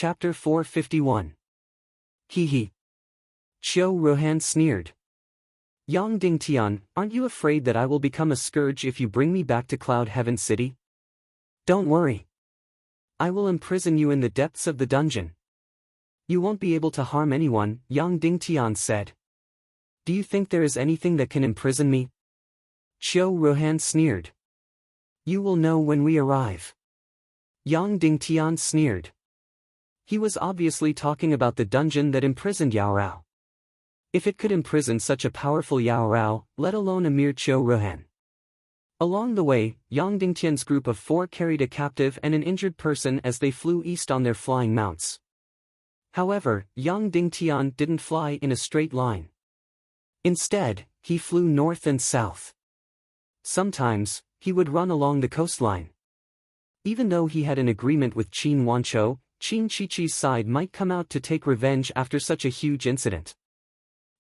Chapter 451. Hee hee. Qiu Ruhan sneered. Yang Dingtian, aren't you afraid that I will become a scourge if you bring me back to Cloud Heaven City? Don't worry. I will imprison you in the depths of the dungeon. You won't be able to harm anyone, Yang Dingtian said. Do you think there is anything that can imprison me? Qiu Ruhan sneered. You will know when we arrive. Yang Dingtian sneered. He was obviously talking about the dungeon that imprisoned Yao Rao. If it could imprison such a powerful Yao Rao, let alone a mere Qiu Ruhan. Along the way, Yang Dingtian's group of 4 carried a captive and an injured person as they flew east on their flying mounts. However, Yang Dingtian didn't fly in a straight line. Instead, he flew north and south. Sometimes, he would run along the coastline. Even though he had an agreement with Qin Wanqiu, Qin Chichi's side might come out to take revenge after such a huge incident.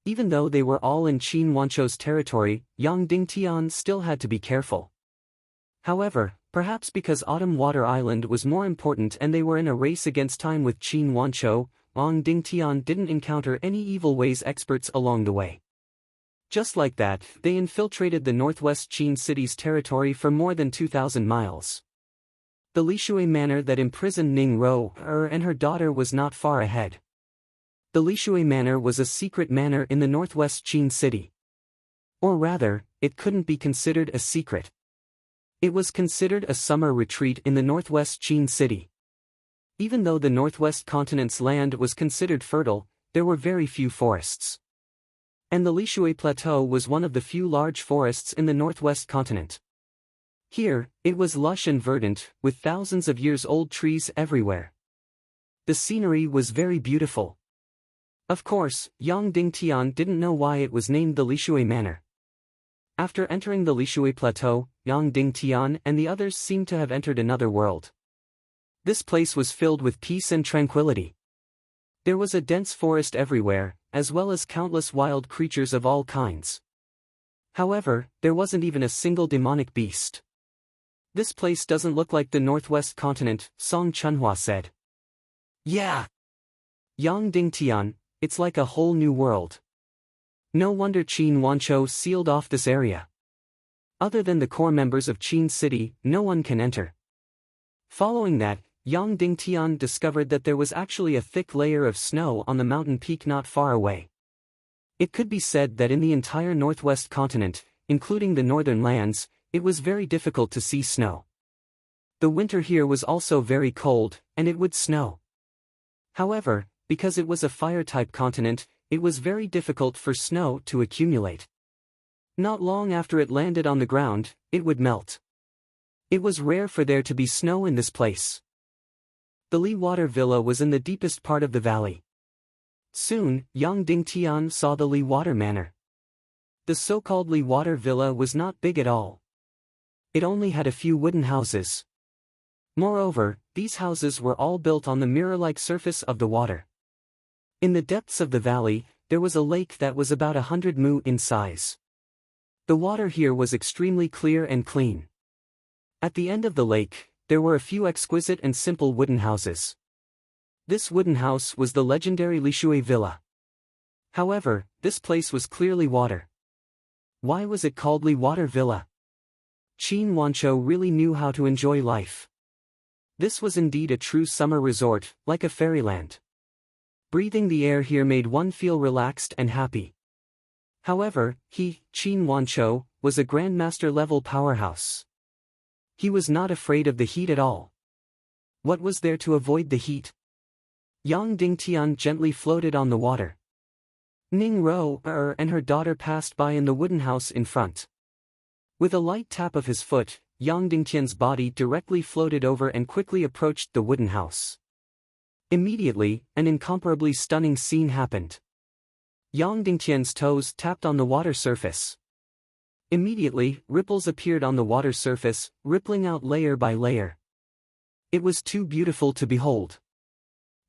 Even though they were all in Qin Wanqiu's territory, Yang Dingtian still had to be careful. However, perhaps because Autumn Water Island was more important and they were in a race against time with Qin Wanqiu, Yang Dingtian didn't encounter any evil ways experts along the way. Just like that, they infiltrated the northwest Qin city's territory for more than 2,000 miles. The Lishui Manor that imprisoned Ning Ro and her daughter was not far ahead. The Lishui Manor was a secret manor in the northwest Qin city. Or rather, it couldn't be considered a secret. It was considered a summer retreat in the northwest Qin city. Even though the northwest continent's land was considered fertile, there were very few forests. And the Lishui Plateau was one of the few large forests in the northwest continent. Here, it was lush and verdant, with thousands of years-old trees everywhere. The scenery was very beautiful. Of course, Yang Dingtian didn't know why it was named the Lishui Manor. After entering the Lishui Plateau, Yang Dingtian and the others seemed to have entered another world. This place was filled with peace and tranquility. There was a dense forest everywhere, as well as countless wild creatures of all kinds. However, there wasn't even a single demonic beast. This place doesn't look like the northwest continent, Song Chunhua said. Yeah. Yang Dingtian, it's like a whole new world. No wonder Qin Wanqiu sealed off this area. Other than the core members of Qin City, no one can enter. Following that, Yang Dingtian discovered that there was actually a thick layer of snow on the mountain peak not far away. It could be said that in the entire northwest continent, including the northern lands, it was very difficult to see snow. The winter here was also very cold, and it would snow. However, because it was a fire-type continent, it was very difficult for snow to accumulate. Not long after it landed on the ground, it would melt. It was rare for there to be snow in this place. The Li Water Villa was in the deepest part of the valley. Soon, Yang Dingtian saw the Li Water Manor. The so-called Li Water Villa was not big at all. It only had a few wooden houses. Moreover, these houses were all built on the mirror-like surface of the water. In the depths of the valley, there was a lake that was about 100 mu in size. The water here was extremely clear and clean. At the end of the lake, there were a few exquisite and simple wooden houses. This wooden house was the legendary Lishui Villa. However, this place was clearly water. Why was it called Li Water Villa? Qin Wanqiu really knew how to enjoy life. This was indeed a true summer resort, like a fairyland. Breathing the air here made one feel relaxed and happy. However, Qin Wanqiu, was a grandmaster-level powerhouse. He was not afraid of the heat at all. What was there to avoid the heat? Yang Dingtian gently floated on the water. Ning Ro and her daughter passed by in the wooden house in front. With a light tap of his foot, Yang Dingtian's body directly floated over and quickly approached the wooden house. Immediately, an incomparably stunning scene happened. Yang Dingtian's toes tapped on the water surface. Immediately, ripples appeared on the water surface, rippling out layer by layer. It was too beautiful to behold.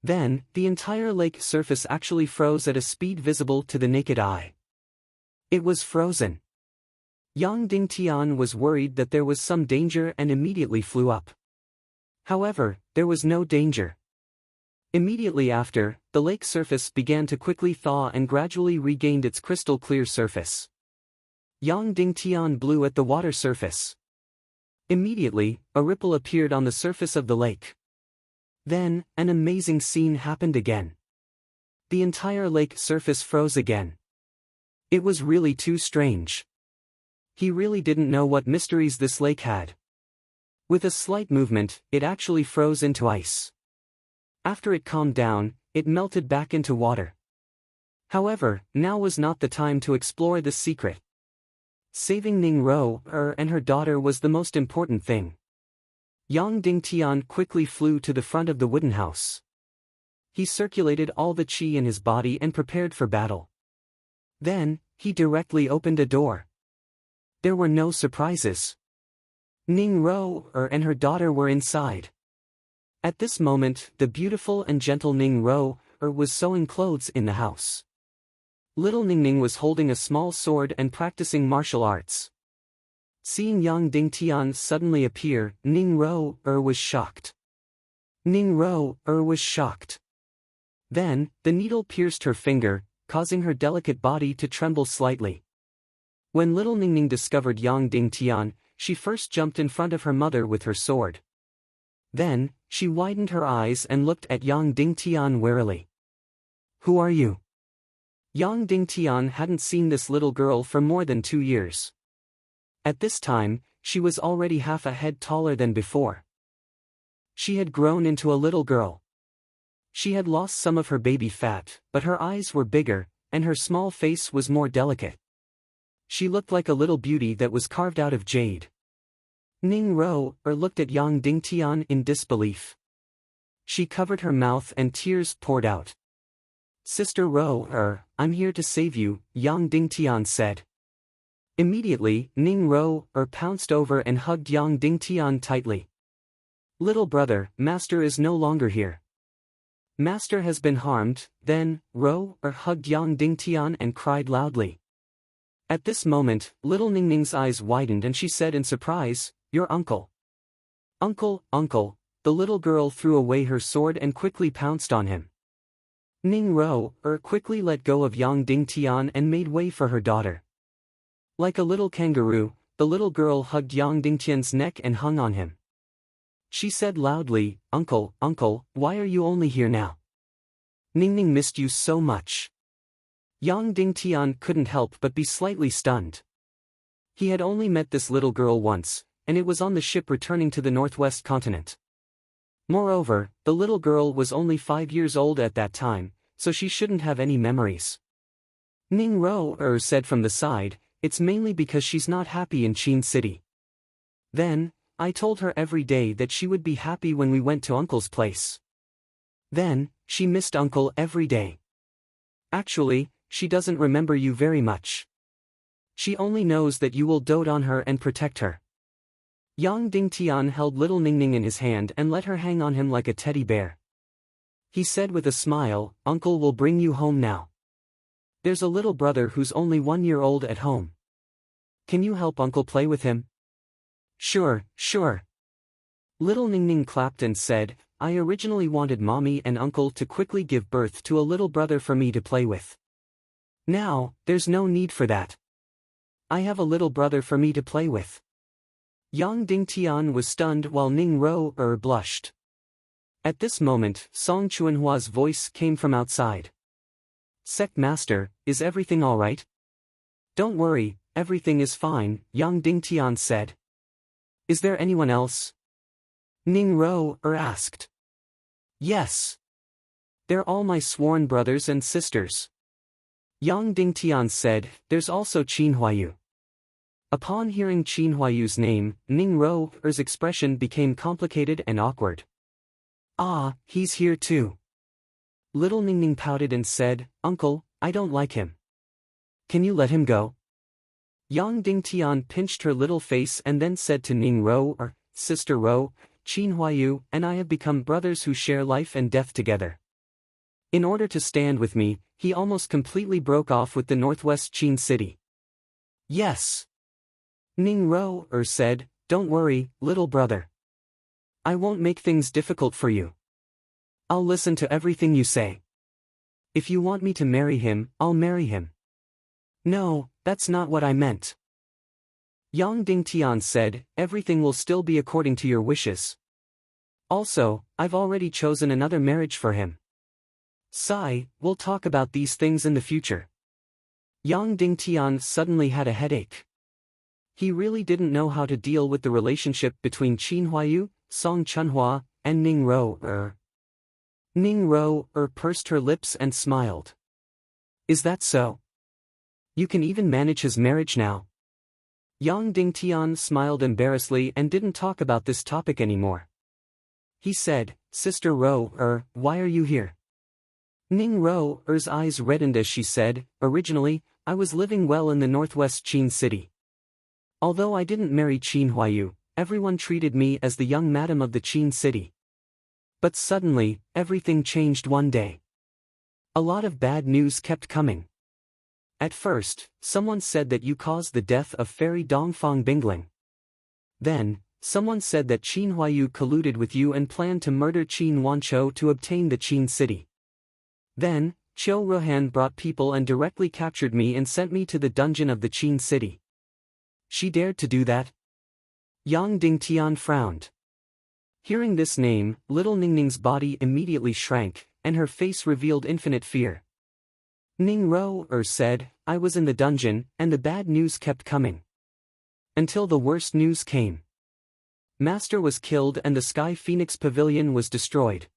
Then, the entire lake surface actually froze at a speed visible to the naked eye. It was frozen. Yang Dingtian was worried that there was some danger and immediately flew up. However, there was no danger. Immediately after, the lake surface began to quickly thaw and gradually regained its crystal clear surface. Yang Dingtian blew at the water surface. Immediately, a ripple appeared on the surface of the lake. Then, an amazing scene happened again. The entire lake surface froze again. It was really too strange. He really didn't know what mysteries this lake had. With a slight movement, it actually froze into ice. After it calmed down, it melted back into water. However, now was not the time to explore this secret. Saving Ning Ro and her daughter was the most important thing. Yang Dingtian quickly flew to the front of the wooden house. He circulated all the qi in his body and prepared for battle. Then, he directly opened a door. There were no surprises. Ning Ro and her daughter were inside. At this moment, the beautiful and gentle Ning Ro was sewing clothes in the house. Little Ningning was holding a small sword and practicing martial arts. Seeing Yang Dingtian suddenly appear, Ning Ro was shocked. Ning Ro was shocked. Then, the needle pierced her finger, causing her delicate body to tremble slightly. When little Ningning discovered Yang Dingtian, she first jumped in front of her mother with her sword. Then, she widened her eyes and looked at Yang Dingtian warily. "Who are you?" Yang Dingtian hadn't seen this little girl for more than 2 years. At this time, she was already half a head taller than before. She had grown into a little girl. She had lost some of her baby fat, but her eyes were bigger, and her small face was more delicate. She looked like a little beauty that was carved out of jade. Ning Ro looked at Yang Dingtian in disbelief. She covered her mouth and tears poured out. "Sister Ro, I'm here to save you," Yang Dingtian said. Immediately, Ning Ro pounced over and hugged Yang Dingtian tightly. "Little brother, Master is no longer here. Master has been harmed." Then, Ro hugged Yang Dingtian and cried loudly. At this moment, little Ningning's eyes widened and she said in surprise, "Your uncle." "Uncle, uncle." The little girl threw away her sword and quickly pounced on him. Ning Ro quickly let go of Yang Dingtian and made way for her daughter. Like a little kangaroo, the little girl hugged Yang Dingtian's neck and hung on him. She said loudly, "Uncle, uncle, why are you only here now? Ningning missed you so much." Yang Dingtian couldn't help but be slightly stunned. He had only met this little girl once, and it was on the ship returning to the Northwest continent. Moreover, the little girl was only 5 years old at that time, so she shouldn't have any memories. Ning Ro said from the side, "It's mainly because she's not happy in Qin City. Then, I told her every day that she would be happy when we went to Uncle's place. Then, she missed Uncle every day. Actually, she doesn't remember you very much. She only knows that you will dote on her and protect her." Yang Dingtian held little Ningning in his hand and let her hang on him like a teddy bear. He said with a smile, "Uncle will bring you home now. There's a little brother who's only 1 year old at home. Can you help Uncle play with him?" "Sure, sure." Little Ningning clapped and said, "I originally wanted Mommy and Uncle to quickly give birth to a little brother for me to play with. Now, there's no need for that. I have a little brother for me to play with." Yang Dingtian was stunned while Ning Ro blushed. At this moment, Song Chuanhua's voice came from outside. "Sect Master, is everything all right?" "Don't worry, everything is fine," Yang Dingtian said. "Is there anyone else?" Ning Ro asked. "Yes. They're all my sworn brothers and sisters." Yang Dingtian said, "There's also Qin Huayu." Upon hearing Qin Huayu's name, Ning Ro's expression became complicated and awkward. "Ah, he's here too." Little Ningning pouted and said, "Uncle, I don't like him. Can you let him go?" Yang Dingtian pinched her little face and then said to Ning Ro, "Sister Ro, Qin Huayu and I have become brothers who share life and death together. In order to stand with me, he almost completely broke off with the Northwest Qin City." "Yes." Ning Ro said, "Don't worry, little brother. I won't make things difficult for you. I'll listen to everything you say. If you want me to marry him, I'll marry him. No, that's not what I meant. Yang Dingtian said, everything will still be according to your wishes. Also, I've already chosen another marriage for him. Sigh, we'll talk about these things in the future. Yang Dingtian suddenly had a headache. He really didn't know how to deal with the relationship between Qin Huayu, Song Chunhua, and Ning Ro. Ning Ro pursed her lips and smiled. Is that so? You can even manage his marriage now? Yang Dingtian smiled embarrassedly and didn't talk about this topic anymore. He said, Sister Ro, why are you here? Ning Ro's eyes reddened as she said, originally, I was living well in the northwest Qin city. Although I didn't marry Qin Huayu, everyone treated me as the young madam of the Qin city. But suddenly, everything changed one day. A lot of bad news kept coming. At first, someone said that you caused the death of fairy Dongfang Bingling. Then, someone said that Qin Huayu colluded with you and planned to murder Qin Wanchou to obtain the Qin city. Then, Qiu Rohan brought people and directly captured me and sent me to the dungeon of the Qin city. She dared to do that? Yang Dingtian frowned. Hearing this name, little Ningning's body immediately shrank, and her face revealed infinite fear. Ning Ro said, I was in the dungeon, and the bad news kept coming. Until the worst news came. Master was killed and the Sky Phoenix Pavilion was destroyed.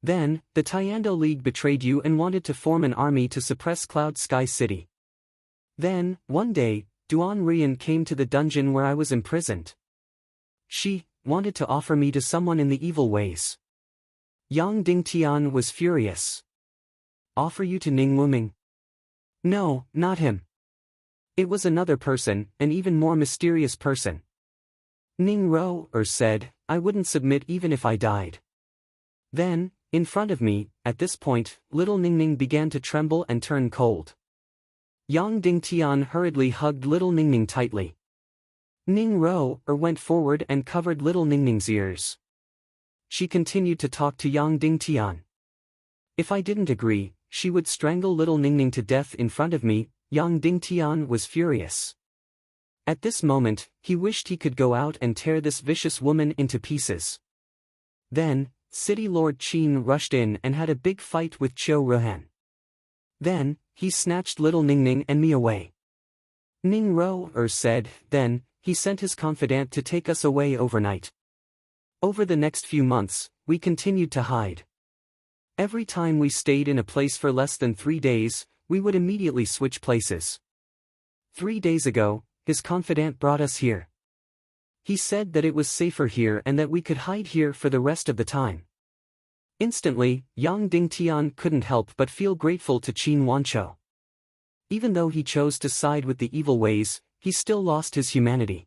Then, the Tiando League betrayed you and wanted to form an army to suppress Cloud Sky City. Then, one day, Duan Rian came to the dungeon where I was imprisoned. She wanted to offer me to someone in the evil ways. Yang Dingtian was furious. Offer you to Ning Wuming? No, not him. It was another person, an even more mysterious person. Ning Ro said, I wouldn't submit even if I died. Then, in front of me, at this point, little Ningning began to tremble and turn cold. Yang Dingtian hurriedly hugged little Ningning tightly. Ning Ro went forward and covered little Ningning's ears. She continued to talk to Yang Dingtian. If I didn't agree, she would strangle little Ningning to death in front of me. Yang Dingtian was furious. At this moment, he wished he could go out and tear this vicious woman into pieces. Then, City Lord Qin rushed in and had a big fight with Qiu Rohan. Then, he snatched little Ningning and me away. Ning Ro said, then, he sent his confidant to take us away overnight. Over the next few months, we continued to hide. Every time we stayed in a place for less than 3 days, we would immediately switch places. 3 days ago, his confidant brought us here. He said that it was safer here and that we could hide here for the rest of the time. Instantly, Yang Dingtian couldn't help but feel grateful to Qin Wanchou. Even though he chose to side with the evil ways, he still lost his humanity.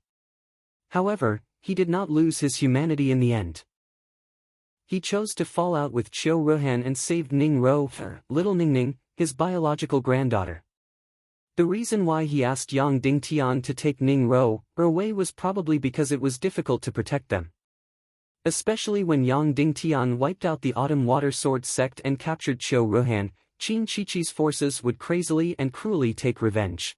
However, he did not lose his humanity in the end. He chose to fall out with Qiu Rohan and saved Ning Ro, little Ningning, his biological granddaughter. The reason why he asked Yang Dingtian to take Ning Ro away was probably because it was difficult to protect them. Especially when Yang Dingtian wiped out the Autumn Water Sword sect and captured Qiu Rohan, Qin Chichi's forces would crazily and cruelly take revenge.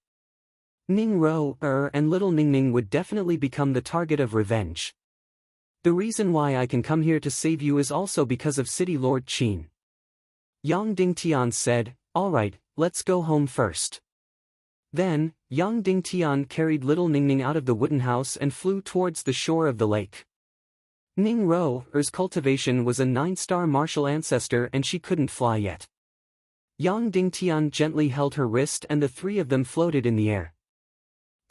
Ning Ro and little Ningning would definitely become the target of revenge. The reason why I can come here to save you is also because of City Lord Qin. Yang Dingtian said, alright, let's go home first. Then, Yang Dingtian carried little Ningning out of the wooden house and flew towards the shore of the lake. Ning Ro's cultivation was a 9-star martial ancestor and she couldn't fly yet. Yang Dingtian gently held her wrist and the three of them floated in the air.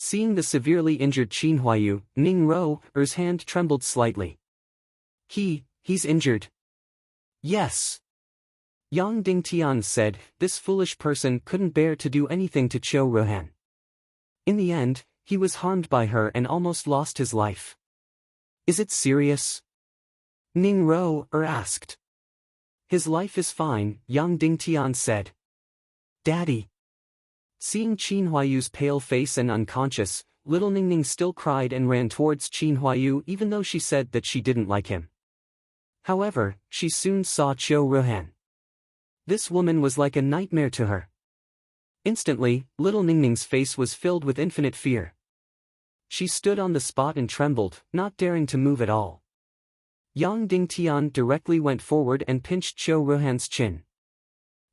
Seeing the severely injured Qin Huayu, Ning Ro's hand trembled slightly. He's injured. Yes. Yang Dingtian said, this foolish person couldn't bear to do anything to Qiu Rohan. In the end, he was harmed by her and almost lost his life. Is it serious? Ning Ro asked. His life is fine, Yang Dingtian said. Daddy. Seeing Qin Huayu's pale face and unconscious, little Ningning still cried and ran towards Qin Huayu even though she said that she didn't like him. However, she soon saw Cho Ruhan. This woman was like a nightmare to her. Instantly, little Ningning's face was filled with infinite fear. She stood on the spot and trembled, not daring to move at all. Yang Dingtian directly went forward and pinched Cho Ruhan's chin.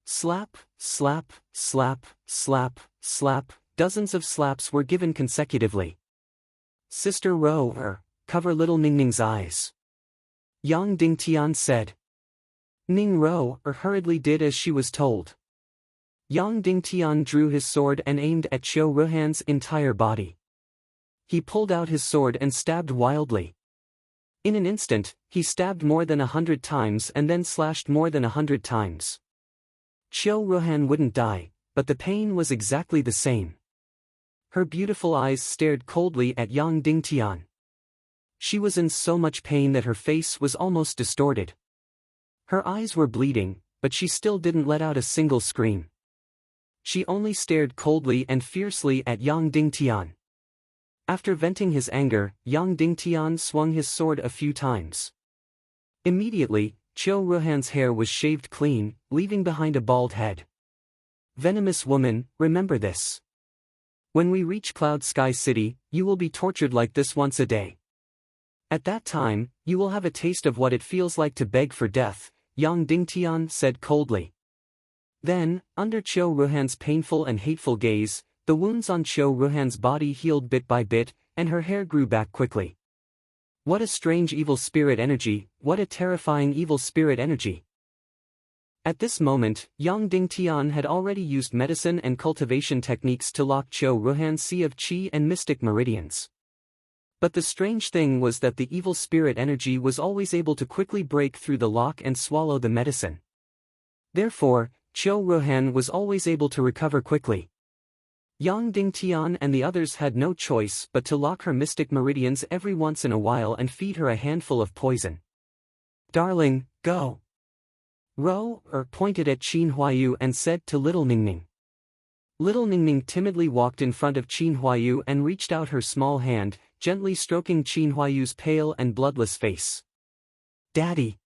Slap, slap, slap, slap, slap, dozens of slaps were given consecutively. Sister Ro, cover little Ningning's eyes. Yang Dingtian said. Ning Ro hurriedly did as she was told. Yang Dingtian drew his sword and aimed at Cho Ruhan's entire body. He pulled out his sword and stabbed wildly. In an instant, he stabbed more than 100 times and then slashed more than 100 times. Cho Ruhan wouldn't die, but the pain was exactly the same. Her beautiful eyes stared coldly at Yang Dingtian. She was in so much pain that her face was almost distorted. Her eyes were bleeding, but she still didn't let out a single scream. She only stared coldly and fiercely at Yang Dingtian. After venting his anger, Yang Dingtian swung his sword a few times. Immediately, Cho Ruhan's hair was shaved clean, leaving behind a bald head. Venomous woman, remember this. When we reach Cloud Sky City, you will be tortured like this once a day. At that time, you will have a taste of what it feels like to beg for death, Yang Dingtian said coldly. Then, under Cho Ruhan's painful and hateful gaze, the wounds on Cho Ruhan's body healed bit by bit, and her hair grew back quickly. What a strange evil spirit energy, what a terrifying evil spirit energy. At this moment, Yang Dingtian had already used medicine and cultivation techniques to lock Cho Ruhan's sea of qi and mystic meridians. But the strange thing was that the evil spirit energy was always able to quickly break through the lock and swallow the medicine. Therefore, Cho Ruhan was always able to recover quickly. Yang Dingtian and the others had no choice but to lock her mystic meridians every once in a while and feed her a handful of poison. Darling, go. Ro pointed at Qin Huayu and said to little Ningning. Little Ningning timidly walked in front of Qin Huayu and reached out her small hand, gently stroking Qin Huayu's pale and bloodless face. Daddy.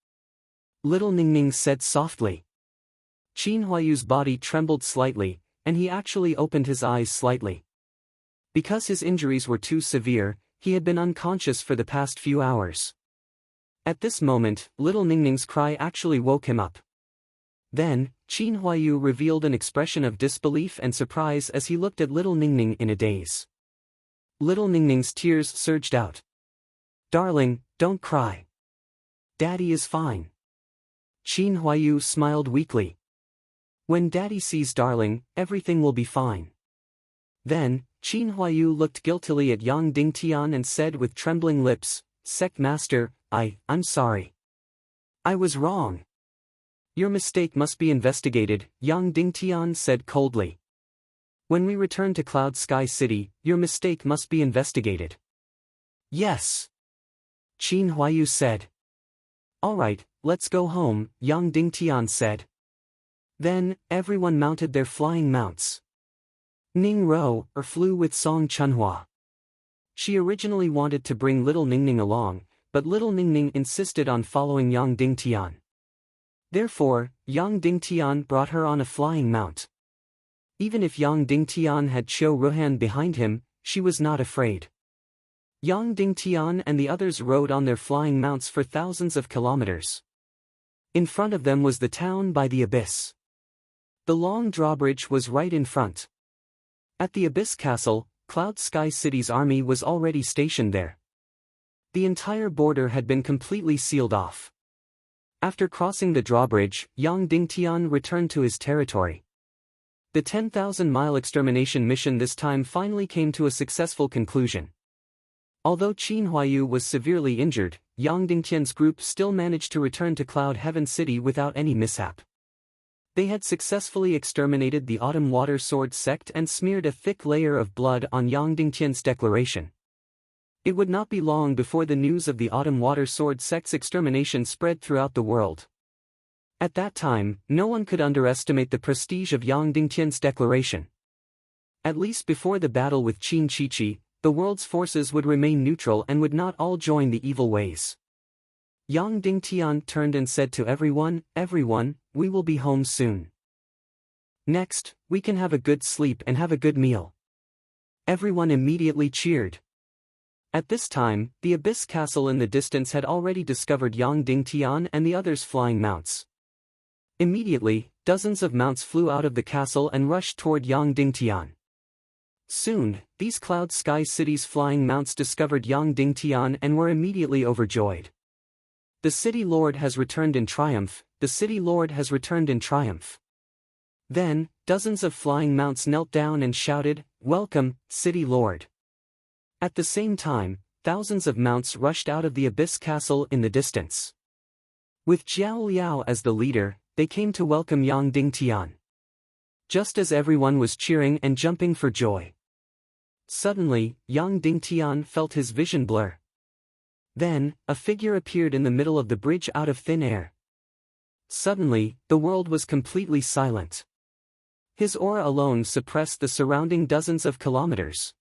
Little Ningning said softly. Qin Huayu's body trembled slightly, and he actually opened his eyes slightly. Because his injuries were too severe, he had been unconscious for the past few hours. At this moment, little Ningning's cry actually woke him up. Then, Qin Huayu revealed an expression of disbelief and surprise as he looked at little Ningning in a daze. Little Ningning's tears surged out. Darling, don't cry. Daddy is fine. Qin Huayu smiled weakly. When Daddy sees darling, everything will be fine. Then, Qin Huayu looked guiltily at Yang Dingtian and said with trembling lips, Sect Master, I'm sorry. I was wrong. Your mistake must be investigated, Yang Dingtian said coldly. When we return to Cloud Sky City, your mistake must be investigated. Yes. Qin Huayu said. Alright, let's go home, Yang Dingtian said. Then, everyone mounted their flying mounts. Ning Ro flew with Song Chunhua. She originally wanted to bring little Ningning along, but little Ningning insisted on following Yang Dingtian. Therefore, Yang Dingtian brought her on a flying mount. Even if Yang Dingtian had Cho Ruhan behind him, she was not afraid. Yang Dingtian and the others rode on their flying mounts for thousands of kilometers. In front of them was the town by the abyss. The long drawbridge was right in front. At the Abyss Castle, Cloud Sky City's army was already stationed there. The entire border had been completely sealed off. After crossing the drawbridge, Yang Dingtian returned to his territory. The 10,000-mile extermination mission this time finally came to a successful conclusion. Although Qin Huayu was severely injured, Yang Dingtian's group still managed to return to Cloud Heaven City without any mishap. They had successfully exterminated the Autumn Water Sword sect and smeared a thick layer of blood on Yang Dingtian's declaration. It would not be long before the news of the Autumn Water Sword sect's extermination spread throughout the world. At that time, no one could underestimate the prestige of Yang Dingtian's declaration. At least before the battle with Qin Chichi, the world's forces would remain neutral and would not all join the evil ways. Yang Dingtian turned and said to everyone, "Everyone, we will be home soon. Next, we can have a good sleep and have a good meal." Everyone immediately cheered. At this time, the Abyss Castle in the distance had already discovered Yang Dingtian and the others' flying mounts. Immediately, dozens of mounts flew out of the castle and rushed toward Yang Dingtian. Soon, these Cloud Sky City's flying mounts discovered Yang Dingtian and were immediately overjoyed. "The City Lord has returned in triumph, the City Lord has returned in triumph." Then, dozens of flying mounts knelt down and shouted, "Welcome, City Lord." At the same time, thousands of mounts rushed out of the Abyss Castle in the distance. With Jiao Liao as the leader, they came to welcome Yang Dingtian. Just as everyone was cheering and jumping for joy, suddenly, Yang Dingtian felt his vision blur. Then, a figure appeared in the middle of the bridge out of thin air. Suddenly, the world was completely silent. His aura alone suppressed the surrounding dozens of kilometers.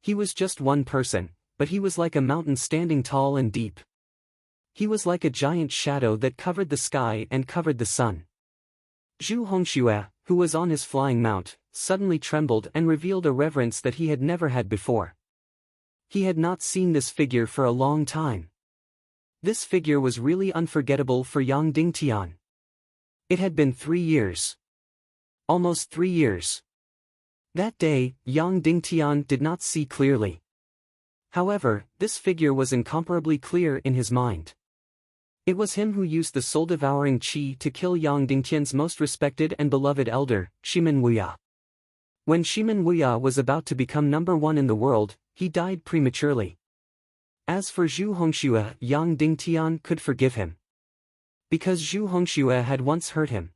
He was just one person, but he was like a mountain standing tall and deep. He was like a giant shadow that covered the sky and covered the sun. Zhu Hongxue, who was on his flying mount, suddenly trembled and revealed a reverence that he had never had before. He had not seen this figure for a long time. This figure was really unforgettable for Yang Dingtian. It had been 3 years. Almost 3 years. That day, Yang Dingtian did not see clearly. However, this figure was incomparably clear in his mind. It was him who used the soul-devouring qi to kill Yang Dingtian's most respected and beloved elder, Shimen Wuya. When Shimen Wuya was about to become #1 in the world, he died prematurely. As for Zhu Hongxue, Yang Dingtian could forgive him, because Zhu Hongxue had once hurt him.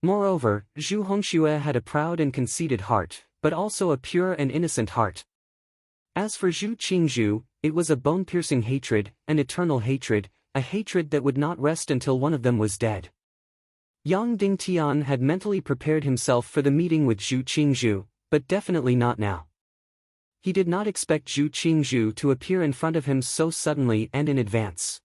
Moreover, Zhu Hongxue had a proud and conceited heart, but also a pure and innocent heart. As for Zhu Qingzhu, it was a bone-piercing hatred, an eternal hatred, a hatred that would not rest until one of them was dead. Yang Dingtian had mentally prepared himself for the meeting with Zhu Qingzhu, but definitely not now. He did not expect Zhu Qingzhu to appear in front of him so suddenly and in advance.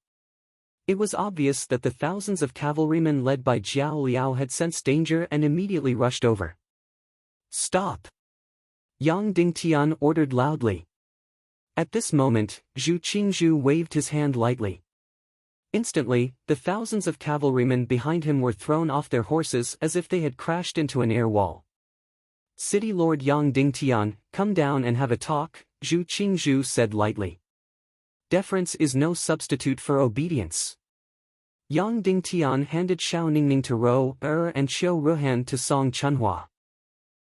It was obvious that the thousands of cavalrymen led by Jiao Liao had sensed danger and immediately rushed over. "Stop!" Yang Dingtian ordered loudly. At this moment, Zhu Qingzhu waved his hand lightly. Instantly, the thousands of cavalrymen behind him were thrown off their horses as if they had crashed into an air wall. "City Lord Yang Dingtian, come down and have a talk," Zhu Qingzhu said lightly. "Deference is no substitute for obedience." Yang Dingtian handed Xiao Ningning to Rou Er and Xiu Ruhan to Song Chunhua.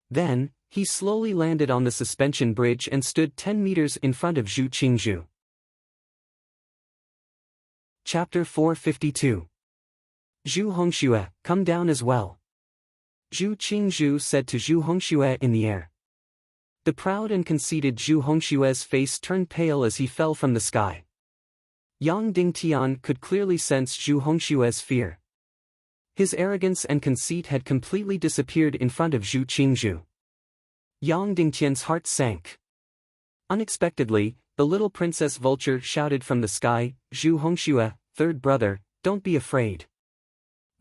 Then, he slowly landed on the suspension bridge and stood 10 meters in front of Zhu Qingzhu. Chapter 452. Zhu Hongxue, come down as well. Zhu Qingzhu said to Zhu Hongxue in the air. The proud and conceited Zhu Hongxue's face turned pale as he fell from the sky. Yang Dingtian could clearly sense Zhu Hongxue's fear. His arrogance and conceit had completely disappeared in front of Zhu Qingzhu. Yang Dingtian's heart sank. Unexpectedly, the little Princess Vulture shouted from the sky, "Zhu Hongxue, third brother, don't be afraid."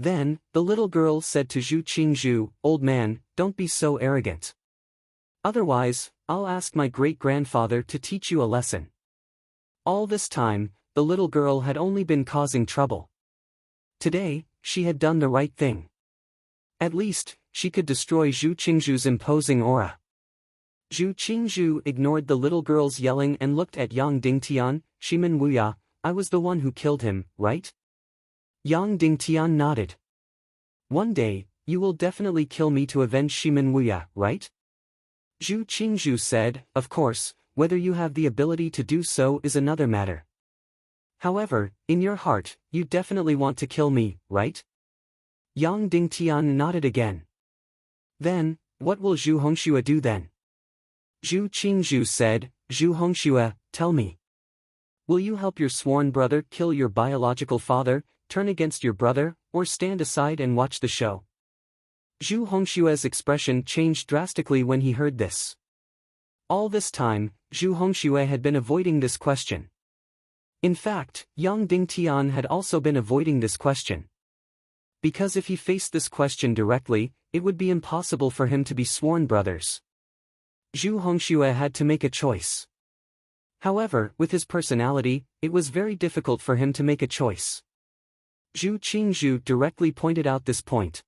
Then, the little girl said to Zhu Qingzhu, "Old man, don't be so arrogant. Otherwise, I'll ask my great-grandfather to teach you a lesson." All this time, the little girl had only been causing trouble. Today, she had done the right thing. At least, she could destroy Zhu Qingzhu's imposing aura. Zhu Qingzhu ignored the little girl's yelling and looked at Yang Dingtian. "Shimen Wuya, I was the one who killed him, right?" Yang Dingtian nodded. "One day, you will definitely kill me to avenge Shimen Wuya, right?" Zhu Qingzhu said, "Of course, whether you have the ability to do so is another matter. However, in your heart, you definitely want to kill me, right?" Yang Dingtian nodded again. "Then, what will Zhu Hongxue do then?" Zhu Qingzhu said, "Zhu Hongxue, tell me. Will you help your sworn brother kill your biological father, turn against your brother, or stand aside and watch the show?" Zhu Hongxue's expression changed drastically when he heard this. All this time, Zhu Hongxue had been avoiding this question. In fact, Yang Dingtian had also been avoiding this question. Because if he faced this question directly, it would be impossible for him to be sworn brothers. Zhu Hongxue had to make a choice. However, with his personality, it was very difficult for him to make a choice. Zhu Qingzhu directly pointed out this point.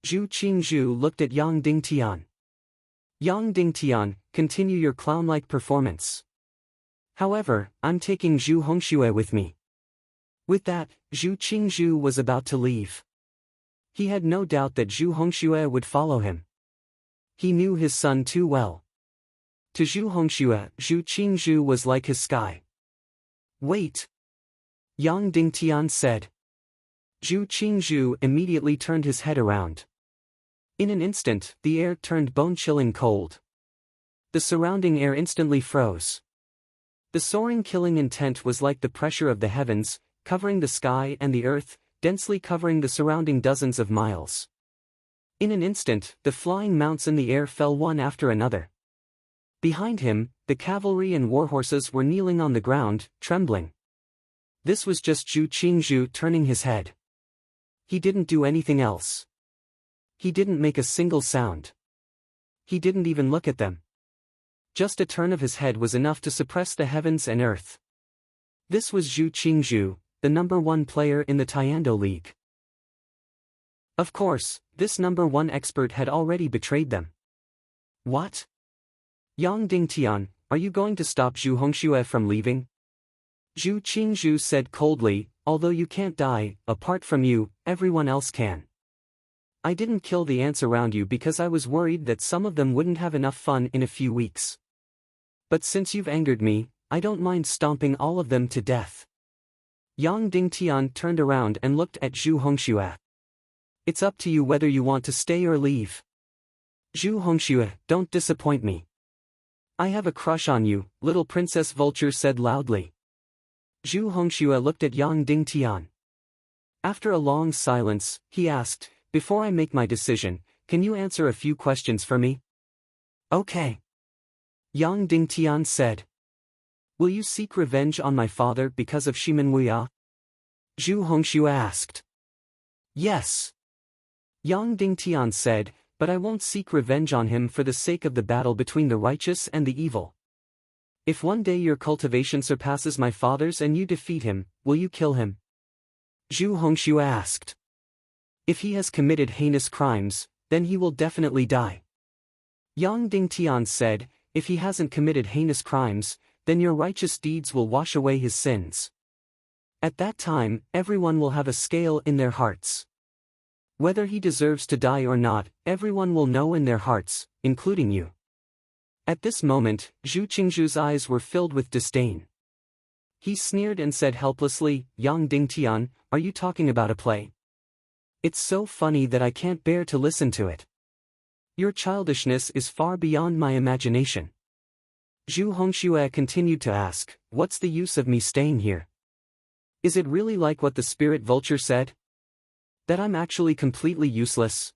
Zhu Qingzhu looked at Yang Dingtian. Yang Dingtian, continue your clown-like performance. However, I'm taking Zhu Hongxue with me. With that, Zhu Qingzhu was about to leave. He had no doubt that Zhu Hongxue would follow him. He knew his son too well. To Zhu Hongxue, Zhu Qingzhu was like his sky. Wait! Yang Dingtian said. Zhu Qingzhu immediately turned his head around. In an instant, the air turned bone-chilling cold. The surrounding air instantly froze. The soaring killing intent was like the pressure of the heavens, covering the sky and the earth, densely covering the surrounding dozens of miles. In an instant, the flying mounts in the air fell one after another. Behind him, the cavalry and warhorses were kneeling on the ground, trembling. This was just Zhu Qingzhu turning his head. He didn't do anything else. He didn't make a single sound. He didn't even look at them. Just a turn of his head was enough to suppress the heavens and earth. This was Zhu Qingzhu, the #1 player in the Taekwondo League. Of course, this #1 expert had already betrayed them. What? Yang Dingtian, are you going to stop Zhu Hongxue from leaving? Zhu Qingzhu said coldly, although you can't die, apart from you, everyone else can. I didn't kill the ants around you because I was worried that some of them wouldn't have enough fun in a few weeks. But since you've angered me, I don't mind stomping all of them to death. Yang Dingtian turned around and looked at Zhu Hongxue. It's up to you whether you want to stay or leave. Zhu Hongxue, don't disappoint me. I have a crush on you, little Princess Vulture said loudly. Zhu Hongxue looked at Yang Dingtian. After a long silence, he asked, before I make my decision, can you answer a few questions for me? Okay. Yang Dingtian said. Will you seek revenge on my father because of Shimenwuya? Zhu Hongxue asked. Yes. Yang Dingtian said, but I won't seek revenge on him for the sake of the battle between the righteous and the evil. If one day your cultivation surpasses my father's and you defeat him, will you kill him? Zhu Hongxue asked. If he has committed heinous crimes, then he will definitely die. Yang Dingtian said, if he hasn't committed heinous crimes, then your righteous deeds will wash away his sins. At that time, everyone will have a scale in their hearts. Whether he deserves to die or not, everyone will know in their hearts, including you. At this moment, Zhu Qingzhu's eyes were filled with disdain. He sneered and said helplessly, Yang Dingtian, are you talking about a play? It's so funny that I can't bear to listen to it. Your childishness is far beyond my imagination. Zhu Hongxue continued to ask, what's the use of me staying here? Is it really like what the spirit vulture said? That I'm actually completely useless?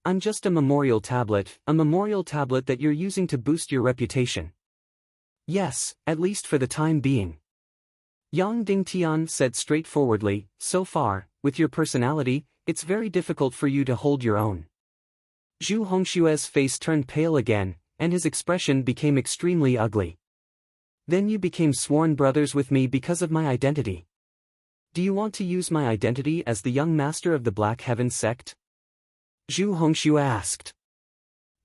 I'm just a memorial tablet that you're using to boost your reputation. Yes, at least for the time being. Yang Dingtian said straightforwardly, so far, with your personality, it's very difficult for you to hold your own. Zhu Hongxue's face turned pale again, and his expression became extremely ugly. Then you became sworn brothers with me because of my identity. Do you want to use my identity as the young master of the Black Heaven sect? Zhu Hongxue asked.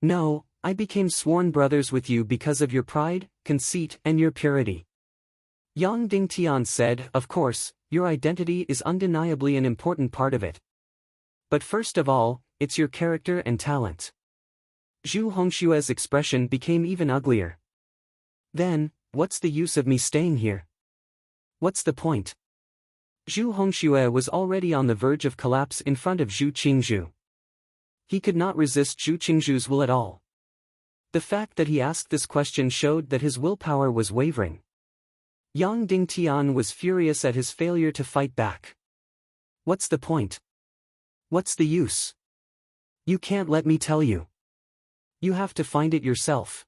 No, I became sworn brothers with you because of your pride, conceit, and your purity. Yang Dingtian said, of course, your identity is undeniably an important part of it. But first of all, it's your character and talent. Zhu Hongxue's expression became even uglier. Then, what's the use of me staying here? What's the point? Zhu Hongxue was already on the verge of collapse in front of Zhu Qingzhu. He could not resist Zhu Qingzhu's will at all. The fact that he asked this question showed that his willpower was wavering. Yang Dingtian was furious at his failure to fight back. What's the point? What's the use? You can't let me tell you. You have to find it yourself.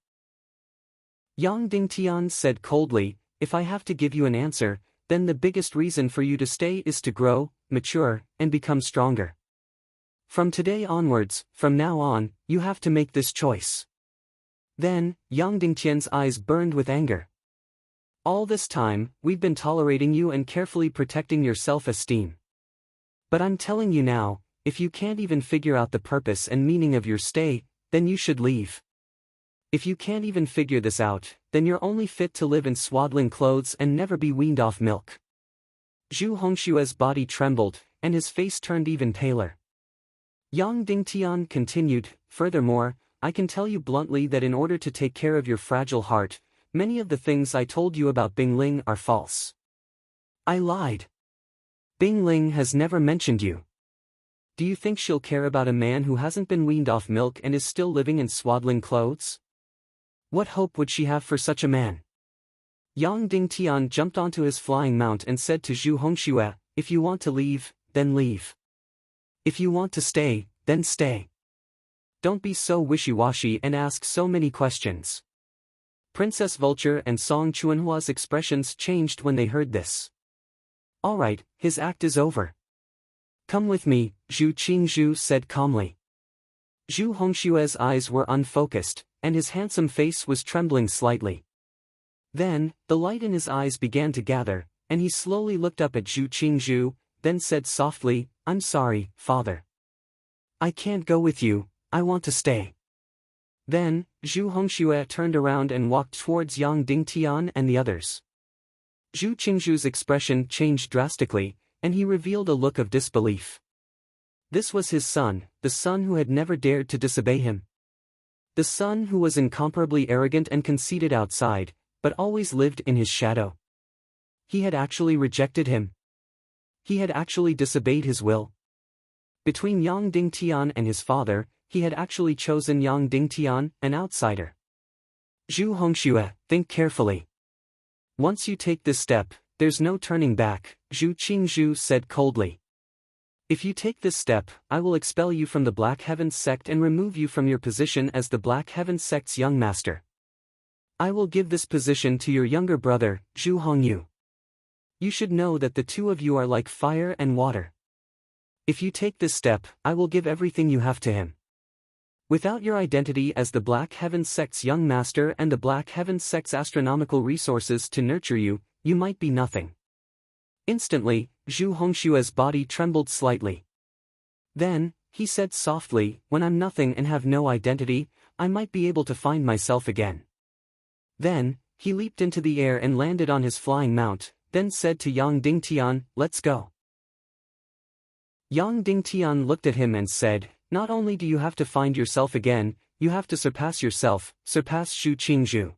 Yang Dingtian said coldly, if I have to give you an answer, then the biggest reason for you to stay is to grow, mature, and become stronger. From today onwards, from now on, you have to make this choice. Then, Yang Dingtian's eyes burned with anger. All this time, we've been tolerating you and carefully protecting your self-esteem. But I'm telling you now, if you can't even figure out the purpose and meaning of your stay, then you should leave. If you can't even figure this out, then you're only fit to live in swaddling clothes and never be weaned off milk. Zhu Hongshue's body trembled, and his face turned even paler. Yang Dingtian continued, furthermore, I can tell you bluntly that in order to take care of your fragile heart, many of the things I told you about Bing Ling are false. I lied. Bing Ling has never mentioned you. Do you think she'll care about a man who hasn't been weaned off milk and is still living in swaddling clothes? What hope would she have for such a man? Yang Dingtian jumped onto his flying mount and said to Zhu Hongxue, if you want to leave, then leave. If you want to stay, then stay. Don't be so wishy-washy and ask so many questions. Princess Vulture and Song Chuanhua's expressions changed when they heard this. All right, his act is over. Come with me, Zhu Qingzhu said calmly. Zhu Hongshue's eyes were unfocused, and his handsome face was trembling slightly. Then, the light in his eyes began to gather, and he slowly looked up at Zhu Qingzhu, then said softly, I'm sorry, father. I can't go with you, I want to stay. Then, Zhu Hongxue turned around and walked towards Yang Dingtian and the others. Zhu Qingzhu's expression changed drastically, and he revealed a look of disbelief. This was his son, the son who had never dared to disobey him. The son who was incomparably arrogant and conceited outside, but always lived in his shadow. He had actually rejected him. He had actually disobeyed his will. Between Yang Dingtian and his father, he had actually chosen Yang Dingtian, an outsider. Zhu Hongxue, think carefully. Once you take this step, there's no turning back, Zhu Qingzhu said coldly. If you take this step, I will expel you from the Black Heavens sect and remove you from your position as the Black Heavens sect's young master. I will give this position to your younger brother, Zhu Hongyu. You should know that the two of you are like fire and water. If you take this step, I will give everything you have to him. Without your identity as the Black Heavens sect's young master and the Black Heavens sect's astronomical resources to nurture you, you might be nothing. Instantly, Zhu Hongshue's body trembled slightly. Then, he said softly, when I'm nothing and have no identity, I might be able to find myself again. Then, he leaped into the air and landed on his flying mount, then said to Yang Dingtian, let's go. Yang Dingtian looked at him and said, not only do you have to find yourself again, you have to surpass yourself, surpass Zhu Qingzhu.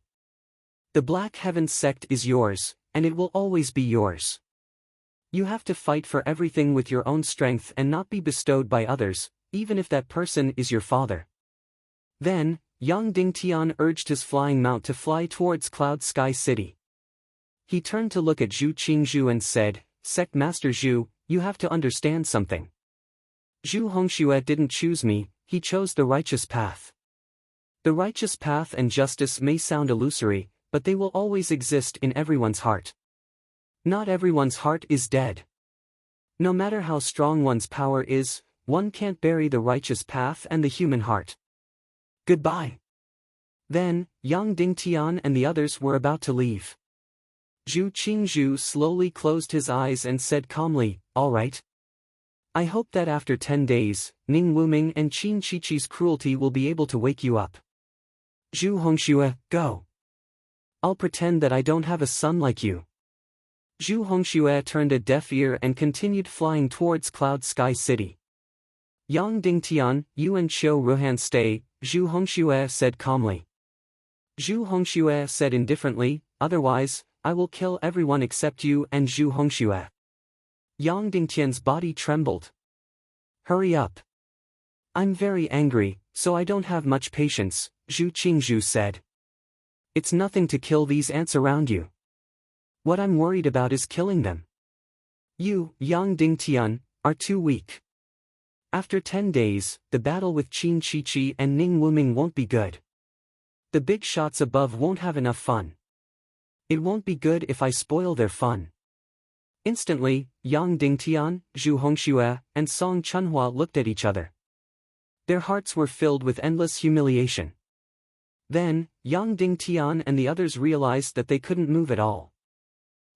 The Black Heavens sect is yours, and it will always be yours. You have to fight for everything with your own strength and not be bestowed by others, even if that person is your father. Then, Yang Dingtian urged his flying mount to fly towards Cloud Sky City. He turned to look at Zhu Qingzhu and said, Sect Master Zhu, you have to understand something. Zhu Hongxue didn't choose me, he chose the righteous path. The righteous path and justice may sound illusory, but they will always exist in everyone's heart. Not everyone's heart is dead. No matter how strong one's power is, one can't bury the righteous path and the human heart. Goodbye. Then, Yang Dingtian and the others were about to leave. Zhu Qingzhu slowly closed his eyes and said calmly, all right. I hope that after 10 days, Ning Wuming and Qin Chichi's cruelty will be able to wake you up. Zhu Hongxue, go. I'll pretend that I don't have a son like you. Zhu Hongxue turned a deaf ear and continued flying towards Cloud Sky City. Yang Dingtian, you and Qiu Ruhan stay, Zhu Hongxue said calmly. Zhu Hongxue said indifferently, otherwise, I will kill everyone except you and Zhu Hongxue. Yang Dingtian's body trembled. Hurry up. I'm very angry, so I don't have much patience, Zhu Qingzhu said. It's nothing to kill these ants around you. What I'm worried about is killing them. You, Yang Dingtian, are too weak. After 10 days, the battle with Qin Chichi and Ning Wuming won't be good. The big shots above won't have enough fun. It won't be good if I spoil their fun. Instantly, Yang Dingtian, Zhu Hongxue, and Song Chunhua looked at each other. Their hearts were filled with endless humiliation. Then, Yang Dingtian and the others realized that they couldn't move at all.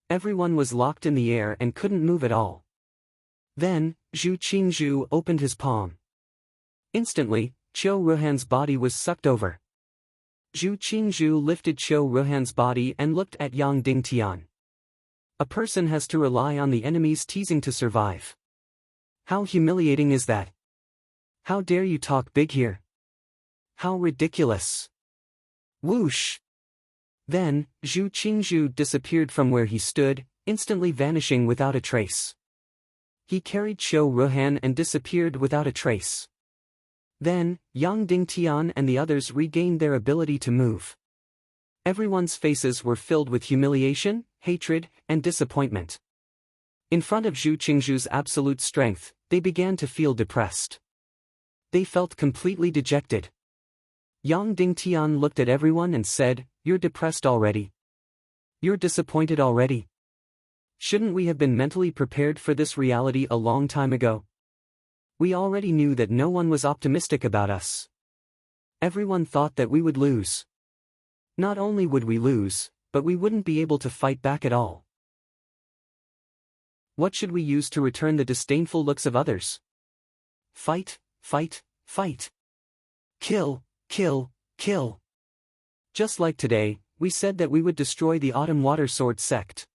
Everyone was locked in the air and couldn't move at all. Then, Zhu Qingzhu opened his palm. Instantly, Qiu Ruhan's body was sucked over. Zhu Qingzhu lifted Qiu Ruhan's body and looked at Yang Dingtian. A person has to rely on the enemy's teasing to survive. How humiliating is that? How dare you talk big here? How ridiculous! Whoosh! Then, Zhu Qingzhu disappeared from where he stood, instantly vanishing without a trace. He carried Qiu Ruhan and disappeared without a trace. Then, Yang Dingtian and the others regained their ability to move. Everyone's faces were filled with humiliation, hatred, and disappointment. In front of Zhu Qingzhu's absolute strength, they began to feel depressed. They felt completely dejected. Yang Dingtian looked at everyone and said, "You're depressed already? You're disappointed already? Shouldn't we have been mentally prepared for this reality a long time ago? We already knew that no one was optimistic about us. Everyone thought that we would lose. Not only would we lose, but we wouldn't be able to fight back at all. What should we use to return the disdainful looks of others? Fight, fight, fight. Kill, kill, kill. Just like today, we said that we would destroy the Autumn Water Sword sect.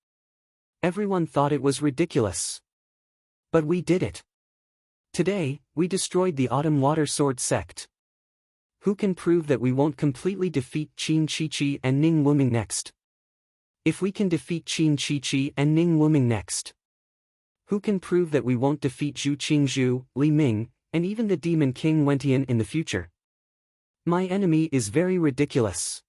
Everyone thought it was ridiculous. But we did it. Today, we destroyed the Autumn Water Sword sect. Who can prove that we won't completely defeat Qin Shiqi and Ning Wuming next? If we can defeat Qin Shiqi and Ning Wuming next, who can prove that we won't defeat Zhu Qingzhu, Li Ming, and even the Demon King Wentian in the future? My enemy is very ridiculous.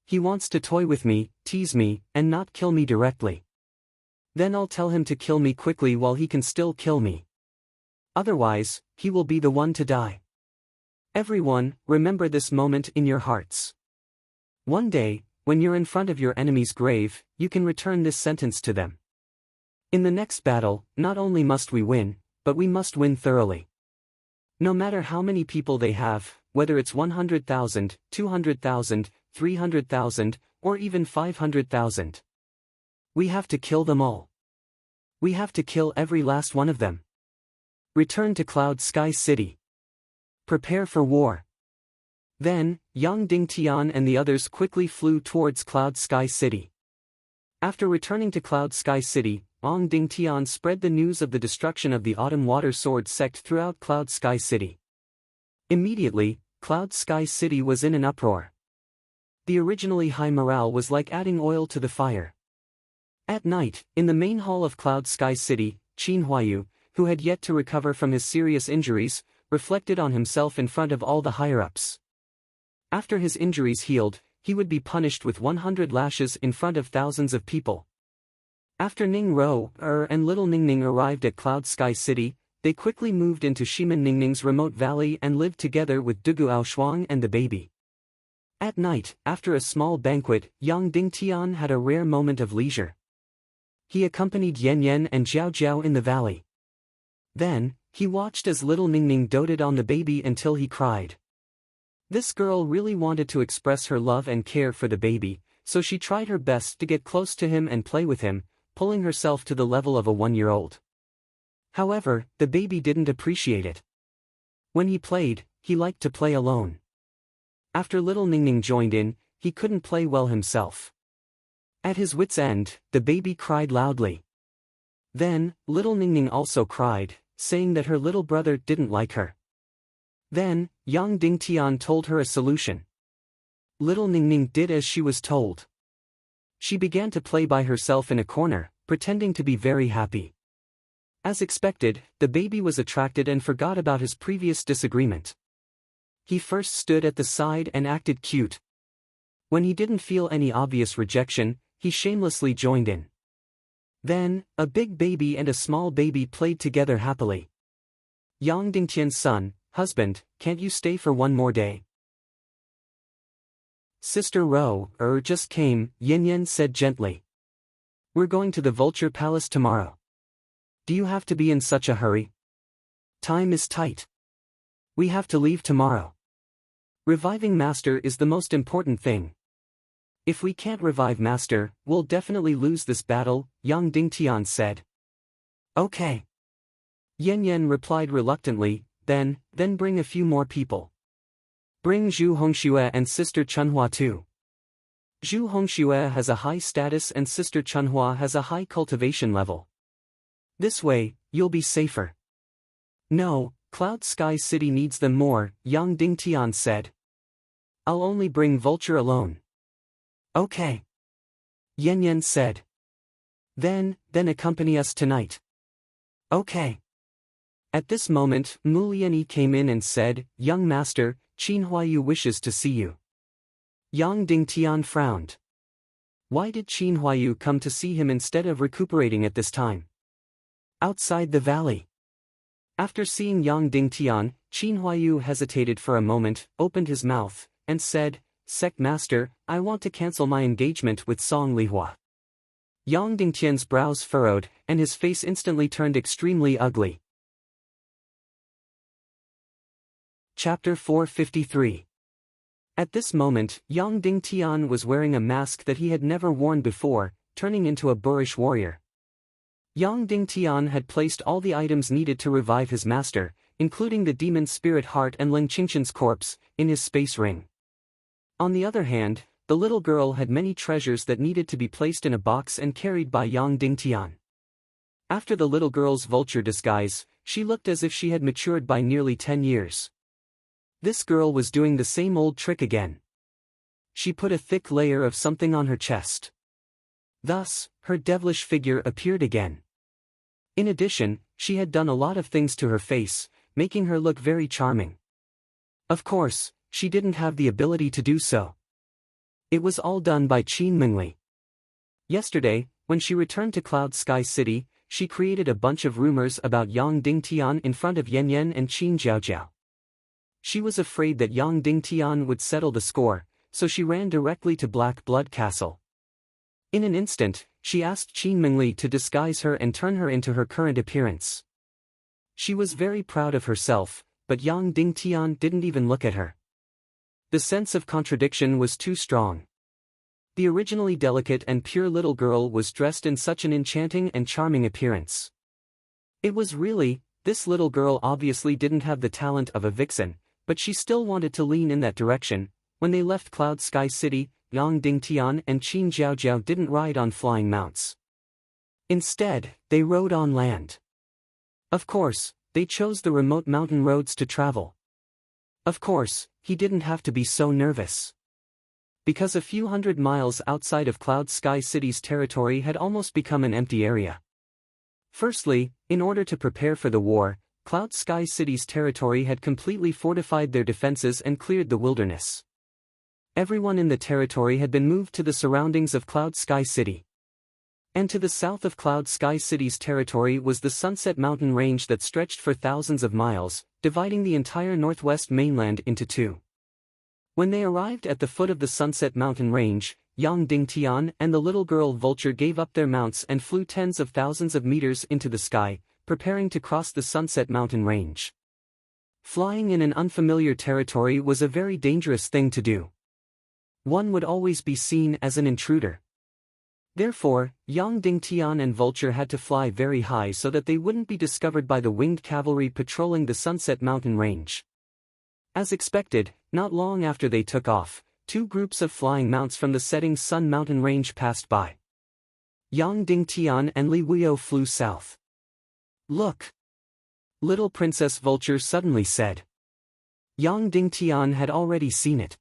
He wants to toy with me, tease me, and not kill me directly. Then I'll tell him to kill me quickly while he can still kill me. Otherwise, he will be the one to die. Everyone, remember this moment in your hearts. One day, when you're in front of your enemy's grave, you can return this sentence to them. In the next battle, not only must we win, but we must win thoroughly. No matter how many people they have, whether it's 100,000, 200,000, 300,000, or even 500,000. We have to kill them all. We have to kill every last one of them. Return to Cloud Sky City. Prepare for war. Then, Yang Dingtian and the others quickly flew towards Cloud Sky City. After returning to Cloud Sky City, Yang Dingtian spread the news of the destruction of the Autumn Water Sword sect throughout Cloud Sky City. Immediately, Cloud Sky City was in an uproar. The originally high morale was like adding oil to the fire. At night, in the main hall of Cloud Sky City, Qin Huayu, who had yet to recover from his serious injuries, reflected on himself in front of all the higher-ups. After his injuries healed, he would be punished with 100 lashes in front of thousands of people. After Ning Ro, and little Ningning arrived at Cloud Sky City, they quickly moved into Shiman Ningning's remote valley and lived together with Dugu Aoshuang and the baby. At night, after a small banquet, Yang Dingtian had a rare moment of leisure. He accompanied Yan Yan and Jiao Jiao in the valley. Then, he watched as little Ningning doted on the baby until he cried. This girl really wanted to express her love and care for the baby, so she tried her best to get close to him and play with him, pulling herself to the level of a 1-year-old. However, the baby didn't appreciate it. When he played, he liked to play alone. After little Ningning joined in, he couldn't play well himself. At his wit's end, the baby cried loudly. Then, little Ningning also cried, saying that her little brother didn't like her. Then, Yang Dingtian told her a solution. Little Ningning did as she was told. She began to play by herself in a corner, pretending to be very happy. As expected, the baby was attracted and forgot about his previous disagreement. He first stood at the side and acted cute. When he didn't feel any obvious rejection, he shamelessly joined in. Then, a big baby and a small baby played together happily. Yang Dingtian's son, husband, can't you stay for one more day? Sister Ro, just came, Yin Yin said gently. We're going to the Vulture Palace tomorrow. Do you have to be in such a hurry? Time is tight. We have to leave tomorrow. Reviving Master is the most important thing. If we can't revive Master, we'll definitely lose this battle, Yang Dingtian said. Okay. Yen Yen replied reluctantly, then bring a few more people. Bring Zhu Hongxue and Sister Chunhua too. Zhu Hongxue has a high status and Sister Chunhua has a high cultivation level. This way, you'll be safer. No, Cloud Sky City needs them more, Yang Dingtian said. I'll only bring Vulture alone. Okay. Yen Yen said. Then accompany us tonight. Okay. At this moment, Mu Lianyi came in and said, Young Master, Qin Huayu wishes to see you. Yang Dingtian frowned. Why did Qin Huayu come to see him instead of recuperating at this time? Outside the valley. After seeing Yang Dingtian, Qin Huayu hesitated for a moment, opened his mouth, and said, Sect Master, I want to cancel my engagement with Song Lihua. Yang Dingtian's brows furrowed, and his face instantly turned extremely ugly. Chapter 453. At this moment, Yang Dingtian was wearing a mask that he had never worn before, turning into a boorish warrior. Yang Dingtian had placed all the items needed to revive his master, including the demon spirit heart and Ling Qingqian's corpse, in his space ring. On the other hand, the little girl had many treasures that needed to be placed in a box and carried by Yang Dingtian. After the little girl's vulture disguise, she looked as if she had matured by nearly 10 years. This girl was doing the same old trick again. She put a thick layer of something on her chest. Thus, her devilish figure appeared again. In addition, she had done a lot of things to her face, making her look very charming. Of course, she didn't have the ability to do so. It was all done by Qin Mingli. Yesterday, when she returned to Cloud Sky City, she created a bunch of rumors about Yang Dingtian in front of Yen Yen and Qin Jiaojiao. She was afraid that Yang Dingtian would settle the score, so she ran directly to Black Blood Castle. In an instant, she asked Qin Mingli to disguise her and turn her into her current appearance. She was very proud of herself, but Yang Dingtian didn't even look at her. The sense of contradiction was too strong. The originally delicate and pure little girl was dressed in such an enchanting and charming appearance. It was really, this little girl obviously didn't have the talent of a vixen, but she still wanted to lean in that direction. When they left Cloud Sky City, Yang Dingtian and Qin Jiaojiao didn't ride on flying mounts. Instead, they rode on land. Of course, they chose the remote mountain roads to travel. Of course, he didn't have to be so nervous. Because a few hundred miles outside of Cloud Sky City's territory had almost become an empty area. Firstly, in order to prepare for the war, Cloud Sky City's territory had completely fortified their defenses and cleared the wilderness. Everyone in the territory had been moved to the surroundings of Cloud Sky City. And to the south of Cloud Sky City's territory was the Sunset Mountain Range that stretched for thousands of miles, dividing the entire northwest mainland into two. When they arrived at the foot of the Sunset Mountain Range, Yang Dingtian and the little girl Vulture gave up their mounts and flew tens of thousands of meters into the sky, preparing to cross the Sunset Mountain Range. Flying in an unfamiliar territory was a very dangerous thing to do. One would always be seen as an intruder. Therefore, Yang Dingtian and Vulture had to fly very high so that they wouldn't be discovered by the winged cavalry patrolling the Sunset Mountain Range. As expected, not long after they took off, two groups of flying mounts from the setting Sun Mountain Range passed by. Yang Dingtian and Li Wuyo flew south. Look! Little Princess Vulture suddenly said. Yang Dingtian had already seen it.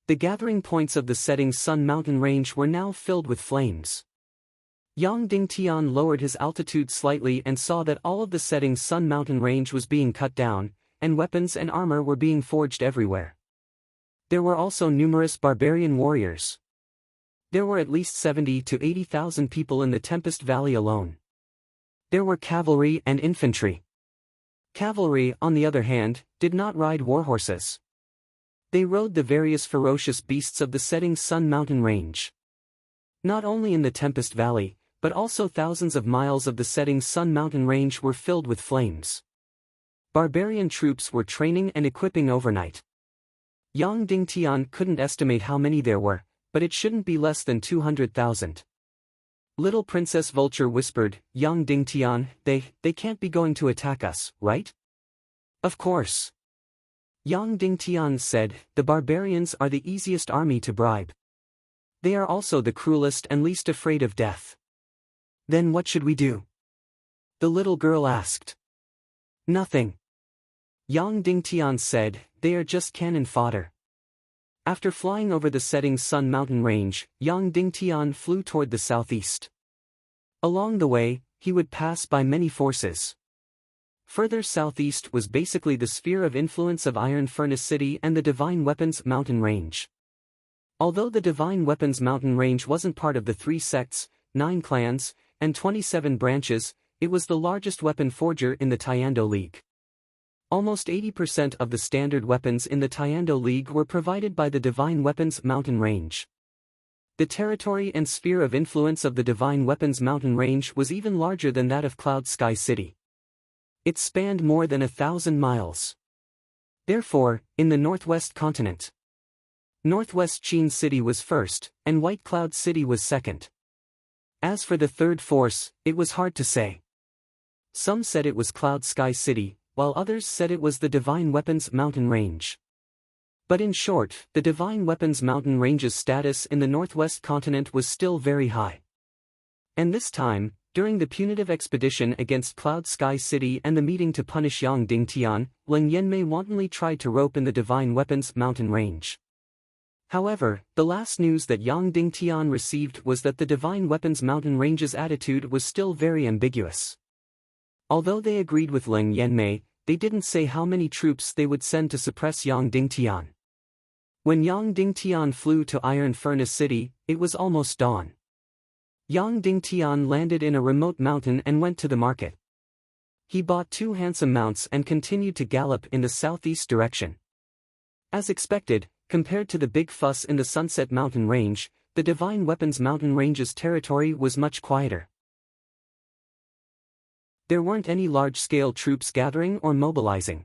The gathering points of the setting Sun Mountain Range were now filled with flames. Yang Dingtian lowered his altitude slightly and saw that all of the setting Sun Mountain Range was being cut down, and weapons and armor were being forged everywhere. There were also numerous barbarian warriors. There were at least 70 to 80,000 people in the Tempest Valley alone. There were cavalry and infantry. Cavalry, on the other hand, did not ride warhorses. They rode the various ferocious beasts of the setting sun mountain range. Not only in the Tempest Valley, but also thousands of miles of the setting sun mountain range were filled with flames. Barbarian troops were training and equipping overnight. Yang Dingtian couldn't estimate how many there were, but it shouldn't be less than 200,000. Little Princess Vulture whispered, "Yang Dingtian, they can't be going to attack us, right?" "Of course." Yang Dingtian said, "The barbarians are the easiest army to bribe. They are also the cruelest and least afraid of death." "Then what should we do?" the little girl asked. "Nothing." Yang Dingtian said, "They are just cannon fodder." After flying over the setting sun mountain range, Yang Dingtian flew toward the southeast. Along the way, he would pass by many forces. Further southeast was basically the sphere of influence of Iron Furnace City and the Divine Weapons Mountain Range. Although the Divine Weapons Mountain Range wasn't part of the 3 sects, 9 clans, and 27 branches, it was the largest weapon forger in the Tiando League. Almost 80% of the standard weapons in the Tiando League were provided by the Divine Weapons Mountain Range. The territory and sphere of influence of the Divine Weapons Mountain Range was even larger than that of Cloud Sky City. It spanned more than 1,000 miles. Therefore, in the Northwest continent, Northwest Qin City was first, and White Cloud City was second. As for the third force, it was hard to say. Some said it was Cloud Sky City, while others said it was the Divine Weapons Mountain Range. But in short, the Divine Weapons Mountain Range's status in the Northwest continent was still very high. And this time, during the punitive expedition against Cloud Sky City and the meeting to punish Yang Dingtian, Leng Yanmei wantonly tried to rope in the Divine Weapons Mountain Range. However, the last news that Yang Dingtian received was that the Divine Weapons Mountain Range's attitude was still very ambiguous. Although they agreed with Leng Yanmei, they didn't say how many troops they would send to suppress Yang Dingtian. When Yang Dingtian flew to Iron Furnace City, it was almost dawn. Yang Dingtian landed in a remote mountain and went to the market. He bought 2 handsome mounts and continued to gallop in the southeast direction. As expected, compared to the big fuss in the Sunset Mountain Range, the Divine Weapons Mountain Range's territory was much quieter. There weren't any large-scale troops gathering or mobilizing.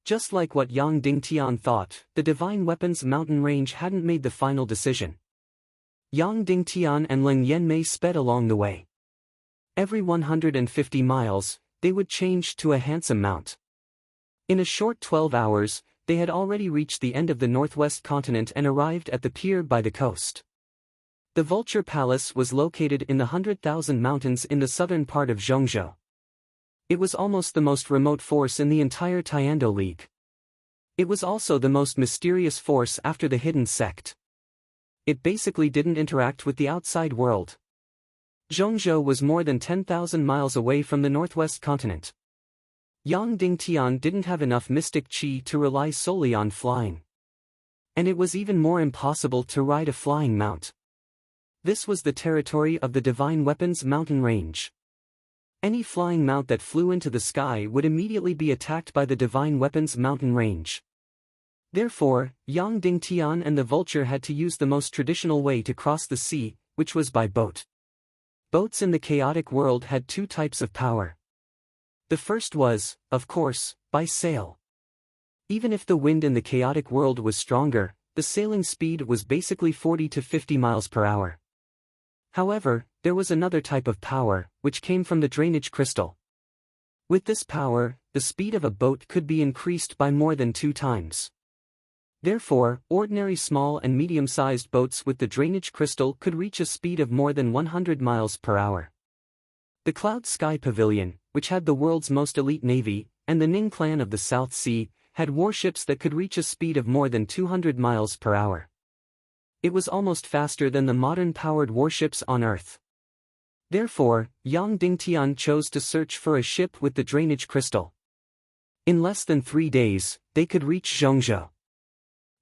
Just like what Yang Dingtian thought, the Divine Weapons Mountain Range hadn't made the final decision. Yang Dingtian and Leng Yanmei sped along the way. Every 150 miles, they would change to a handsome mount. In a short 12 hours, they had already reached the end of the Northwest continent and arrived at the pier by the coast. The Vulture Palace was located in the 100,000 mountains in the southern part of Zhongzhou. It was almost the most remote force in the entire Tiando League. It was also the most mysterious force after the Hidden Sect. It basically didn't interact with the outside world. Zhongzhou was more than 10,000 miles away from the Northwest continent. Yang Dingtian didn't have enough mystic qi to rely solely on flying. And it was even more impossible to ride a flying mount. This was the territory of the Divine Weapons Mountain Range. Any flying mount that flew into the sky would immediately be attacked by the Divine Weapons Mountain Range. Therefore, Yang Dingtian and the Vulture had to use the most traditional way to cross the sea, which was by boat. Boats in the chaotic world had 2 types of power. The first was, of course, by sail. Even if the wind in the chaotic world was stronger, the sailing speed was basically 40 to 50 miles per hour. However, there was another type of power, which came from the drainage crystal. With this power, the speed of a boat could be increased by more than 2 times. Therefore, ordinary small and medium-sized boats with the drainage crystal could reach a speed of more than 100 miles per hour. The Cloud Sky Pavilion, which had the world's most elite navy, and the Ning clan of the South Sea, had warships that could reach a speed of more than 200 miles per hour. It was almost faster than the modern powered warships on Earth. Therefore, Yang Dingtian chose to search for a ship with the drainage crystal. In less than 3 days, they could reach Zhongzhou.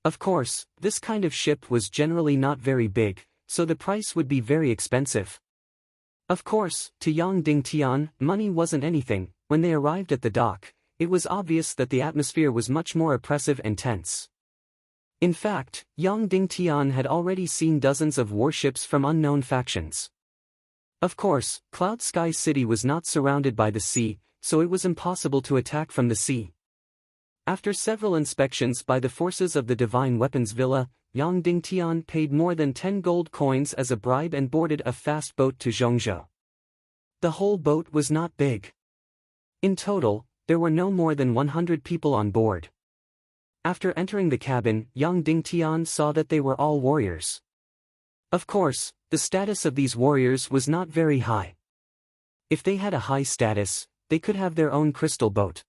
Of course, this kind of ship was generally not very big, so the price would be very expensive. Of course, to Yang Dingtian, money wasn't anything. When they arrived at the dock, it was obvious that the atmosphere was much more oppressive and tense. In fact, Yang Dingtian had already seen dozens of warships from unknown factions. Of course, Cloud Sky City was not surrounded by the sea, so it was impossible to attack from the sea. After several inspections by the forces of the Divine Weapons Villa, Yang Dingtian paid more than 10 gold coins as a bribe and boarded a fast boat to Zhongzhou. The whole boat was not big. In total, there were no more than 100 people on board. After entering the cabin, Yang Dingtian saw that they were all warriors. Of course, the status of these warriors was not very high. If they had a high status, they could have their own crystal boat.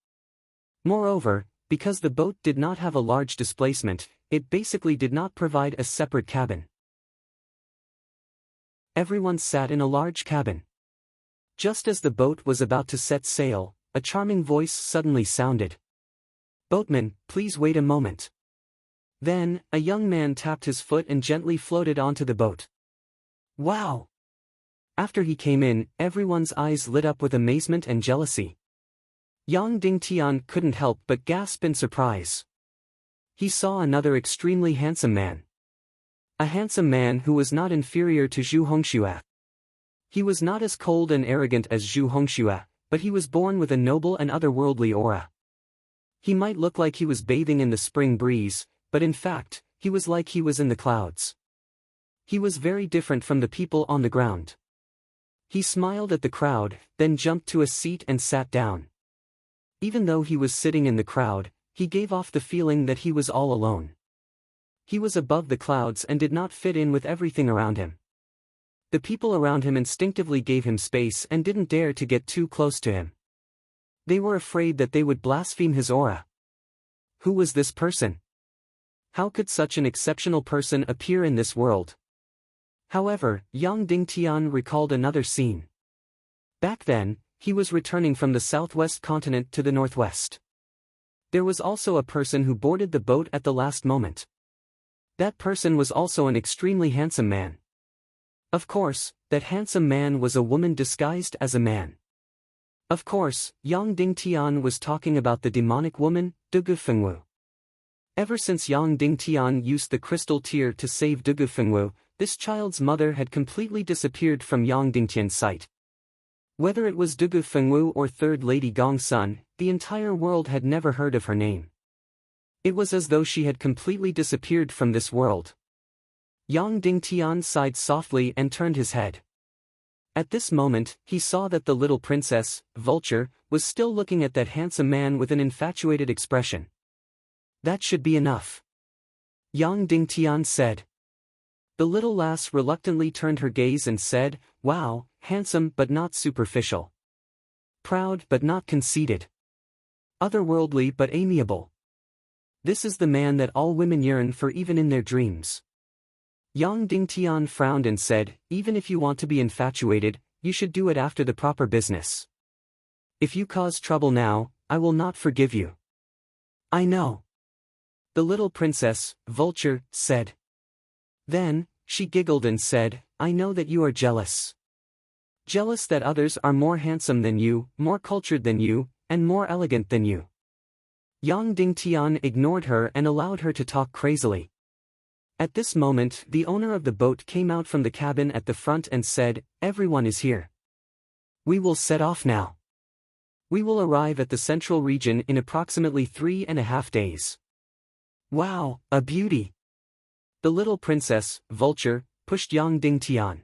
Moreover, because the boat did not have a large displacement, it basically did not provide a separate cabin. Everyone sat in a large cabin. Just as the boat was about to set sail, a charming voice suddenly sounded. "Boatman, please wait a moment." Then, a young man tapped his foot and gently floated onto the boat. Wow! After he came in, everyone's eyes lit up with amazement and jealousy. Yang Dingtian couldn't help but gasp in surprise. He saw another extremely handsome man. A handsome man who was not inferior to Zhu Hongxue. He was not as cold and arrogant as Zhu Hongxue, but he was born with a noble and otherworldly aura. He might look like he was bathing in the spring breeze, but in fact, he was like he was in the clouds. He was very different from the people on the ground. He smiled at the crowd, then jumped to a seat and sat down. Even though he was sitting in the crowd, he gave off the feeling that he was all alone. He was above the clouds and did not fit in with everything around him. The people around him instinctively gave him space and didn't dare to get too close to him. They were afraid that they would blaspheme his aura. Who was this person? How could such an exceptional person appear in this world? However, Yang Dingtian recalled another scene. Back then, he was returning from the southwest continent to the northwest. There was also a person who boarded the boat at the last moment. That person was also an extremely handsome man. Of course, that handsome man was a woman disguised as a man. Of course, Yang Dingtian was talking about the demonic woman, Dugu Fengwu. Ever since Yang Dingtian used the crystal tear to save Dugu Fengwu, this child's mother had completely disappeared from Yang Dingtian's sight. Whether it was Dugu Fengwu or Third Lady Gongsun, the entire world had never heard of her name. It was as though she had completely disappeared from this world. Yang Dingtian sighed softly and turned his head. At this moment, he saw that the little princess, Vulture, was still looking at that handsome man with an infatuated expression. That should be enough. Yang Dingtian said. The little lass reluctantly turned her gaze and said, "Wow, handsome but not superficial. Proud but not conceited. Otherworldly but amiable. This is the man that all women yearn for even in their dreams." Yang Dingtian frowned and said, "Even if you want to be infatuated, you should do it after the proper business. If you cause trouble now, I will not forgive you." "I know." The little princess, Vulture, said. Then, she giggled and said, "I know that you are jealous. Jealous that others are more handsome than you, more cultured than you, and more elegant than you." Yang Dingtian ignored her and allowed her to talk crazily. At this moment, the owner of the boat came out from the cabin at the front and said, "Everyone is here. We will set off now. We will arrive at the central region in approximately 3.5 days. Wow, a beauty." The little princess, Vulture, pushed Yang Dingtian.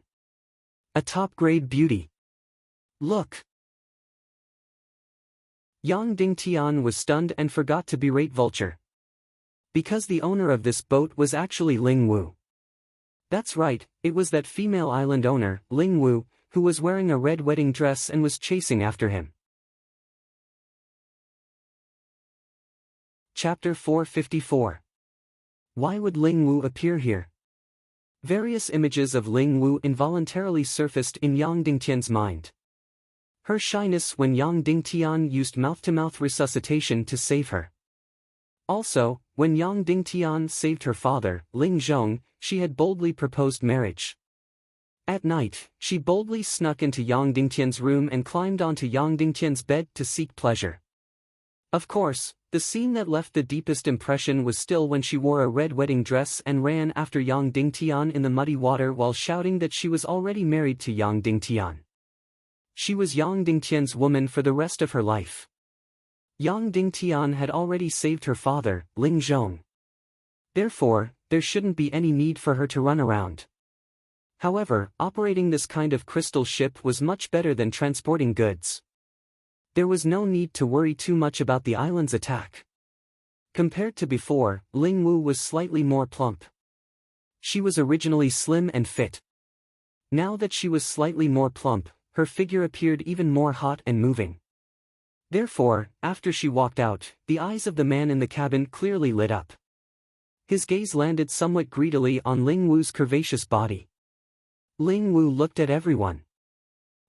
"A top-grade beauty. Look." Yang Dingtian was stunned and forgot to berate Vulture. Because the owner of this boat was actually Ling Wu. That's right, it was that female island owner, Ling Wu, who was wearing a red wedding dress and was chasing after him. Chapter 454. Why would Ling Wu appear here? Various images of Ling Wu involuntarily surfaced in Yang Dingtian's mind. Her shyness when Yang Dingtian used mouth-to-mouth resuscitation to save her. Also, when Yang Dingtian saved her father, Ling Zhong, she had boldly proposed marriage. At night, she boldly snuck into Yang Dingtian's room and climbed onto Yang Dingtian's bed to seek pleasure. Of course, the scene that left the deepest impression was still when she wore a red wedding dress and ran after Yang Dingtian in the muddy water while shouting that she was already married to Yang Dingtian. She was Yang Dingtian's woman for the rest of her life. Yang Dingtian had already saved her father, Ling Zhong. Therefore, there shouldn't be any need for her to run around. However, operating this kind of crystal ship was much better than transporting goods. There was no need to worry too much about the island's attack. Compared to before, Ling Wu was slightly more plump. She was originally slim and fit. Now that she was slightly more plump, her figure appeared even more hot and moving. Therefore, after she walked out, the eyes of the man in the cabin clearly lit up. His gaze landed somewhat greedily on Ling Wu's curvaceous body. Ling Wu looked at everyone.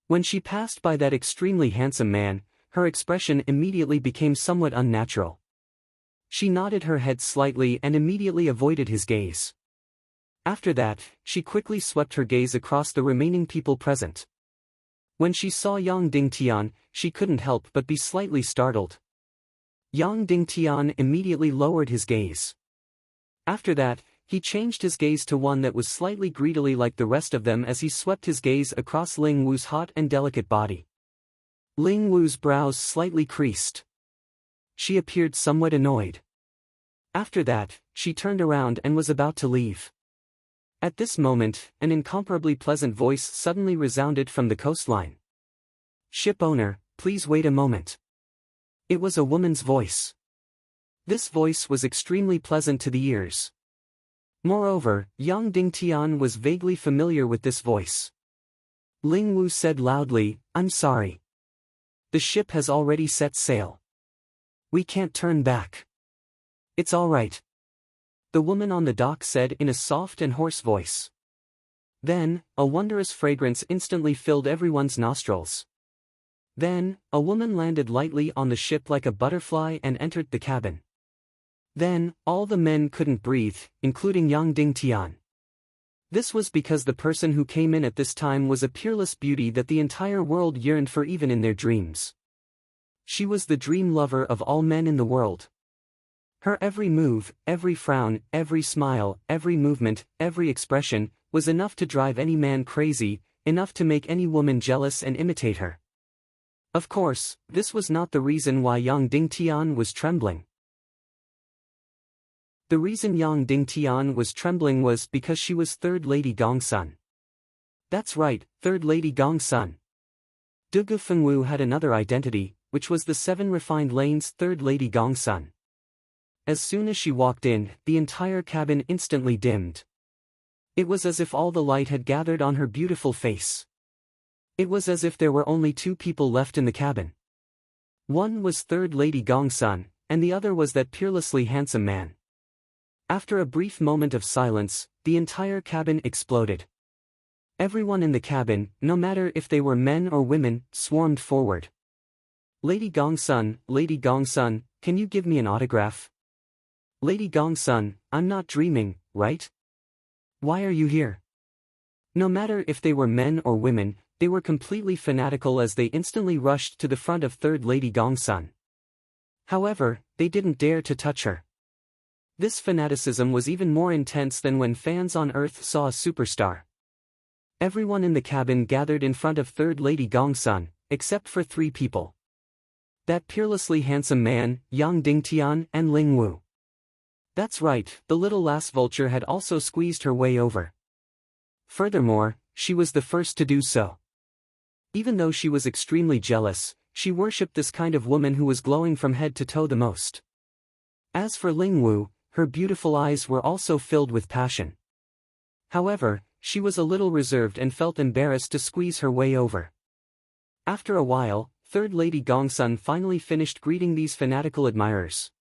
When she passed by that extremely handsome man, her expression immediately became somewhat unnatural. She nodded her head slightly and immediately avoided his gaze. After that, she quickly swept her gaze across the remaining people present. When she saw Yang Dingtian, she couldn't help but be slightly startled. Yang Dingtian immediately lowered his gaze. After that, he changed his gaze to one that was slightly greedily like the rest of them as he swept his gaze across Ling Wu's hot and delicate body. Ling Wu's brows slightly creased. She appeared somewhat annoyed. After that, she turned around and was about to leave. At this moment, an incomparably pleasant voice suddenly resounded from the coastline. "Ship owner, please wait a moment." It was a woman's voice. This voice was extremely pleasant to the ears. Moreover, Yang Dingtian was vaguely familiar with this voice. Ling Wu said loudly, "I'm sorry. The ship has already set sail. We can't turn back." "It's all right," the woman on the dock said in a soft and hoarse voice. Then, a wondrous fragrance instantly filled everyone's nostrils. Then, a woman landed lightly on the ship like a butterfly and entered the cabin. Then, all the men couldn't breathe, including Yang Dingtian. This was because the person who came in at this time was a peerless beauty that the entire world yearned for even in their dreams. She was the dream lover of all men in the world. Her every move, every frown, every smile, every movement, every expression, was enough to drive any man crazy, enough to make any woman jealous and imitate her. Of course, this was not the reason why Yang Dingtian was trembling. The reason Yang Dingtian was trembling was because she was Third Lady Gongsun. That's right, Third Lady Gongsun. Dugu Fengwu had another identity, which was the Seven Refined Lanes Third Lady Gongsun. As soon as she walked in, the entire cabin instantly dimmed. It was as if all the light had gathered on her beautiful face. It was as if there were only two people left in the cabin. One was Third Lady Gongsun, and the other was that peerlessly handsome man. After a brief moment of silence, the entire cabin exploded. Everyone in the cabin, no matter if they were men or women, swarmed forward. "Lady Gongsun, can you give me an autograph?" "Lady Gongsun, I'm not dreaming, right? Why are you here?" No matter if they were men or women, they were completely fanatical as they instantly rushed to the front of Third Lady Gongsun. However, they didn't dare to touch her. This fanaticism was even more intense than when fans on Earth saw a superstar. Everyone in the cabin gathered in front of Third Lady Gongsun, except for three people. That peerlessly handsome man, Yang Dingtian, and Ling Wu. That's right, the little lass vulture had also squeezed her way over. Furthermore, she was the first to do so. Even though she was extremely jealous, she worshipped this kind of woman who was glowing from head to toe the most. As for Ling Wu, her beautiful eyes were also filled with passion. However, she was a little reserved and felt embarrassed to squeeze her way over. After a while, Third Lady Gongsun finally finished greeting these fanatical admirers.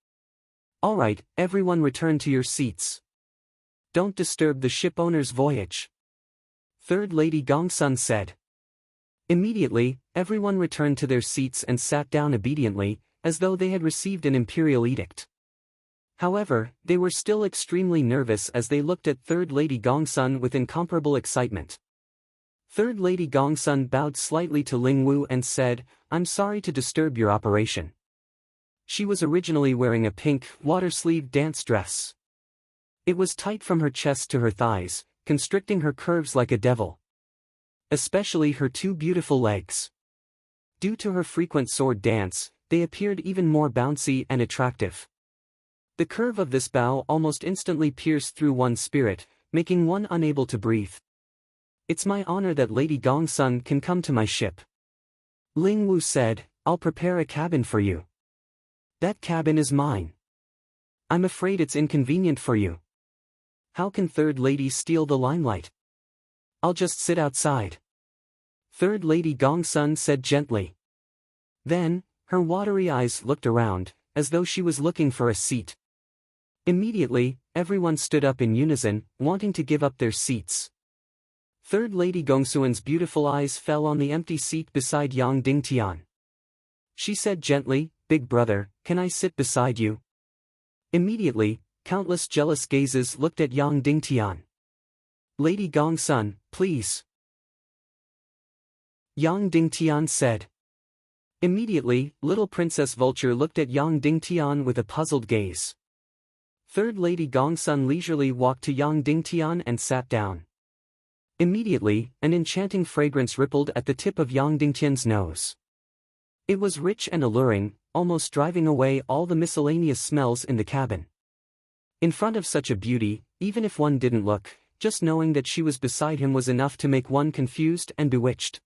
"All right, everyone return to your seats. Don't disturb the ship owner's voyage," Third Lady Gongsun said. Immediately, everyone returned to their seats and sat down obediently, as though they had received an imperial edict. However, they were still extremely nervous as they looked at Third Lady Gongsun with incomparable excitement. Third Lady Gongsun bowed slightly to Ling Wu and said, "I'm sorry to disturb your operation." She was originally wearing a pink, water-sleeved dance dress. It was tight from her chest to her thighs, constricting her curves like a devil. Especially her two beautiful legs. Due to her frequent sword dance, they appeared even more bouncy and attractive. The curve of this bow almost instantly pierced through one's spirit, making one unable to breathe. It's my honor that Lady Gongsun can come to my ship. Ling Wu said, I'll prepare a cabin for you. That cabin is mine. I'm afraid it's inconvenient for you. How can Third Lady steal the limelight? I'll just sit outside. Third Lady Gongsun said gently. Then, her watery eyes looked around, as though she was looking for a seat. Immediately, everyone stood up in unison, wanting to give up their seats. Third Lady Gongsun's beautiful eyes fell on the empty seat beside Yang Dingtian. She said gently, Big brother, can I sit beside you? Immediately, countless jealous gazes looked at Yang Dingtian. Lady Gongsun, please. Yang Dingtian said. Immediately, little Princess Vulture looked at Yang Dingtian with a puzzled gaze. Third Lady Gongsun leisurely walked to Yang Dingtian and sat down. Immediately, an enchanting fragrance rippled at the tip of Yang Dingtian's nose. It was rich and alluring, almost driving away all the miscellaneous smells in the cabin. In front of such a beauty, even if one didn't look, just knowing that she was beside him was enough to make one confused and bewitched.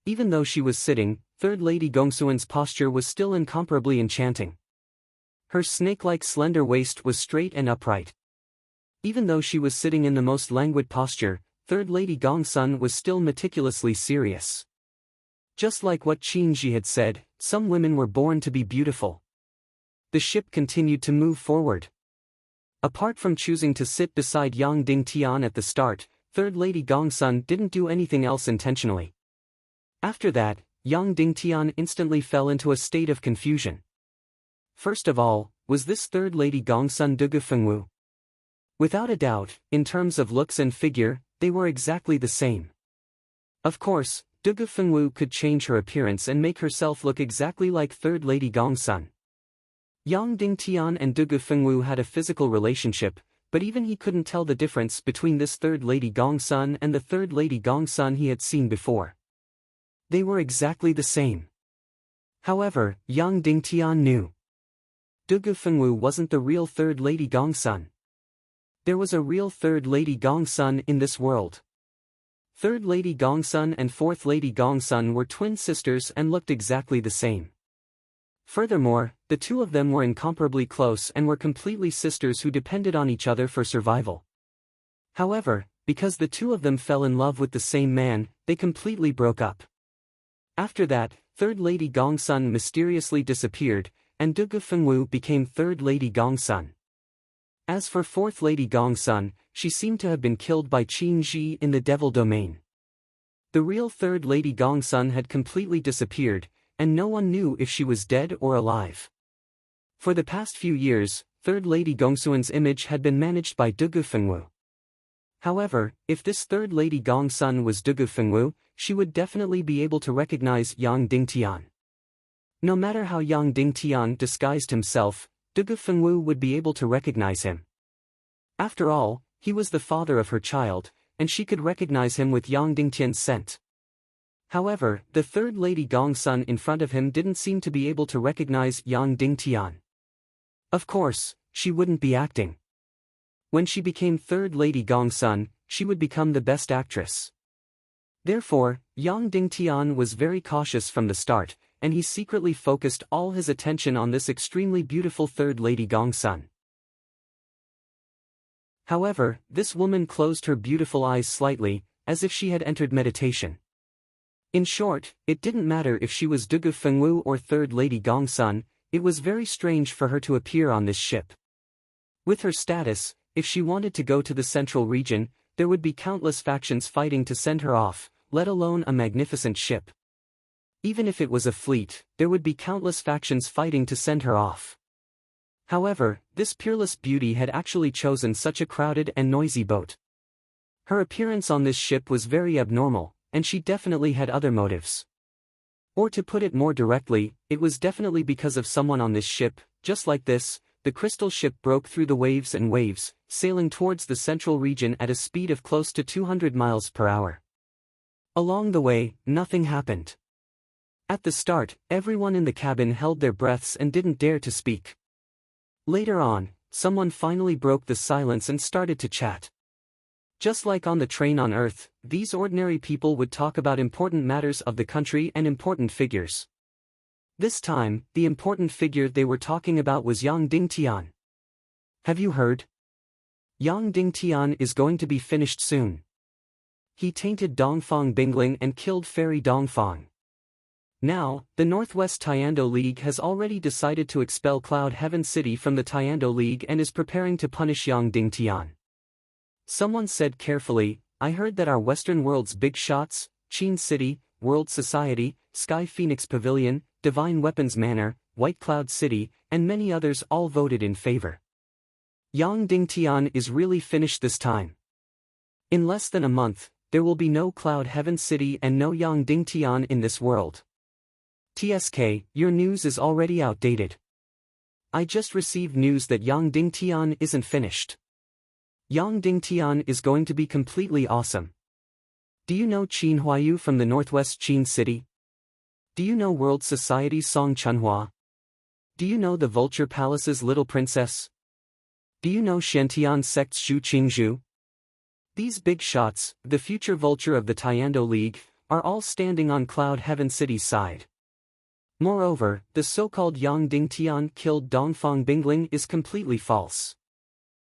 Even though she was sitting, Third Lady Gongsun's posture was still incomparably enchanting. Her snake-like slender waist was straight and upright. Even though she was sitting in the most languid posture, Third Lady Gongsun was still meticulously serious. Just like what Qin Ji had said, some women were born to be beautiful. The ship continued to move forward. Apart from choosing to sit beside Yang Dingtian at the start, Third Lady Gongsun didn't do anything else intentionally. After that, Yang Dingtian instantly fell into a state of confusion. First of all, was this Third Lady Gongsun Dugu Fengwu? Without a doubt, in terms of looks and figure, they were exactly the same. Of course, Dugu Fengwu could change her appearance and make herself look exactly like Third Lady Gongsun. Yang Dingtian and Dugu Fengwu had a physical relationship, but even he couldn't tell the difference between this Third Lady Gongsun and the Third Lady Gongsun he had seen before. They were exactly the same. However, Yang Dingtian knew. Dugu Fengwu wasn't the real Third Lady Gongsun. There was a real Third Lady Gongsun in this world. Third Lady Gongsun and Fourth Lady Gongsun were twin sisters and looked exactly the same. Furthermore, the two of them were incomparably close and were completely sisters who depended on each other for survival. However, because the two of them fell in love with the same man, they completely broke up. After that, Third Lady Gongsun mysteriously disappeared, and Dugu Fengwu became Third Lady Gongsun. As for Fourth Lady Gongsun, she seemed to have been killed by Qin Ji in the Devil Domain. The real Third Lady Gongsun had completely disappeared, and no one knew if she was dead or alive. For the past few years, Third Lady Gongsun's image had been managed by Dugu Fengwu. However, if this Third Lady Gongsun was Dugu Fengwu, she would definitely be able to recognize Yang Dingtian. No matter how Yang Dingtian disguised himself, Dugu Fengwu would be able to recognize him. After all, he was the father of her child, and she could recognize him with Yang Dingtian's scent. However, the Third Lady Gongsun in front of him didn't seem to be able to recognize Yang Dingtian. Of course, she wouldn't be acting. When she became Third Lady Gongsun, she would become the best actress. Therefore, Yang Dingtian was very cautious from the start, and he secretly focused all his attention on this extremely beautiful Third Lady Gongsun. However, this woman closed her beautiful eyes slightly, as if she had entered meditation. In short, it didn't matter if she was Dugu Fengwu or Third Lady Gongsun, it was very strange for her to appear on this ship. With her status, if she wanted to go to the central region, there would be countless factions fighting to send her off, let alone a magnificent ship. Even if it was a fleet, there would be countless factions fighting to send her off. However, this peerless beauty had actually chosen such a crowded and noisy boat. Her appearance on this ship was very abnormal, and she definitely had other motives. Or to put it more directly, it was definitely because of someone on this ship. Just like this, the crystal ship broke through the waves and waves, sailing towards the central region at a speed of close to 200 miles per hour. Along the way, nothing happened. At the start, everyone in the cabin held their breaths and didn't dare to speak. Later on, someone finally broke the silence and started to chat. Just like on the train on Earth, these ordinary people would talk about important matters of the country and important figures. This time, the important figure they were talking about was Yang Dingtian. Have you heard? Yang Dingtian is going to be finished soon. He tainted Dongfang Bingling and killed Fairy Dongfang. Now, the Northwest Tiando League has already decided to expel Cloud Heaven City from the Tiando League and is preparing to punish Yang Dingtian. Someone said carefully, I heard that our Western world's big shots, Qin City, World Society, Sky Phoenix Pavilion, Divine Weapons Manor, White Cloud City, and many others all voted in favor. Yang Dingtian is really finished this time. In less than a month, there will be no Cloud Heaven City and no Yang Dingtian in this world. TSK, your news is already outdated. I just received news that Yang Dingtian isn't finished. Yang Dingtian is going to be completely awesome. Do you know Qin Huayu from the Northwest Qin City? Do you know World Society's Song Chunhua? Do you know the Vulture Palace's Little Princess? Do you know Shentian Sect's Zhu Qingzhu? These big shots, the future Vulture of the Tiando League, are all standing on Cloud Heaven City's side. Moreover, the so-called Yang Dingtian killed Dongfang Bingling is completely false.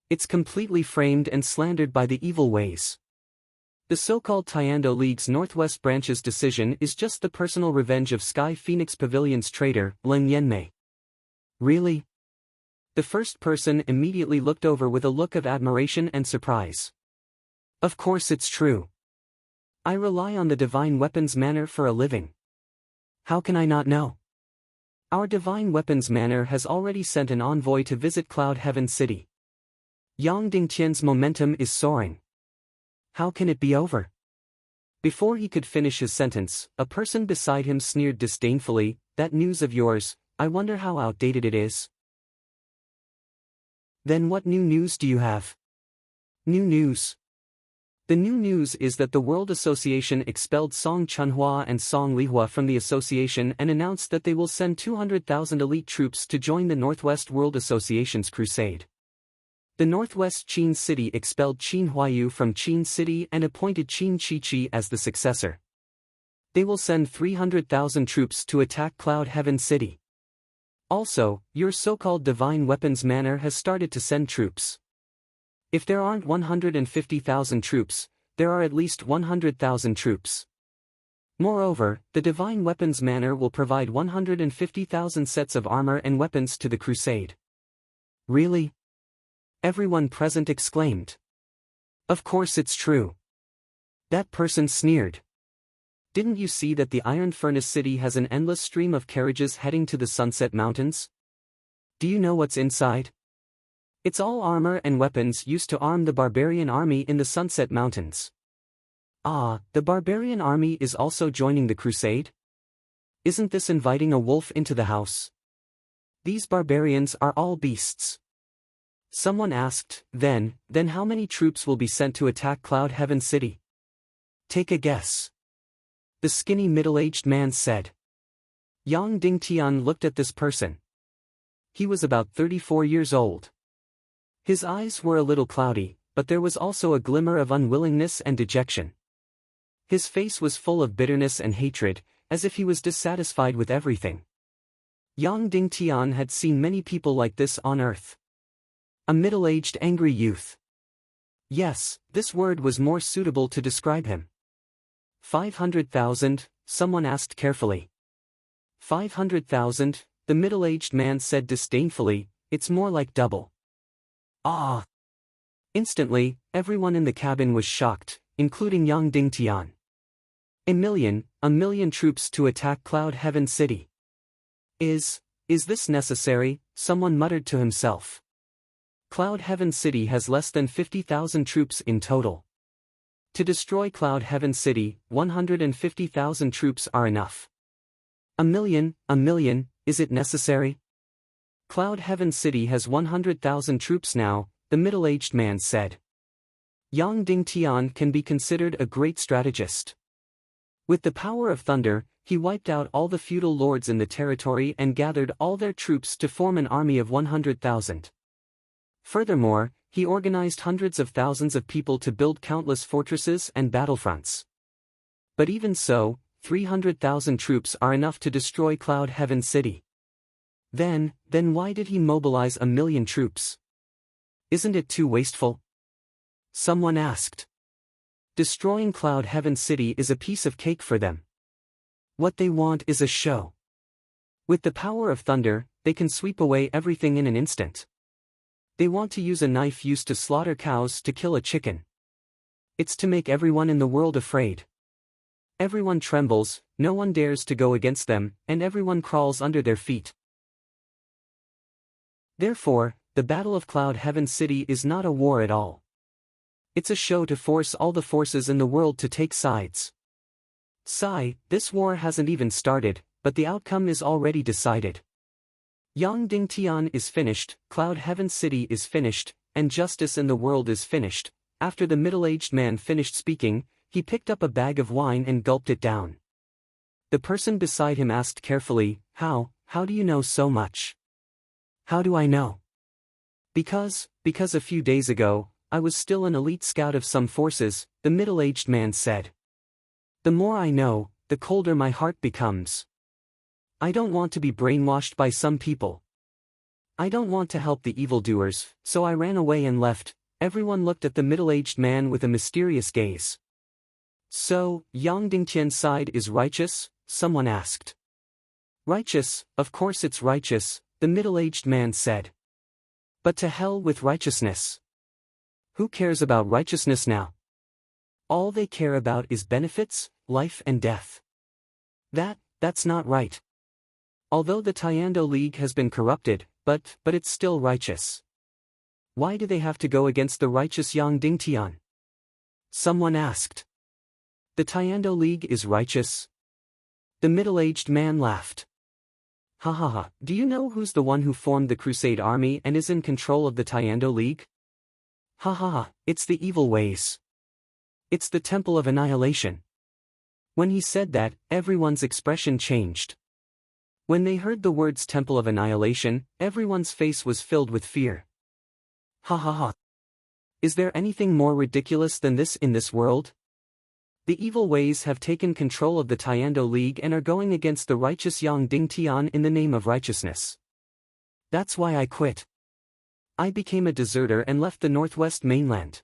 It's completely framed and slandered by the evil ways. The so-called Tiando League's Northwest Branch's decision is just the personal revenge of Sky Phoenix Pavilion's traitor, Leng Yanmei. Really? The first person immediately looked over with a look of admiration and surprise. Of course it's true. I rely on the Divine Weapons Manor for a living. How can I not know? Our Divine Weapons Manor has already sent an envoy to visit Cloud Heaven City. Yang Dingtian's momentum is soaring. How can it be over? Before he could finish his sentence, a person beside him sneered disdainfully, that news of yours, I wonder how outdated it is. Then what new news do you have? New news. The new news is that the World Association expelled Song Chunhua and Song Lihua from the association and announced that they will send 200,000 elite troops to join the Northwest World Association's crusade. The Northwest Qin City expelled Qin Huayu from Qin City and appointed Qin Chichi as the successor. They will send 300,000 troops to attack Cloud Heaven City. Also, your so-called Divine Weapons Manor has started to send troops. If there aren't 150,000 troops, there are at least 100,000 troops. Moreover, the Divine Weapons Manor will provide 150,000 sets of armor and weapons to the crusade. Really? Everyone present exclaimed. Of course it's true. That person sneered. Didn't you see that the Iron Furnace City has an endless stream of carriages heading to the Sunset Mountains? Do you know what's inside? It's all armor and weapons used to arm the barbarian army in the Sunset Mountains. Ah, the barbarian army is also joining the crusade? Isn't this inviting a wolf into the house? These barbarians are all beasts. Someone asked, then how many troops will be sent to attack Cloud Heaven City? Take a guess. The skinny middle-aged man said. Yang Dingtian looked at this person. He was about 34 years old. His eyes were a little cloudy, but there was also a glimmer of unwillingness and dejection. His face was full of bitterness and hatred, as if he was dissatisfied with everything. Yang Dingtian had seen many people like this on Earth. A middle-aged angry youth. Yes, this word was more suitable to describe him. 500,000, someone asked carefully. 500,000, the middle-aged man said disdainfully, it's more like double. Ah! Instantly, everyone in the cabin was shocked, including Yang Dingtian. A million troops to attack Cloud Heaven City. Is this necessary? Someone muttered to himself. Cloud Heaven City has less than 50,000 troops in total. To destroy Cloud Heaven City, 150,000 troops are enough. A million, is it necessary? Cloud Heaven City has 100,000 troops now, the middle-aged man said. Yang Dingtian can be considered a great strategist. With the power of thunder, he wiped out all the feudal lords in the territory and gathered all their troops to form an army of 100,000. Furthermore, he organized hundreds of thousands of people to build countless fortresses and battlefronts. But even so, 300,000 troops are enough to destroy Cloud Heaven City. Then why did he mobilize 1,000,000 troops? Isn't it too wasteful? Someone asked. Destroying Cloud Heaven City is a piece of cake for them. What they want is a show. With the power of thunder, they can sweep away everything in an instant. They want to use a knife used to slaughter cows to kill a chicken. It's to make everyone in the world afraid. Everyone trembles, no one dares to go against them, and everyone crawls under their feet. Therefore, the Battle of Cloud Heaven City is not a war at all. It's a show to force all the forces in the world to take sides. Sigh, this war hasn't even started, but the outcome is already decided. Yang Dingtian is finished, Cloud Heaven City is finished, and justice in the world is finished. After the middle-aged man finished speaking, he picked up a bag of wine and gulped it down. The person beside him asked carefully, How do you know so much? How do I know? Because a few days ago, I was still an elite scout of some forces, the middle-aged man said. The more I know, the colder my heart becomes. I don't want to be brainwashed by some people. I don't want to help the evildoers, so I ran away and left. Everyone looked at the middle-aged man with a mysterious gaze. So, Yang Dingtian's side is righteous? Someone asked. Righteous, of course it's righteous, the middle-aged man said. But to hell with righteousness. Who cares about righteousness now? All they care about is benefits, life and death. That's not right. Although the Tiando League has been corrupted, but it's still righteous. Why do they have to go against the righteous Yang Dingtian? Someone asked. The Tiando League is righteous? The middle-aged man laughed. Ha ha ha, do you know who's the one who formed the Crusade army and is in control of the Tiando League? Ha ha ha, it's the evil ways. It's the Temple of Annihilation. When he said that, everyone's expression changed. When they heard the words Temple of Annihilation, everyone's face was filled with fear. Ha ha ha. Is there anything more ridiculous than this in this world? The evil ways have taken control of the Tiando League and are going against the righteous Yang Dingtian in the name of righteousness. That's why I quit. I became a deserter and left the Northwest mainland.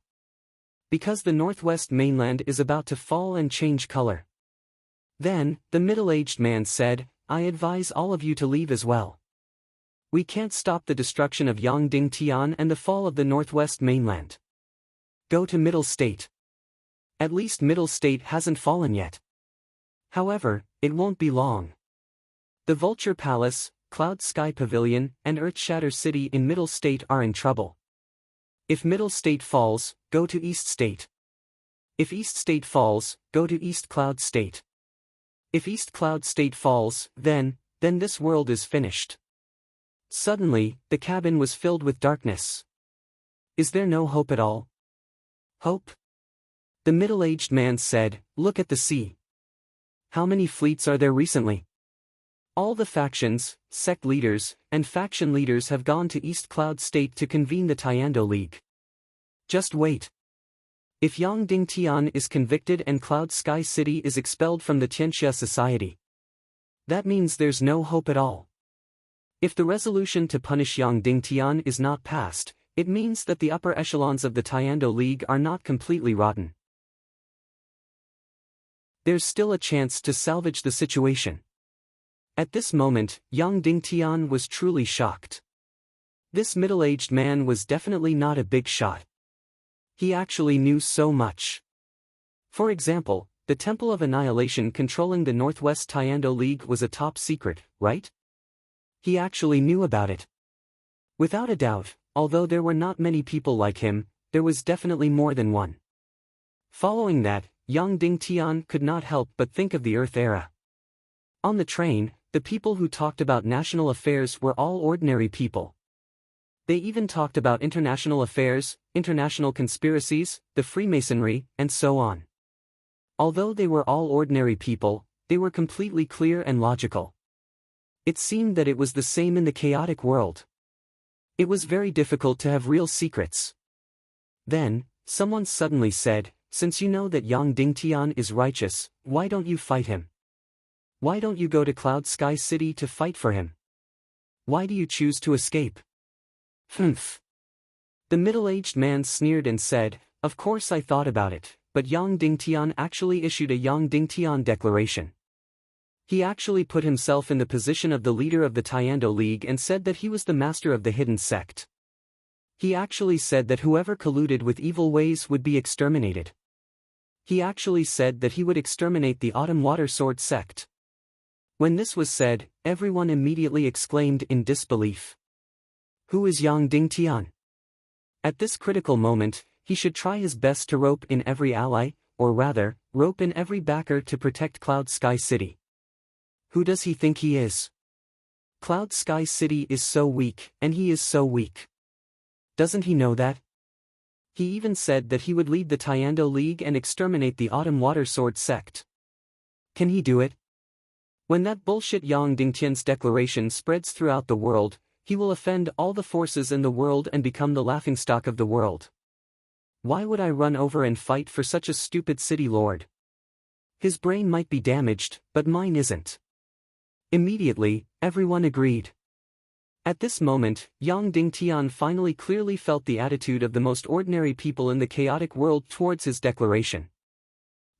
Because the Northwest mainland is about to fall and change color. Then, the middle-aged man said, I advise all of you to leave as well. We can't stop the destruction of Yang Dingtian and the fall of the Northwest mainland. Go to Middle State. At least Middle State hasn't fallen yet. However, it won't be long. The Vulture Palace, Cloud Sky Pavilion, and Earthshatter City in Middle State are in trouble. If Middle State falls, go to East State. If East State falls, go to East Cloud State. If East Cloud State falls, then this world is finished. Suddenly, the cabin was filled with darkness. Is there no hope at all? Hope? The middle-aged man said, Look at the sea. How many fleets are there recently? All the factions, sect leaders, and faction leaders have gone to East Cloud State to convene the Tiando League. Just wait. If Yang Dingtian is convicted and Cloud Sky City is expelled from the Tianxia society, that means there's no hope at all. If the resolution to punish Yang Dingtian is not passed, it means that the upper echelons of the Tiando League are not completely rotten. There's still a chance to salvage the situation. At this moment, Yang Dingtian was truly shocked. This middle-aged man was definitely not a big shot. He actually knew so much. For example, the Temple of Annihilation controlling the Northwest Tiando League was a top secret, right? He actually knew about it. Without a doubt, although there were not many people like him, there was definitely more than one. Following that, Yang Dingtian could not help but think of the Earth era. On the train, the people who talked about national affairs were all ordinary people. They even talked about international affairs, international conspiracies, the Freemasonry, and so on. Although they were all ordinary people, they were completely clear and logical. It seemed that it was the same in the chaotic world. It was very difficult to have real secrets. Then, someone suddenly said, "Since you know that Yang Dingtian is righteous, why don't you fight him? Why don't you go to Cloud Sky City to fight for him? Why do you choose to escape?" Humph. The middle-aged man sneered and said, "Of course I thought about it, but Yang Dingtian actually issued a Yang Dingtian declaration. He actually put himself in the position of the leader of the Tiando League and said that he was the master of the hidden sect. He actually said that whoever colluded with evil ways would be exterminated. He actually said that he would exterminate the Autumn Water Sword sect." When this was said, everyone immediately exclaimed in disbelief. Who is Yang Dingtian? At this critical moment, he should try his best to rope in every ally, or rather, rope in every backer to protect Cloud Sky City. Who does he think he is? Cloud Sky City is so weak, and he is so weak. Doesn't he know that? He even said that he would lead the Tiando League and exterminate the Autumn Water Sword sect. Can he do it? When that bullshit Yang Dingtian's declaration spreads throughout the world, he will offend all the forces in the world and become the laughingstock of the world. Why would I run over and fight for such a stupid city lord? His brain might be damaged, but mine isn't. Immediately, everyone agreed. At this moment, Yang Dingtian finally clearly felt the attitude of the most ordinary people in the chaotic world towards his declaration.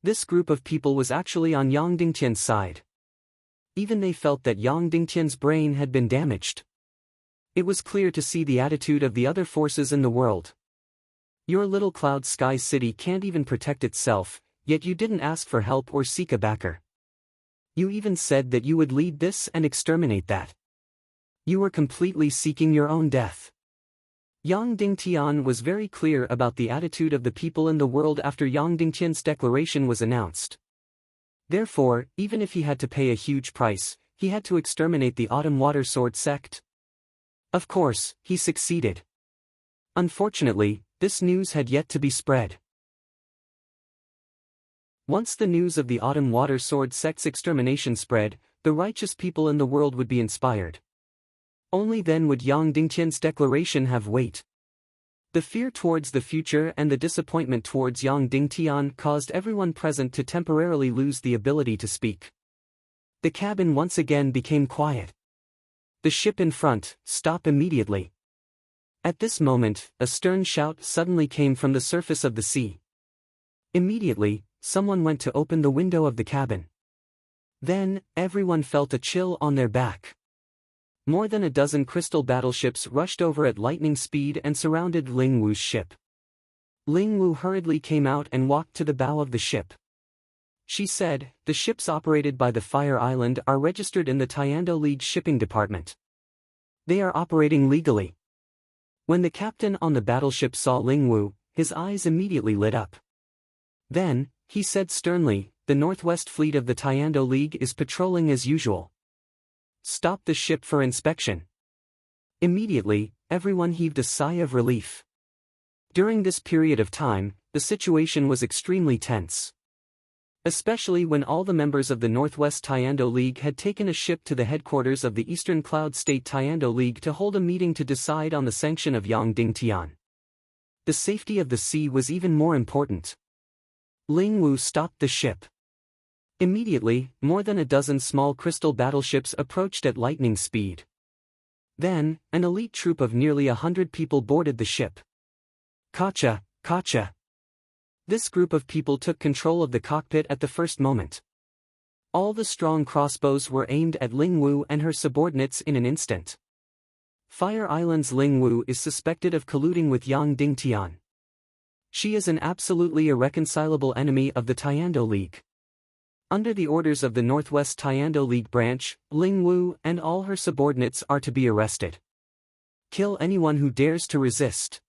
This group of people was actually on Yang Dingtian's side. Even they felt that Yang Dingtian's brain had been damaged. It was clear to see the attitude of the other forces in the world. Your little Cloud Sky City can't even protect itself, yet you didn't ask for help or seek a backer. You even said that you would lead this and exterminate that. You were completely seeking your own death. Yang Dingtian was very clear about the attitude of the people in the world after Yang Dingtian's declaration was announced. Therefore, even if he had to pay a huge price, he had to exterminate the Autumn Water Sword sect. Of course, he succeeded. Unfortunately, this news had yet to be spread. Once the news of the Autumn Water Sword sect's extermination spread, the righteous people in the world would be inspired. Only then would Yang Dingtian's declaration have weight. The fear towards the future and the disappointment towards Yang Dingtian caused everyone present to temporarily lose the ability to speak. The cabin once again became quiet. The ship in front, stop immediately. At this moment, a stern shout suddenly came from the surface of the sea. Immediately, someone went to open the window of the cabin. Then, everyone felt a chill on their back. More than a dozen crystal battleships rushed over at lightning speed and surrounded Ling Wu's ship. Ling Wu hurriedly came out and walked to the bow of the ship. She said, "The ships operated by the Fire Island are registered in the Tiando League shipping department. They are operating legally." When the captain on the battleship saw Ling Wu, his eyes immediately lit up. Then, he said sternly, "The Northwest Fleet of the Tiando League is patrolling as usual. Stop the ship for inspection." Immediately, everyone heaved a sigh of relief. During this period of time, the situation was extremely tense. Especially when all the members of the Northwest Tiando League had taken a ship to the headquarters of the Eastern Cloud State Tiando League to hold a meeting to decide on the sanction of Yang Dingtian. The safety of the sea was even more important. Ling Wu stopped the ship. Immediately, more than a dozen small crystal battleships approached at lightning speed. Then, an elite troop of nearly 100 people boarded the ship. Kacha, Kacha. This group of people took control of the cockpit at the first moment. All the strong crossbows were aimed at Ling Wu and her subordinates in an instant. Fire Island's Ling Wu is suspected of colluding with Yang Dingtian. She is an absolutely irreconcilable enemy of the Tiando League. Under the orders of the Northwest Tiando League branch, Ling Wu and all her subordinates are to be arrested. Kill anyone who dares to resist.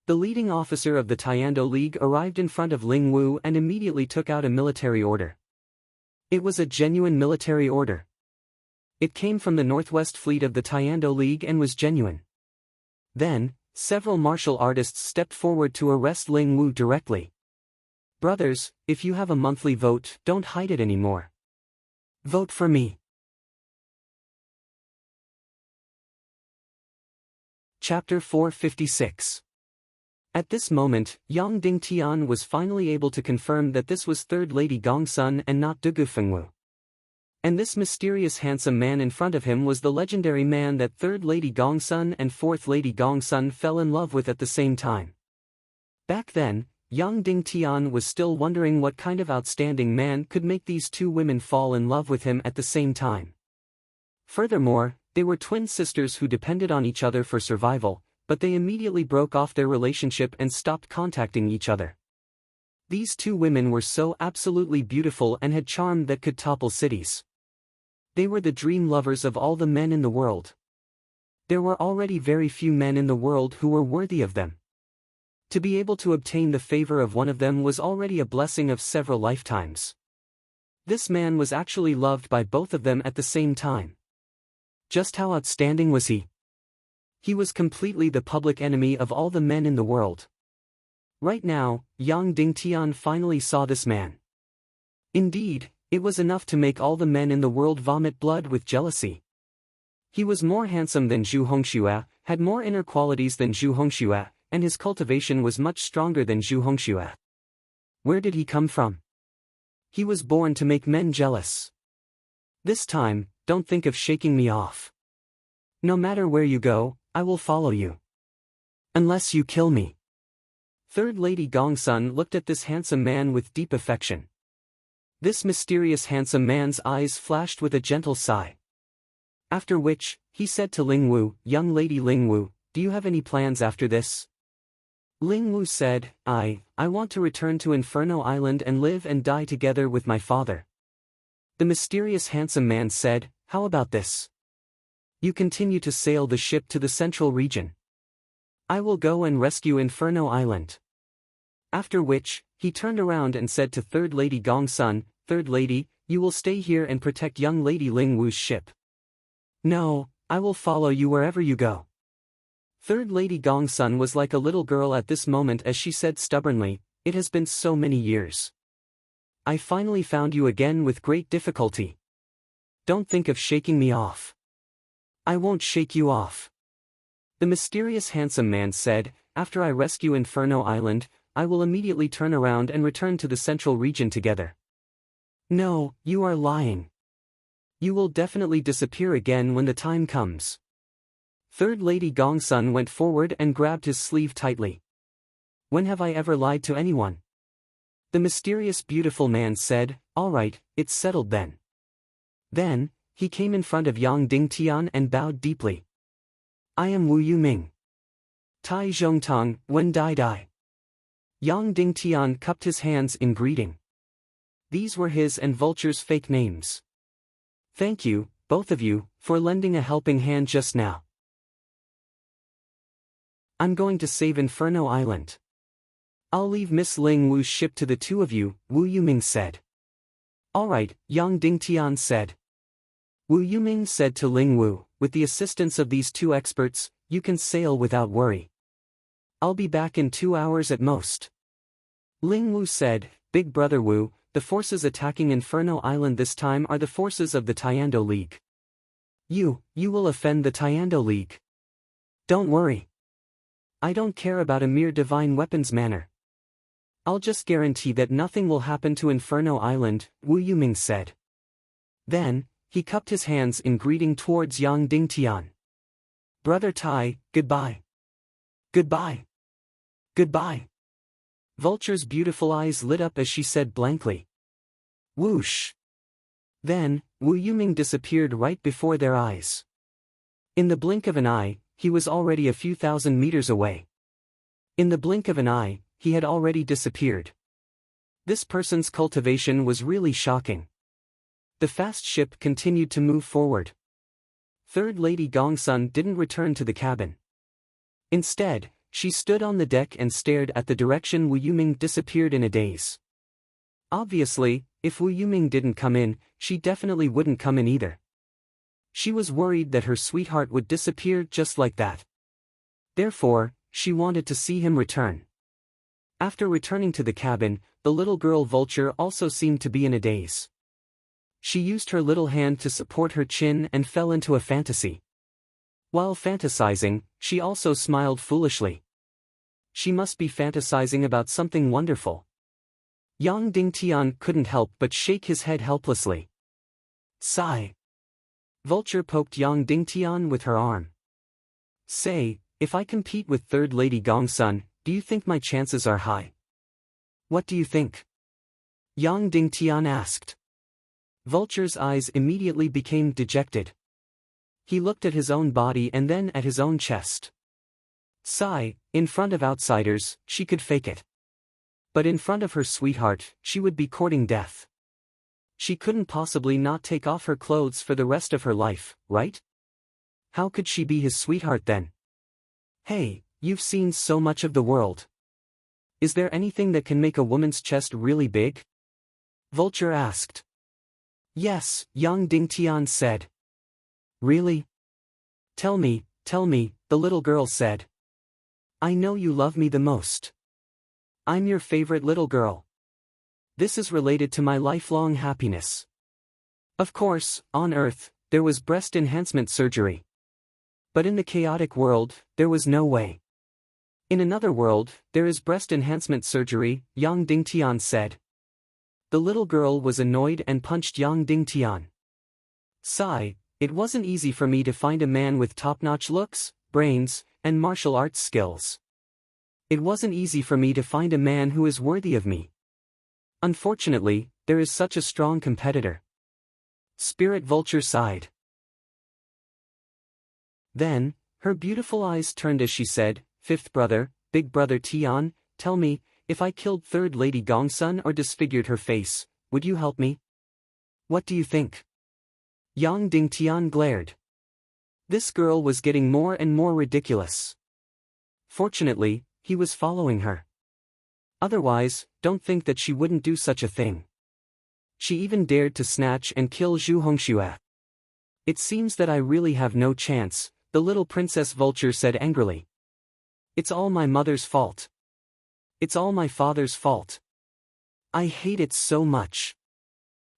The leading officer of the Tiando League arrived in front of Ling Wu and immediately took out a military order. It was a genuine military order. It came from the Northwest Fleet of the Tiando League and was genuine. Then, several martial artists stepped forward to arrest Ling Wu directly. Brothers, if you have a monthly vote, don't hide it anymore. Vote for me. Chapter 456. At this moment, Yang Dingtian was finally able to confirm that this was Third Lady Gongsun and not Dugu Fengwu. And this mysterious handsome man in front of him was the legendary man that Third Lady Gongsun and Fourth Lady Gongsun fell in love with at the same time. Back then, Yang Dingtian was still wondering what kind of outstanding man could make these two women fall in love with him at the same time. Furthermore, they were twin sisters who depended on each other for survival, but they immediately broke off their relationship and stopped contacting each other. These two women were so absolutely beautiful and had charm that could topple cities. They were the dream lovers of all the men in the world. There were already very few men in the world who were worthy of them. To be able to obtain the favor of one of them was already a blessing of several lifetimes. This man was actually loved by both of them at the same time. Just how outstanding was he? He was completely the public enemy of all the men in the world. Right now, Yang Dingtian finally saw this man. Indeed, it was enough to make all the men in the world vomit blood with jealousy. He was more handsome than Zhu Hongxue, had more inner qualities than Zhu Hongxue, and his cultivation was much stronger than Zhu Hongxue. Where did he come from? He was born to make men jealous. This time, don't think of shaking me off. No matter where you go, I will follow you. Unless you kill me. Third Lady Gongsun looked at this handsome man with deep affection. This mysterious handsome man's eyes flashed with a gentle sigh. After which, he said to Ling Wu, "Young lady Ling Wu, do you have any plans after this?" Ling Wu said, I want to return to Inferno Island and live and die together with my father." The mysterious handsome man said, "How about this? You continue to sail the ship to the central region. I will go and rescue Inferno Island." After which, he turned around and said to Third Lady Gongsun, "Third Lady, you will stay here and protect young lady Ling Wu's ship." "No, I will follow you wherever you go." Third Lady Gongsun was like a little girl at this moment as she said stubbornly, "It has been so many years. I finally found you again with great difficulty. Don't think of shaking me off." "I won't shake you off." The mysterious handsome man said, "After I rescue Inferno Island, I will immediately turn around and return to the central region together." "No, you are lying. You will definitely disappear again when the time comes." Third Lady Gongsun went forward and grabbed his sleeve tightly. "When have I ever lied to anyone?" The mysterious beautiful man said, "All right, it's settled then." Then, he came in front of Yang Dingtian and bowed deeply. "I am Wu Yuming. Tai Zhongtong, Wen Dai Dai." Yang Dingtian cupped his hands in greeting. These were his and Vulture's fake names. "Thank you, both of you, for lending a helping hand just now. I'm going to save Inferno Island. I'll leave Miss Ling Wu's ship to the two of you," Wu Yuming said. "All right," Yang Dingtian said. Wu Yuming said to Ling Wu, "With the assistance of these two experts, you can sail without worry. I'll be back in 2 hours at most." Ling Wu said, "Big brother Wu, the forces attacking Inferno Island this time are the forces of the Tiando League. You will offend the Tiando League. Don't worry. I don't care about a mere divine weapons manner. I'll just guarantee that nothing will happen to Inferno Island," Wu Yuming said. Then, he cupped his hands in greeting towards Yang Dingtian. "Brother Tai, goodbye. Goodbye. Goodbye." Vulture's beautiful eyes lit up as she said blankly. Whoosh. Then, Wu Yuming disappeared right before their eyes. In the blink of an eye, he was already a few thousand meters away. In the blink of an eye, he had already disappeared. This person's cultivation was really shocking. The fast ship continued to move forward. Third Lady Gongsun didn't return to the cabin. Instead, she stood on the deck and stared at the direction Wu Yuming disappeared in a daze. Obviously, if Wu Yuming didn't come in, she definitely wouldn't come in either. She was worried that her sweetheart would disappear just like that. Therefore, she wanted to see him return. After returning to the cabin, the little girl vulture also seemed to be in a daze. She used her little hand to support her chin and fell into a fantasy. While fantasizing, she also smiled foolishly. She must be fantasizing about something wonderful. Yang Dingtian couldn't help but shake his head helplessly. Sigh. Vulture poked Yang Dingtian with her arm. Say, if I compete with Third Lady Gongsun, do you think my chances are high? What do you think? Yang Dingtian asked. Vulture's eyes immediately became dejected. He looked at his own body and then at his own chest. Sigh, in front of outsiders, she could fake it. But in front of her sweetheart, she would be courting death. She couldn't possibly not take off her clothes for the rest of her life, right? How could she be his sweetheart then? Hey, you've seen so much of the world. Is there anything that can make a woman's chest really big? Vulture asked. Yes, Yang Dingtian said. Really? Tell me, the little girl said. I know you love me the most. I'm your favorite little girl. This is related to my lifelong happiness. Of course, on Earth, there was breast enhancement surgery. But in the chaotic world, there was no way. In another world, there is breast enhancement surgery, Yang Dingtian said. The little girl was annoyed and punched Yang Dingtian. Sigh, it wasn't easy for me to find a man with top-notch looks, brains, and martial arts skills. It wasn't easy for me to find a man who is worthy of me. Unfortunately, there is such a strong competitor. Spirit Vulture sighed. Then, her beautiful eyes turned as she said, Fifth brother, Big Brother Tian, tell me, if I killed Third Lady Gongsun or disfigured her face, would you help me? What do you think? Yang Dingtian glared. This girl was getting more and more ridiculous. Fortunately, he was following her. Otherwise, don't think that she wouldn't do such a thing. She even dared to snatch and kill Zhu Hongxue. It seems that I really have no chance, the little Princess Vulture said angrily. It's all my mother's fault. It's all my father's fault. I hate it so much.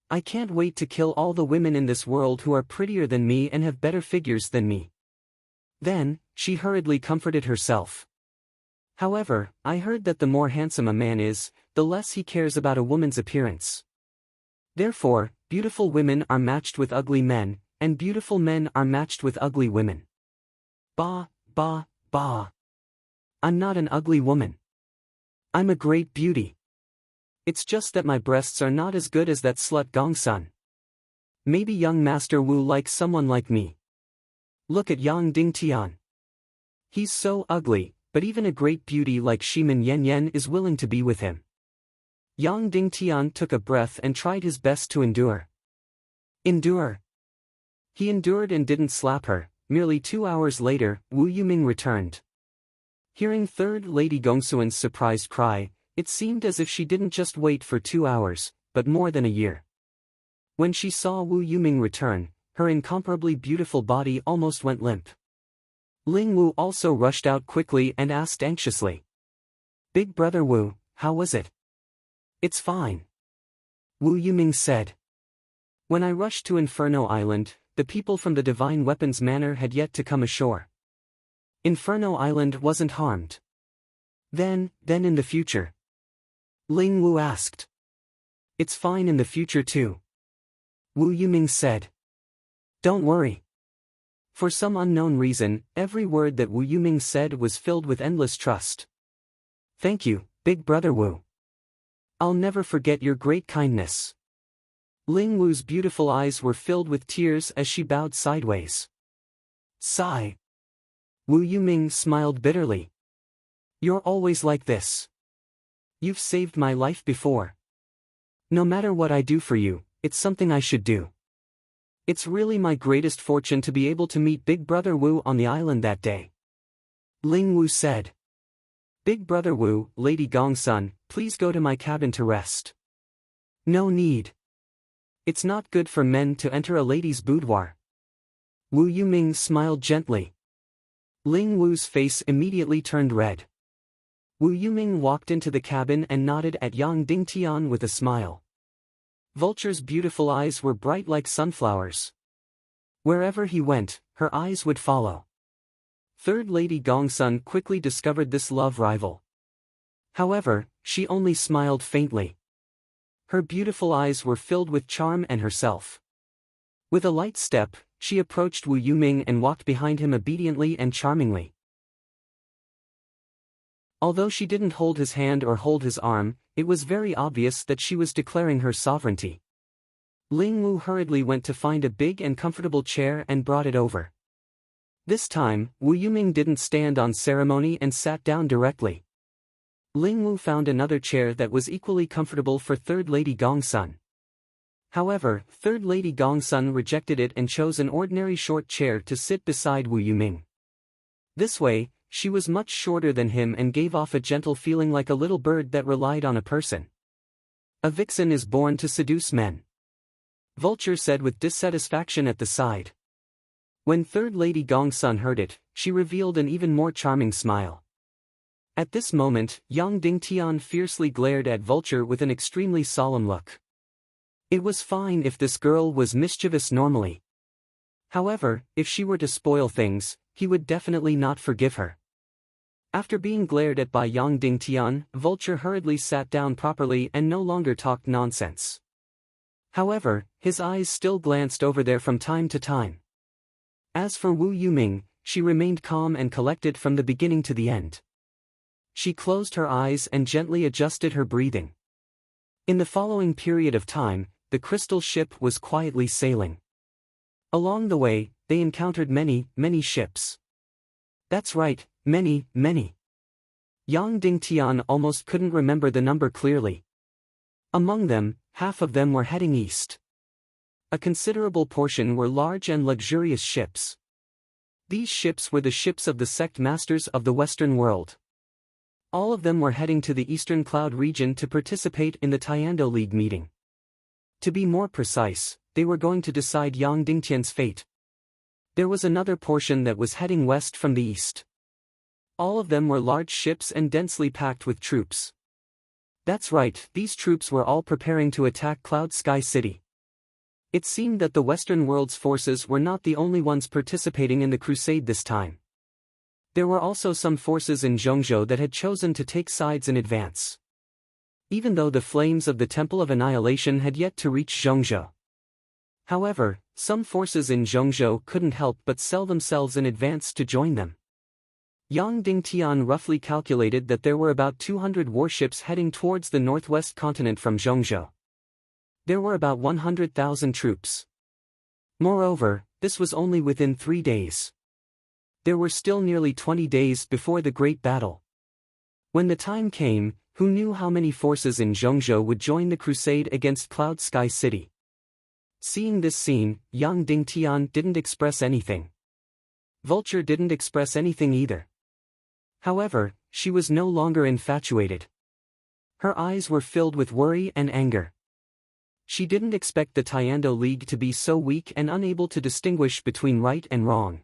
I can't wait to kill all the women in this world who are prettier than me and have better figures than me. Then, she hurriedly comforted herself. However, I heard that the more handsome a man is, the less he cares about a woman's appearance. Therefore, beautiful women are matched with ugly men, and beautiful men are matched with ugly women. Bah, bah, bah. I'm not an ugly woman. I'm a great beauty. It's just that my breasts are not as good as that slut Gongsun. Maybe young Master Wu likes someone like me. Look at Yang Dingtian. He's so ugly, but even a great beauty like Shimin Yanyan is willing to be with him. Yang Dingtian took a breath and tried his best to endure. Endure. He endured and didn't slap her. Merely 2 hours later, Wu Yuming returned. Hearing Third Lady Gongsuan's surprised cry, it seemed as if she didn't just wait for 2 hours, but more than a year. When she saw Wu Yuming return, her incomparably beautiful body almost went limp. Ling Wu also rushed out quickly and asked anxiously. Big Brother Wu, how was it? It's fine. Wu Yuming said. When I rushed to Inferno Island, the people from the Divine Weapons Manor had yet to come ashore. Inferno Island wasn't harmed. Then in the future? Ling Wu asked. It's fine in the future too. Wu Yuming said. Don't worry. For some unknown reason, every word that Wu Yuming said was filled with endless trust. Thank you, Big Brother Wu. I'll never forget your great kindness. Ling Wu's beautiful eyes were filled with tears as she bowed sideways. Sigh. Wu Yuming smiled bitterly. You're always like this. You've saved my life before. No matter what I do for you, it's something I should do. It's really my greatest fortune to be able to meet Big Brother Wu on the island that day. Ling Wu said. Big Brother Wu, Lady Gongsun, please go to my cabin to rest. No need. It's not good for men to enter a lady's boudoir. Wu Yuming smiled gently. Ling Wu's face immediately turned red. Wu Yuming walked into the cabin and nodded at Yang Dingtian with a smile. Vulture's beautiful eyes were bright like sunflowers. Wherever he went, her eyes would follow. Third Lady Gongsun quickly discovered this love rival. However, she only smiled faintly. Her beautiful eyes were filled with charm and herself. With a light step, she approached Wu Yuming and walked behind him obediently and charmingly. Although she didn't hold his hand or hold his arm, it was very obvious that she was declaring her sovereignty. Ling Wu hurriedly went to find a big and comfortable chair and brought it over. This time, Wu Yuming didn't stand on ceremony and sat down directly. Ling Wu found another chair that was equally comfortable for Third Lady Gongsun. However, Third Lady Gongsun rejected it and chose an ordinary short chair to sit beside Wu Yuming. This way, she was much shorter than him and gave off a gentle feeling like a little bird that relied on a person. A vixen is born to seduce men. Vulture said with dissatisfaction at the side. When Third Lady Gongsun heard it, she revealed an even more charming smile. At this moment, Yang Dingtian fiercely glared at Vulture with an extremely solemn look. It was fine if this girl was mischievous normally. However, if she were to spoil things, he would definitely not forgive her. After being glared at by Yang Dingtian, Vulture hurriedly sat down properly and no longer talked nonsense. However, his eyes still glanced over there from time to time. As for Wu Yuming, she remained calm and collected from the beginning to the end. She closed her eyes and gently adjusted her breathing. In the following period of time, the crystal ship was quietly sailing. Along the way, they encountered many ships. That's right, many. Yang Dingtian almost couldn't remember the number clearly. Among them, half of them were heading east. A considerable portion were large and luxurious ships. These ships were the ships of the sect masters of the Western world. All of them were heading to the Eastern Cloud region to participate in the Tiando League meeting. To be more precise, they were going to decide Yang Dingtian's fate. There was another portion that was heading west from the east. All of them were large ships and densely packed with troops. That's right, these troops were all preparing to attack Cloud Sky City. It seemed that the Western world's forces were not the only ones participating in the crusade this time. There were also some forces in Zhongzhou that had chosen to take sides in advance. Even though the flames of the Temple of Annihilation had yet to reach Zhongzhou. However, some forces in Zhongzhou couldn't help but sell themselves in advance to join them. Yang Dingtian roughly calculated that there were about 200 warships heading towards the northwest continent from Zhongzhou. There were about 100,000 troops. Moreover, this was only within 3 days. There were still nearly 20 days before the great battle. When the time came, who knew how many forces in Zhongzhou would join the crusade against Cloud Sky City? Seeing this scene, Yang Dingtian didn't express anything. Vulture didn't express anything either. However, she was no longer infatuated. Her eyes were filled with worry and anger. She didn't expect the Tiando League to be so weak and unable to distinguish between right and wrong.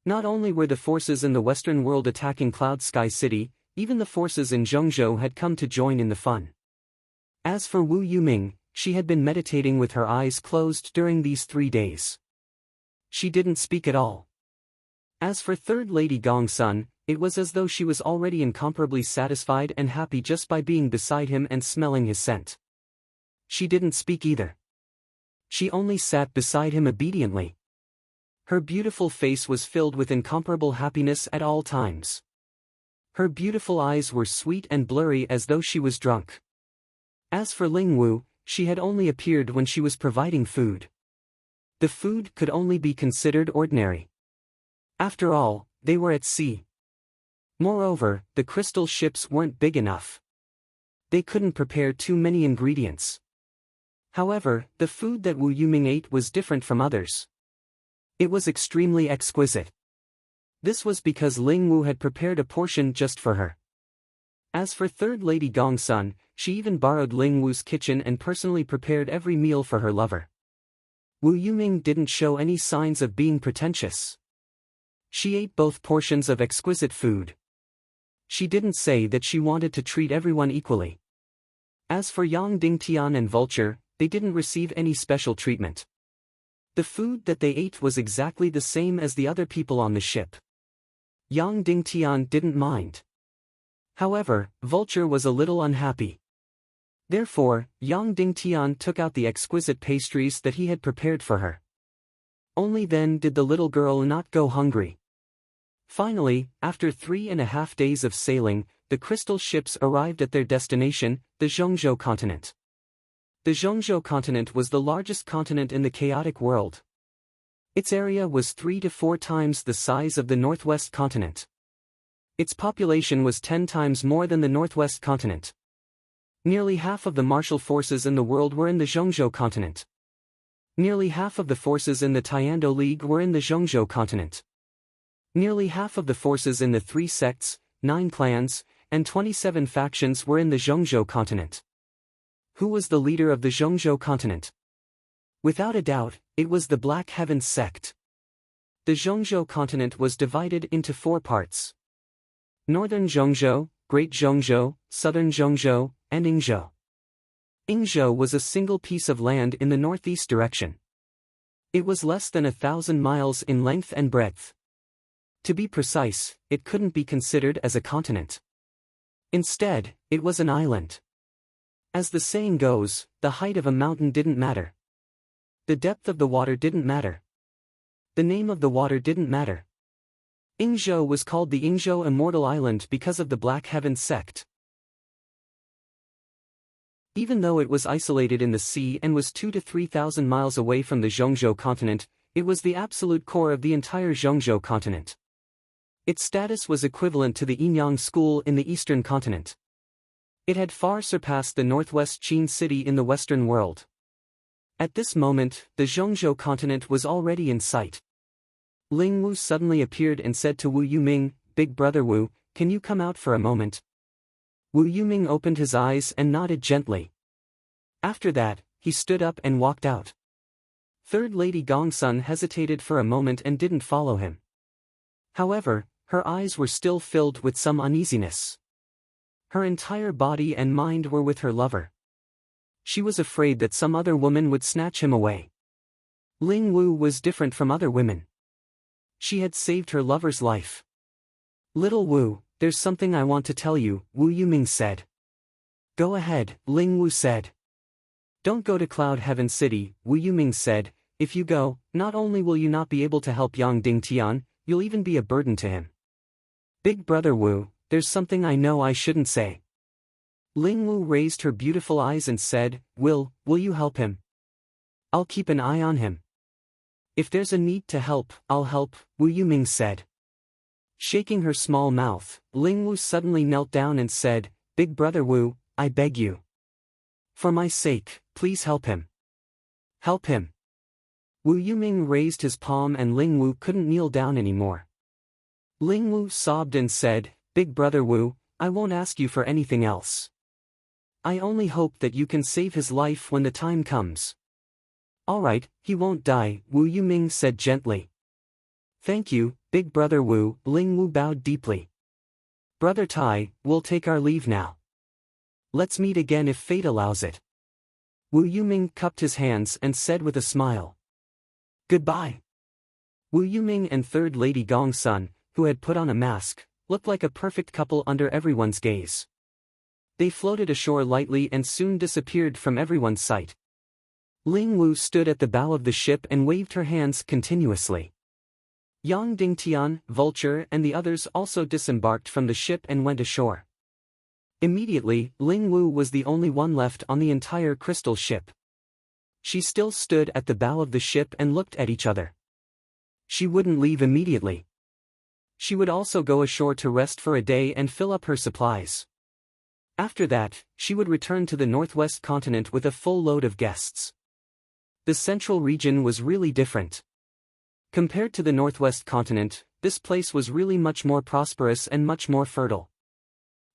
Not only were the forces in the Western world attacking Cloud Sky City, even the forces in Zhongzhou had come to join in the fun. As for Wu Yuming, she had been meditating with her eyes closed during these 3 days. She didn't speak at all. As for Third Lady Gongsun, it was as though she was already incomparably satisfied and happy just by being beside him and smelling his scent. She didn't speak either. She only sat beside him obediently. Her beautiful face was filled with incomparable happiness at all times. Her beautiful eyes were sweet and blurry as though she was drunk. As for Ling Wu, she had only appeared when she was providing food. The food could only be considered ordinary. After all, they were at sea. Moreover, the crystal ships weren't big enough. They couldn't prepare too many ingredients. However, the food that Wu Yuming ate was different from others. It was extremely exquisite. This was because Ling Wu had prepared a portion just for her. As for Third Lady Gongsun, she even borrowed Ling Wu's kitchen and personally prepared every meal for her lover. Wu Yuming didn't show any signs of being pretentious. She ate both portions of exquisite food. She didn't say that she wanted to treat everyone equally. As for Yang Dingtian and Vulture, they didn't receive any special treatment. The food that they ate was exactly the same as the other people on the ship. Yang Dingtian didn't mind. However, Vulture was a little unhappy. Therefore, Yang Dingtian took out the exquisite pastries that he had prepared for her. Only then did the little girl not go hungry. Finally, after 3.5 days of sailing, the crystal ships arrived at their destination, the Zhongzhou continent. The Zhongzhou continent was the largest continent in the chaotic world. Its area was 3 to 4 times the size of the Northwest continent. Its population was 10 times more than the Northwest continent. Nearly half of the martial forces in the world were in the Zhongzhou continent. Nearly half of the forces in the Tiando League were in the Zhongzhou continent. Nearly half of the forces in the 3 sects, 9 clans, and 27 factions were in the Zhongzhou continent. Who was the leader of the Zhongzhou continent? Without a doubt, it was the Black Heavens sect. The Zhongzhou continent was divided into 4 parts. Northern Zhongzhou, Great Zhongzhou, Southern Zhongzhou, and Yingzhou. Yingzhou was a single piece of land in the northeast direction. It was less than 1,000 miles in length and breadth. To be precise, it couldn't be considered as a continent. Instead, it was an island. As the saying goes, the height of a mountain didn't matter. The depth of the water didn't matter. The name of the water didn't matter. Yingzhou was called the Yingzhou Immortal Island because of the Black Heavens sect. Even though it was isolated in the sea and was 2,000 to 3,000 miles away from the Zhongzhou continent, it was the absolute core of the entire Zhongzhou continent. Its status was equivalent to the Yinyang school in the eastern continent. It had far surpassed the Northwest Qin city in the Western world. At this moment, the Zhongzhou continent was already in sight. Ling Wu suddenly appeared and said to Wu Yuming, "Big brother Wu, can you come out for a moment?" Wu Yuming opened his eyes and nodded gently. After that, he stood up and walked out. Third Lady Gongsun hesitated for a moment and didn't follow him. However, her eyes were still filled with some uneasiness. Her entire body and mind were with her lover. She was afraid that some other woman would snatch him away. Ling Wu was different from other women. She had saved her lover's life. "Little Wu, there's something I want to tell you," Wu Yuming said. "Go ahead," Ling Wu said. "Don't go to Cloud Heaven City," Wu Yuming said. "If you go, not only will you not be able to help Yang Dingtian, you'll even be a burden to him." "Big brother Wu, there's something I know I shouldn't say." Ling Wu raised her beautiful eyes and said, Will you help him? I'll keep an eye on him. If there's a need to help, I'll help, Wu Yuming said. Shaking her small mouth, Ling Wu suddenly knelt down and said, "Big brother Wu, I beg you. For my sake, please help him. Help him." Wu Yuming raised his palm and Ling Wu couldn't kneel down anymore. Ling Wu sobbed and said, "Big brother Wu, I won't ask you for anything else. I only hope that you can save his life when the time comes." "Alright, he won't die," Wu Yuming said gently. "Thank you, big brother Wu," Ling Wu bowed deeply. "Brother Tai, we'll take our leave now. Let's meet again if fate allows it." Wu Yuming cupped his hands and said with a smile, "Goodbye." Wu Yuming and Third Lady Gongsun, who had put on a mask, looked like a perfect couple under everyone's gaze. They floated ashore lightly and soon disappeared from everyone's sight. Ling Wu stood at the bow of the ship and waved her hands continuously. Yang Dingtian, Vulture and the others also disembarked from the ship and went ashore. Immediately, Ling Wu was the only one left on the entire crystal ship. She still stood at the bow of the ship and looked at each other. She wouldn't leave immediately. She would also go ashore to rest for a day and fill up her supplies. After that, she would return to the Northwest continent with a full load of guests. The central region was really different. Compared to the Northwest continent, this place was really much more prosperous and much more fertile.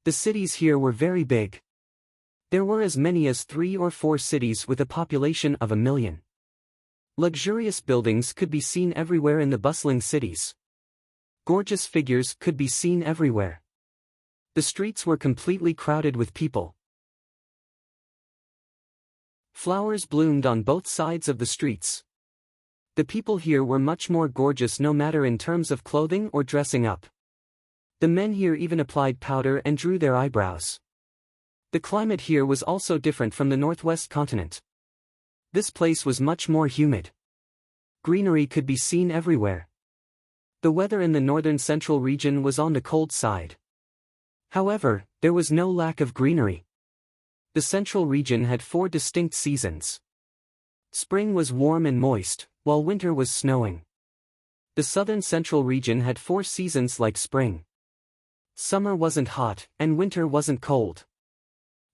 The cities here were very big. There were as many as 3 or 4 cities with a population of 1 million. Luxurious buildings could be seen everywhere in the bustling cities. Gorgeous figures could be seen everywhere. The streets were completely crowded with people. Flowers bloomed on both sides of the streets. The people here were much more gorgeous no matter in terms of clothing or dressing up. The men here even applied powder and drew their eyebrows. The climate here was also different from the northwest continent. This place was much more humid. Greenery could be seen everywhere. The weather in the northern central region was on the cold side. However, there was no lack of greenery. The central region had 4 distinct seasons. Spring was warm and moist, while winter was snowing. The southern central region had 4 seasons like spring. Summer wasn't hot, and winter wasn't cold.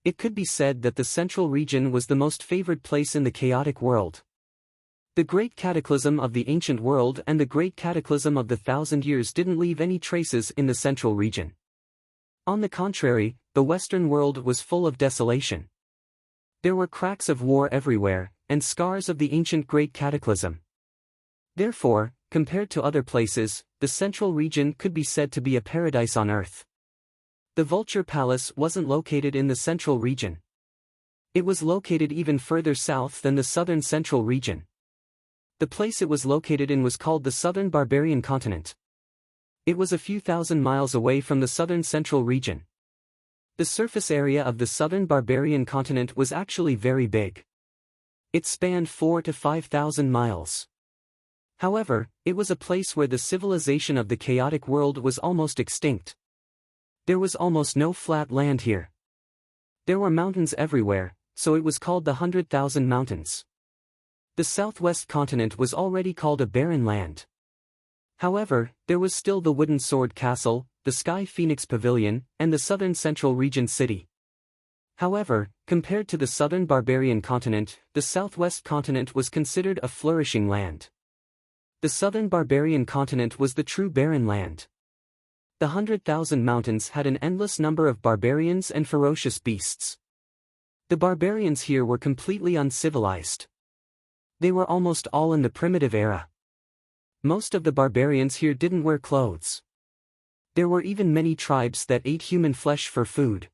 It could be said that the central region was the most favored place in the chaotic world. The great cataclysm of the ancient world and the great cataclysm of the 1,000 years didn't leave any traces in the central region. On the contrary, the western world was full of desolation. There were cracks of war everywhere, and scars of the ancient great cataclysm. Therefore, compared to other places, the central region could be said to be a paradise on earth. The Vulture Palace wasn't located in the central region. It was located even further south than the southern central region. The place it was located in was called the Southern Barbarian Continent. It was a few thousand miles away from the southern central region. The surface area of the Southern Barbarian Continent was actually very big. It spanned 4,000 to 5,000 miles. However, it was a place where the civilization of the chaotic world was almost extinct. There was almost no flat land here. There were mountains everywhere, so it was called the 100,000 Mountains. The southwest continent was already called a barren land. However, there was still the Wooden Sword Castle, the Sky Phoenix Pavilion, and the southern central region city. However, compared to the southern barbarian continent, the southwest continent was considered a flourishing land. The southern barbarian continent was the true barren land. The 100,000 Mountains had an endless number of barbarians and ferocious beasts. The barbarians here were completely uncivilized. They were almost all in the primitive era. Most of the barbarians here didn't wear clothes. There were even many tribes that ate human flesh for food.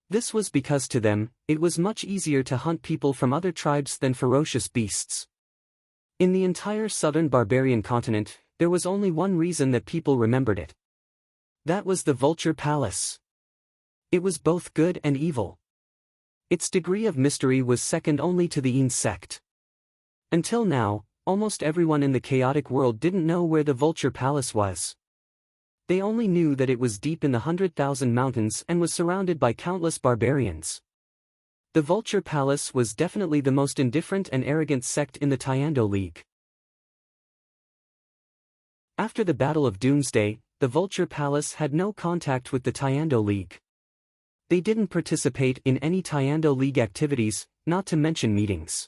This was because to them, it was much easier to hunt people from other tribes than ferocious beasts. In the entire southern barbarian continent, there was only one reason that people remembered it. That was the Vulture Palace. It was both good and evil. Its degree of mystery was second only to the insect. Until now, almost everyone in the chaotic world didn't know where the Vulture Palace was. They only knew that it was deep in the 100,000 Mountains and was surrounded by countless barbarians. The Vulture Palace was definitely the most indifferent and arrogant sect in the Tyando League. After the Battle of Doomsday, the Vulture Palace had no contact with the Tyando League. They didn't participate in any Tyando League activities, not to mention meetings.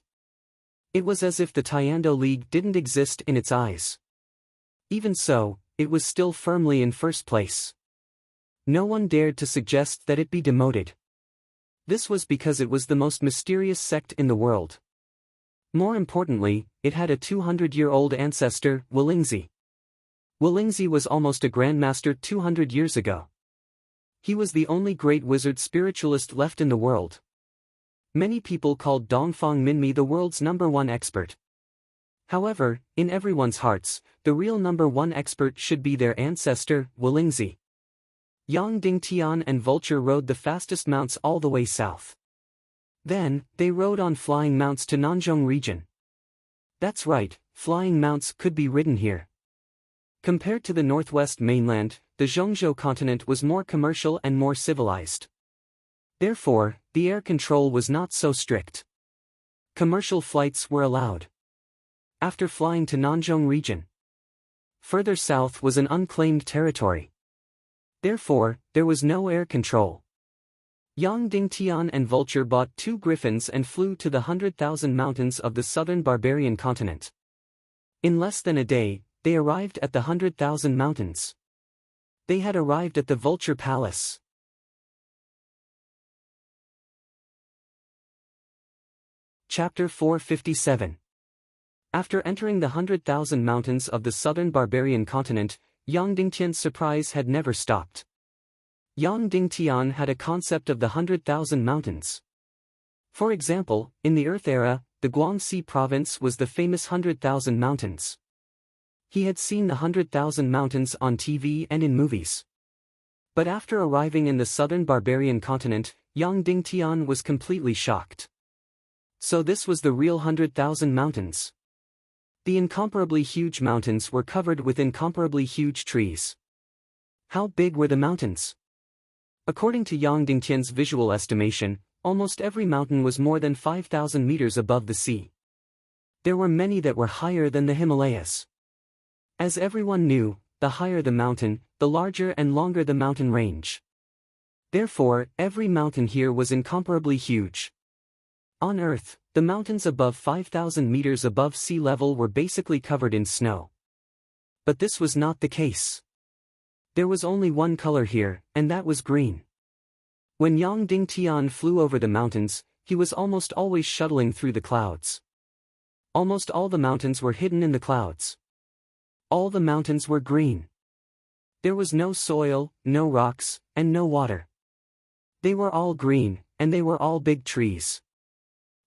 It was as if the Tyando League didn't exist in its eyes. Even so, it was still firmly in first place. No one dared to suggest that it be demoted. This was because it was the most mysterious sect in the world. More importantly, it had a 200-year-old ancestor, Willingzi. Willingzi was almost a grandmaster 200 years ago. He was the only great wizard spiritualist left in the world. Many people called Dongfang Minmi the world's #1 expert. However, in everyone's hearts, the real #1 expert should be their ancestor, Willingzi. Yang Dingtian and Vulture rode the fastest mounts all the way south. Then, they rode on flying mounts to Nanzhong region. That's right, flying mounts could be ridden here. Compared to the northwest mainland, the Zhongzhou continent was more commercial and more civilized. Therefore, the air control was not so strict. Commercial flights were allowed. After flying to Nanzhong region, further south was an unclaimed territory. Therefore, there was no air control. Yang Dingtian and Vulture bought 2 griffins and flew to the 100,000 Mountains of the southern barbarian continent. In less than a day, they arrived at the 100,000 Mountains. They had arrived at the Vulture Palace. Chapter 457. After entering the 100,000 mountains of the southern barbarian continent, Yang Dingtian's surprise had never stopped. Yang Dingtian had a concept of the 100,000 mountains. For example, in the Earth era, the Guangxi province was the famous 100,000 mountains. He had seen the 100,000 mountains on TV and in movies. But after arriving in the southern barbarian continent, Yang Dingtian was completely shocked. So this was the real 100,000 mountains. The incomparably huge mountains were covered with incomparably huge trees. How big were the mountains? According to Yang Dingtian's visual estimation, almost every mountain was more than 5,000 meters above the sea. There were many that were higher than the Himalayas. As everyone knew, the higher the mountain, the larger and longer the mountain range. Therefore, every mountain here was incomparably huge. On Earth, the mountains above 5,000 meters above sea level were basically covered in snow. But this was not the case. There was only one color here, and that was green. When Yang Dingtian flew over the mountains, he was almost always shuttling through the clouds. Almost all the mountains were hidden in the clouds. All the mountains were green. There was no soil, no rocks, and no water. They were all green, and they were all big trees.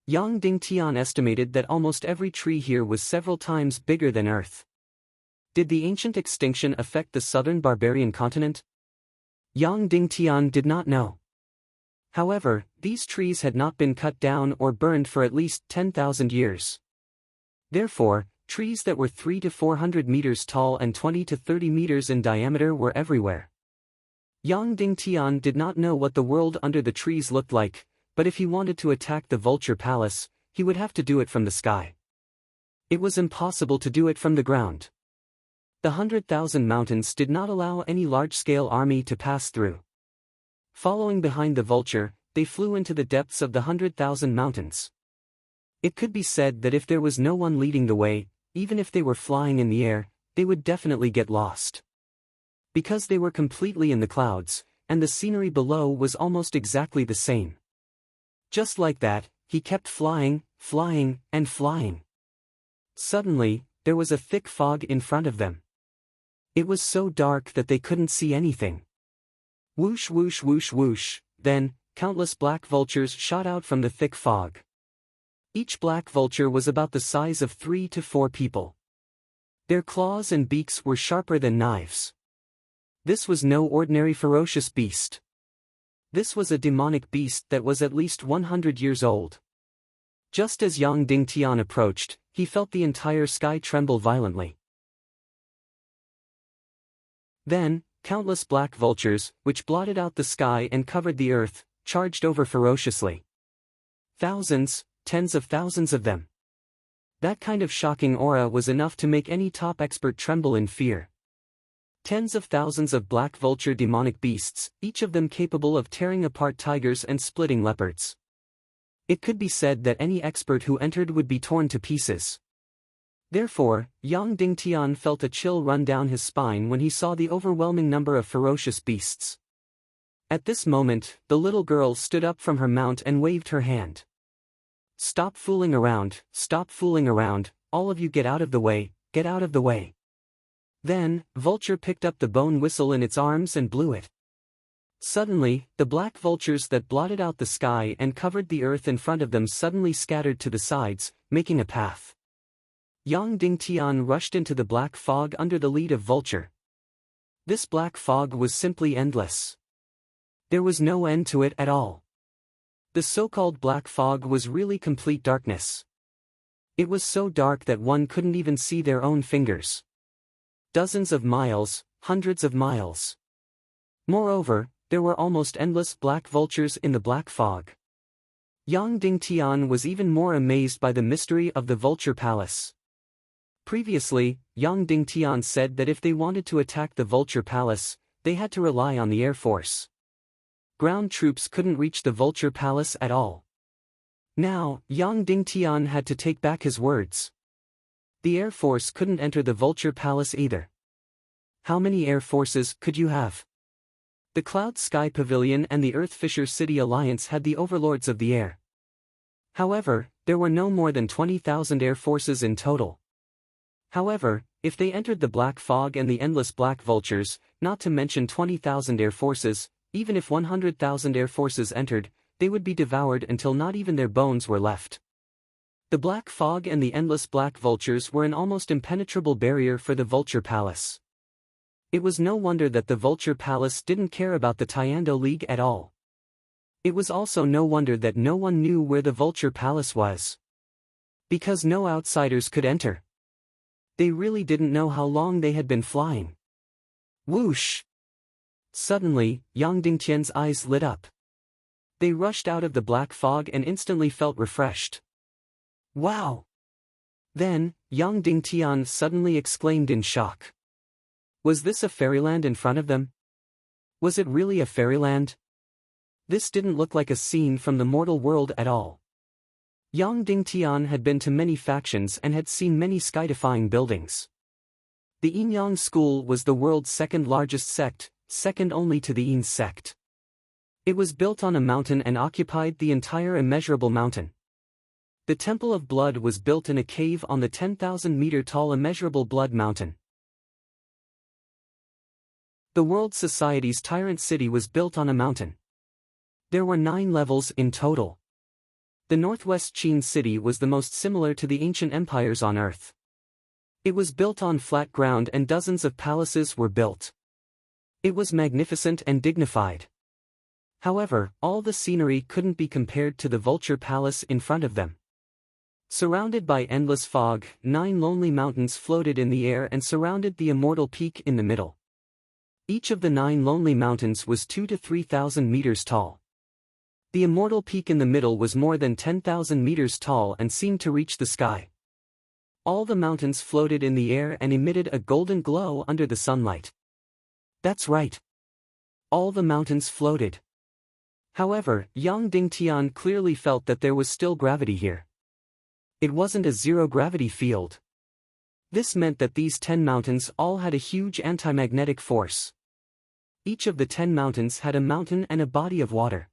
Yang Dingtian estimated that almost every tree here was several times bigger than Earth. Did the ancient extinction affect the southern barbarian continent? Yang Dingtian did not know. However, these trees had not been cut down or burned for at least 10,000 years. Therefore, trees that were 300 to 400 meters tall and 20 to 30 meters in diameter were everywhere. Yang Dingtian did not know what the world under the trees looked like, but if he wanted to attack the Vulture Palace, he would have to do it from the sky. It was impossible to do it from the ground. The 100,000 mountains did not allow any large-scale army to pass through. Following behind the vulture, they flew into the depths of the 100,000 mountains. It could be said that if there was no one leading the way, even if they were flying in the air, they would definitely get lost. Because they were completely in the clouds, and the scenery below was almost exactly the same. Just like that, he kept flying, flying, and flying. Suddenly, there was a thick fog in front of them. It was so dark that they couldn't see anything. Whoosh whoosh whoosh whoosh, then, countless black vultures shot out from the thick fog. Each black vulture was about the size of 3 to 4 people. Their claws and beaks were sharper than knives. This was no ordinary ferocious beast. This was a demonic beast that was at least 100 years old. Just as Yang Dingtian approached, he felt the entire sky tremble violently. Then, countless black vultures, which blotted out the sky and covered the earth, charged over ferociously. Thousands, tens of thousands of them. That kind of shocking aura was enough to make any top expert tremble in fear. Tens of thousands of black vulture demonic beasts, each of them capable of tearing apart tigers and splitting leopards. It could be said that any expert who entered would be torn to pieces. Therefore, Yang Dingtian felt a chill run down his spine when he saw the overwhelming number of ferocious beasts. At this moment, the little girl stood up from her mount and waved her hand. Stop fooling around, all of you get out of the way, get out of the way. Then, Vulture picked up the bone whistle in its arms and blew it. Suddenly, the black vultures that blotted out the sky and covered the earth in front of them suddenly scattered to the sides, making a path. Yang Dingtian rushed into the black fog under the lead of Vulture. This black fog was simply endless. There was no end to it at all. The so-called black fog was really complete darkness. It was so dark that one couldn't even see their own fingers. Dozens of miles, hundreds of miles. Moreover, there were almost endless black vultures in the black fog. Yang Dingtian was even more amazed by the mystery of the Vulture Palace. Previously, Yang Dingtian said that if they wanted to attack the Vulture Palace, they had to rely on the Air Force. Ground troops couldn't reach the Vulture Palace at all. Now, Yang Dingtian had to take back his words. The Air Force couldn't enter the Vulture Palace either. How many Air Forces could you have? The Cloud Sky Pavilion and the Earth Fisher City Alliance had the overlords of the air. However, there were no more than 20,000 air forces in total. However, if they entered the black fog and the endless black vultures, not to mention 20,000 air forces, even if 100,000 air forces entered, they would be devoured until not even their bones were left. The black fog and the endless black vultures were an almost impenetrable barrier for the Vulture Palace. It was no wonder that the Vulture Palace didn't care about the Tyando League at all. It was also no wonder that no one knew where the Vulture Palace was. Because no outsiders could enter. They really didn't know how long they had been flying. Whoosh! Suddenly, Yang Dingtian's eyes lit up. They rushed out of the black fog and instantly felt refreshed. Wow! Then, Yang Dingtian suddenly exclaimed in shock. Was this a fairyland in front of them? Was it really a fairyland? This didn't look like a scene from the mortal world at all. Yang Dingtian had been to many factions and had seen many sky-defying buildings. The Yinyang school was the world's second largest sect, second only to the Yin sect. It was built on a mountain and occupied the entire immeasurable mountain. The Temple of Blood was built in a cave on the 10,000-meter-tall immeasurable Blood Mountain. The World Society's Tyrant City was built on a mountain. There were 9 levels in total. The Northwest Qin City was the most similar to the ancient empires on Earth. It was built on flat ground and dozens of palaces were built. It was magnificent and dignified. However, all the scenery couldn't be compared to the Vulture Palace in front of them. Surrounded by endless fog, 9 lonely mountains floated in the air and surrounded the immortal peak in the middle. Each of the 9 lonely mountains was 2,000 to 3,000 meters tall. The immortal peak in the middle was more than 10,000 meters tall and seemed to reach the sky. All the mountains floated in the air and emitted a golden glow under the sunlight. That's right. All the mountains floated. However, Yang Dingtian clearly felt that there was still gravity here. It wasn't a zero-gravity field. This meant that these 10 mountains all had a huge anti-magnetic force. Each of the 10 mountains had a mountain and a body of water.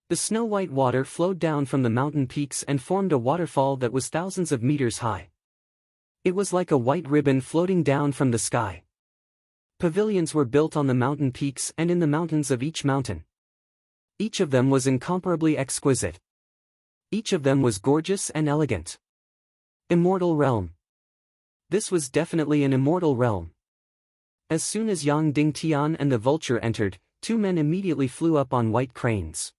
The snow-white water flowed down from the mountain peaks and formed a waterfall that was thousands of meters high. It was like a white ribbon floating down from the sky. Pavilions were built on the mountain peaks and in the mountains of each mountain. Each of them was incomparably exquisite. Each of them was gorgeous and elegant. Immortal realm. This was definitely an immortal realm. As soon as Yang Dingtian and the vulture entered, 2 men immediately flew up on white cranes.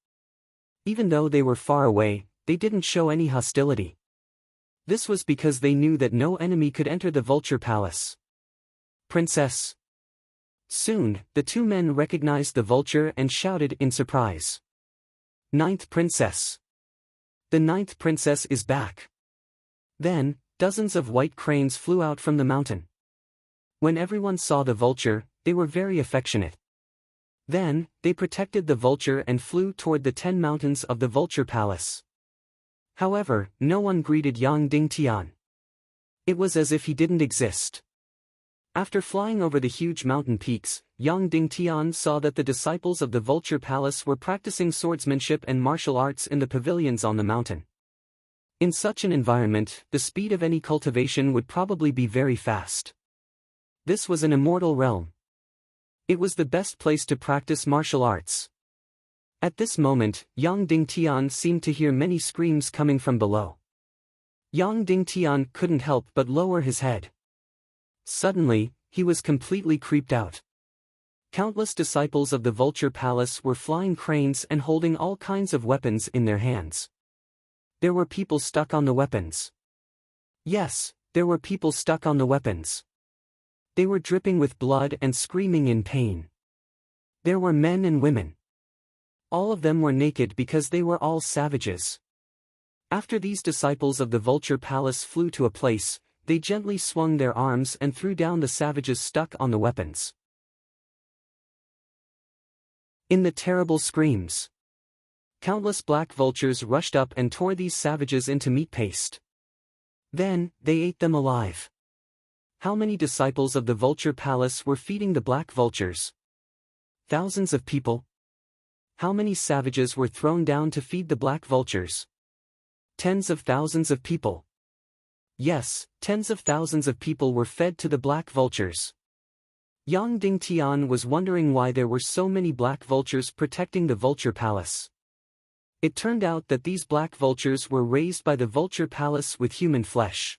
Even though they were far away, they didn't show any hostility. This was because they knew that no enemy could enter the Vulture Palace. Princess. Soon, the 2 men recognized the vulture and shouted in surprise. 9th Princess. The 9th Princess is back. Then, dozens of white cranes flew out from the mountain. When everyone saw the vulture, they were very affectionate. Then, they protected the vulture and flew toward the 10 mountains of the Vulture Palace. However, no one greeted Yang Dingtian. It was as if he didn't exist. After flying over the huge mountain peaks, Yang Dingtian saw that the disciples of the Vulture Palace were practicing swordsmanship and martial arts in the pavilions on the mountain. In such an environment, the speed of any cultivation would probably be very fast. This was an immortal realm. It was the best place to practice martial arts. At this moment, Yang Dingtian seemed to hear many screams coming from below. Yang Dingtian couldn't help but lower his head. Suddenly, he was completely creeped out. Countless disciples of the Vulture Palace were flying cranes and holding all kinds of weapons in their hands. There were people stuck on the weapons. Yes, there were people stuck on the weapons. They were dripping with blood and screaming in pain. There were men and women. All of them were naked because they were all savages. After these disciples of the Vulture Palace flew to a place, they gently swung their arms and threw down the savages stuck on the weapons. In the terrible screams, countless black vultures rushed up and tore these savages into meat paste. Then, they ate them alive. How many disciples of the Vulture Palace were feeding the black vultures? Thousands of people. How many savages were thrown down to feed the black vultures? Tens of thousands of people. Yes, tens of thousands of people were fed to the black vultures. Yang Dingtian was wondering why there were so many black vultures protecting the vulture palace. It turned out that these black vultures were raised by the vulture palace with human flesh.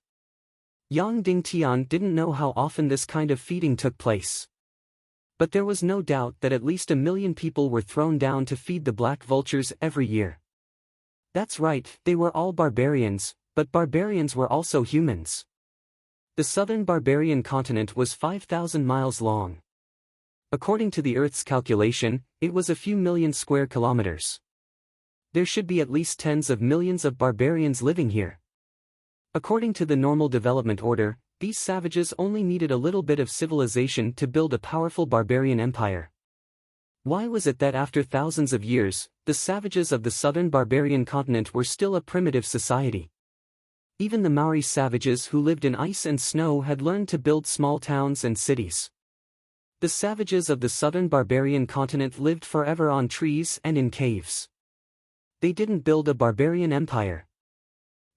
Yang Dingtian didn't know how often this kind of feeding took place. But there was no doubt that at least 1 million people were thrown down to feed the black vultures every year. That's right, they were all barbarians, but barbarians were also humans. The southern barbarian continent was 5,000 miles long. According to the Earth's calculation, it was a few million square kilometers. There should be at least tens of millions of barbarians living here. According to the normal development order, these savages only needed a little bit of civilization to build a powerful barbarian empire. Why was it that after thousands of years, the savages of the southern barbarian continent were still a primitive society? Even the Maori savages who lived in ice and snow had learned to build small towns and cities. The savages of the southern barbarian continent lived forever on trees and in caves. They didn't build a barbarian empire.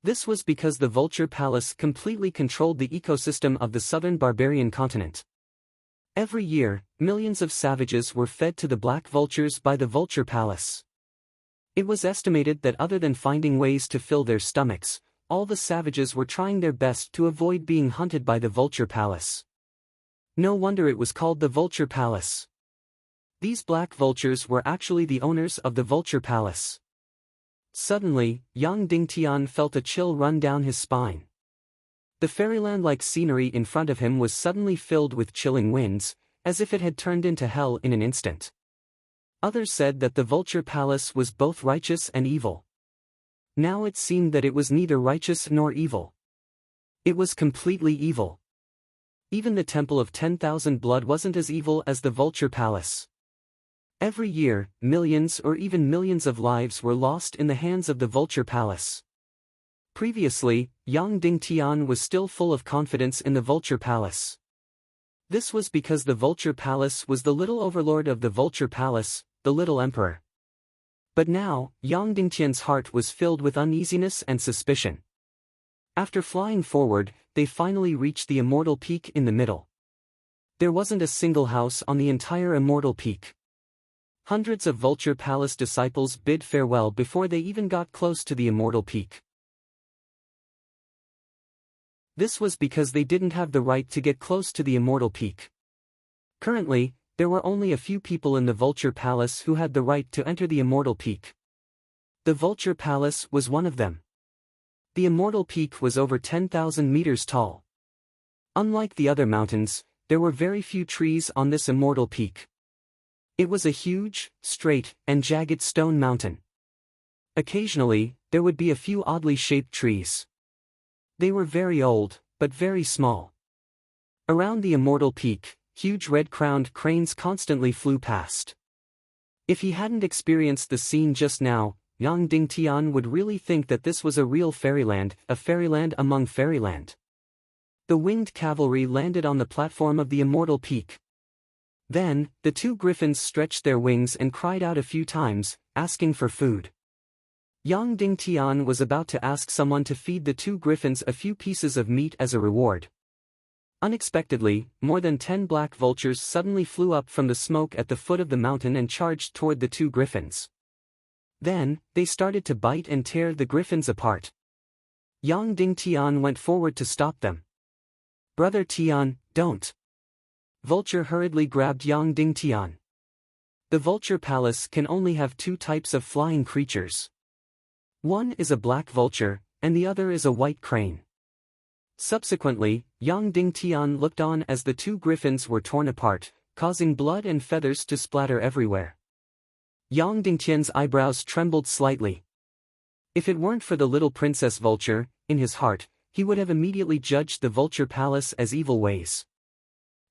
This was because the Vulture Palace completely controlled the ecosystem of the southern barbarian continent. Every year, millions of savages were fed to the black vultures by the Vulture Palace. It was estimated that other than finding ways to fill their stomachs, all the savages were trying their best to avoid being hunted by the Vulture Palace. No wonder it was called the Vulture Palace. These black vultures were actually the owners of the Vulture Palace. Suddenly, Yang Dingtian felt a chill run down his spine. The fairyland-like scenery in front of him was suddenly filled with chilling winds, as if it had turned into hell in an instant. Others said that the Vulture Palace was both righteous and evil. Now it seemed that it was neither righteous nor evil. It was completely evil. Even the Temple of 10,000 Blood wasn't as evil as the Vulture Palace. Every year, millions or even millions of lives were lost in the hands of the Vulture Palace. Previously, Yang Dingtian was still full of confidence in the Vulture Palace. This was because the Vulture Palace was the little overlord of the Vulture Palace, the little emperor. But now, Yang Dingtian's heart was filled with uneasiness and suspicion. After flying forward, they finally reached the Immortal Peak in the middle. There wasn't a single house on the entire Immortal Peak. Hundreds of Vulture Palace disciples bid farewell before they even got close to the Immortal Peak. This was because they didn't have the right to get close to the Immortal Peak. Currently, there were only a few people in the Vulture Palace who had the right to enter the Immortal Peak. The Vulture Palace was one of them. The Immortal Peak was over 10,000 meters tall. Unlike the other mountains, there were very few trees on this Immortal Peak. It was a huge, straight, and jagged stone mountain. Occasionally, there would be a few oddly shaped trees. They were very old, but very small. Around the Immortal Peak, huge red-crowned cranes constantly flew past. If he hadn't experienced the scene just now, Yang Dingtian would really think that this was a real fairyland, a fairyland among fairyland. The winged cavalry landed on the platform of the Immortal Peak. Then, the two griffins stretched their wings and cried out a few times, asking for food. Yang Dingtian was about to ask someone to feed the two griffins a few pieces of meat as a reward. Unexpectedly, more than 10 black vultures suddenly flew up from the smoke at the foot of the mountain and charged toward the two griffins. Then, they started to bite and tear the griffins apart. Yang Dingtian went forward to stop them. "Brother Tian, don't." Vulture hurriedly grabbed Yang Dingtian. The Vulture Palace can only have two types of flying creatures. One is a black vulture, and the other is a white crane. Subsequently, Yang Dingtian looked on as the two griffins were torn apart, causing blood and feathers to splatter everywhere. Yang Dingtian's eyebrows trembled slightly. If it weren't for the little princess vulture, in his heart, he would have immediately judged the Vulture Palace as evil ways.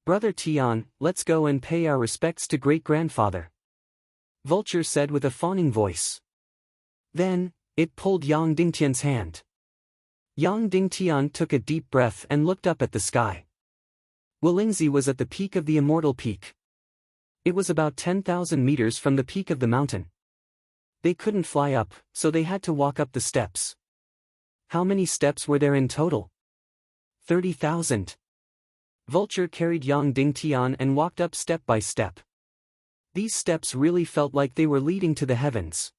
"Brother Tian, let's go and pay our respects to great-grandfather," Vulture said with a fawning voice. Then, it pulled Yang Dingtian's hand. Yang Dingtian took a deep breath and looked up at the sky. Wolingzi was at the peak of the Immortal Peak. It was about 10,000 meters from the peak of the mountain. They couldn't fly up, so they had to walk up the steps. How many steps were there in total? 30,000. Vulture carried Yang Dingtian and walked up step by step. These steps really felt like they were leading to the heavens.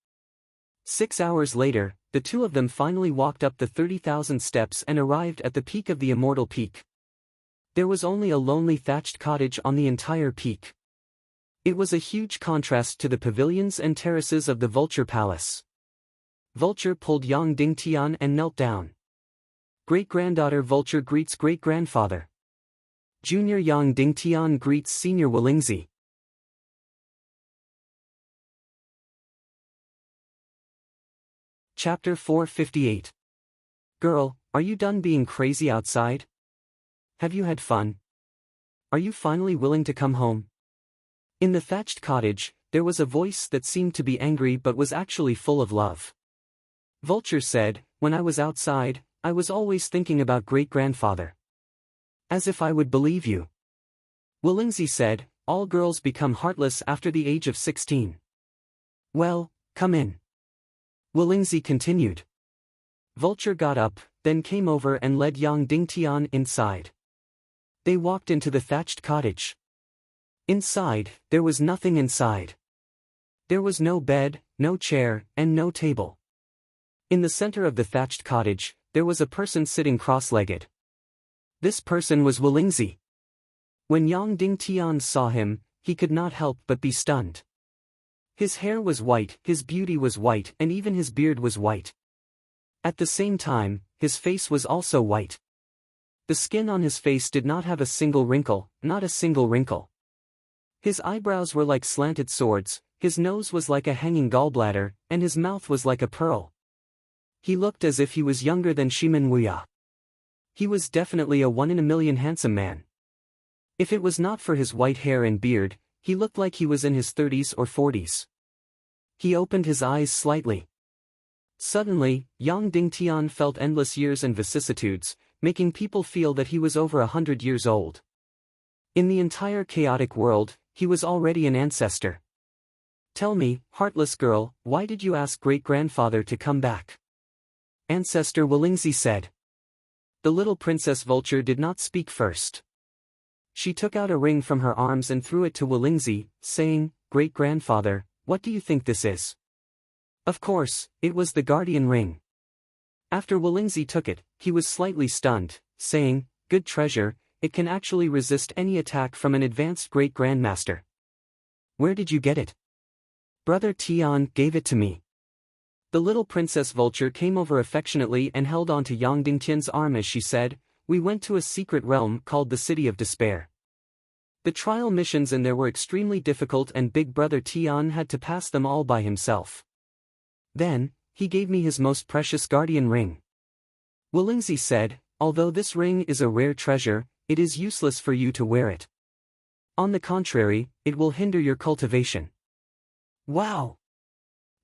6 hours later, the two of them finally walked up the 30,000 steps and arrived at the peak of the immortal peak. There was only a lonely thatched cottage on the entire peak. It was a huge contrast to the pavilions and terraces of the Vulture Palace. Vulture pulled Yang Dingtian and knelt down. Great-granddaughter Vulture greets great-grandfather. Junior Yang Dingtian greets Senior Wolingzi. Chapter 458. Girl, are you done being crazy outside? Have you had fun? Are you finally willing to come home? In the thatched cottage, there was a voice that seemed to be angry but was actually full of love. Vulture said, when I was outside, I was always thinking about great-grandfather. As if I would believe you. Wolingzi said, all girls become heartless after the age of 16. Well, come in. Wolingzi continued. Vulture got up, then came over and led Yang Dingtian inside. They walked into the thatched cottage. Inside, there was nothing inside. There was no bed, no chair, and no table. In the center of the thatched cottage, there was a person sitting cross-legged. This person was Wolingzi. When Yang Dingtian saw him, he could not help but be stunned. His hair was white, his beauty was white, and even his beard was white. At the same time, his face was also white. The skin on his face did not have a single wrinkle, not a single wrinkle. His eyebrows were like slanted swords, his nose was like a hanging gallbladder, and his mouth was like a pearl. He looked as if he was younger than Shimin Wuya. He was definitely a one-in-a-million handsome man. If it was not for his white hair and beard, he looked like he was in his 30s or 40s. He opened his eyes slightly. Suddenly, Yang Dingtian felt endless years and vicissitudes, making people feel that he was over 100 years old. In the entire chaotic world, he was already an ancestor. Tell me, heartless girl, why did you ask great-grandfather to come back? Ancestor Wolingzi said. The little Princess Vulture did not speak first. She took out a ring from her arms and threw it to Wolingzi, saying, Great-grandfather, what do you think this is? Of course, it was the guardian ring. After Wolingzi took it, he was slightly stunned, saying, Good treasure, it can actually resist any attack from an advanced great-grandmaster. Where did you get it? Brother Tian gave it to me. The little Princess Vulture came over affectionately and held on to Yang Dingtian's arm as she said, We went to a secret realm called the City of Despair. The trial missions in there were extremely difficult and Big Brother Tian had to pass them all by himself. Then, he gave me his most precious guardian ring. Wolingzi said, Although this ring is a rare treasure, it is useless for you to wear it. On the contrary, it will hinder your cultivation. Wow!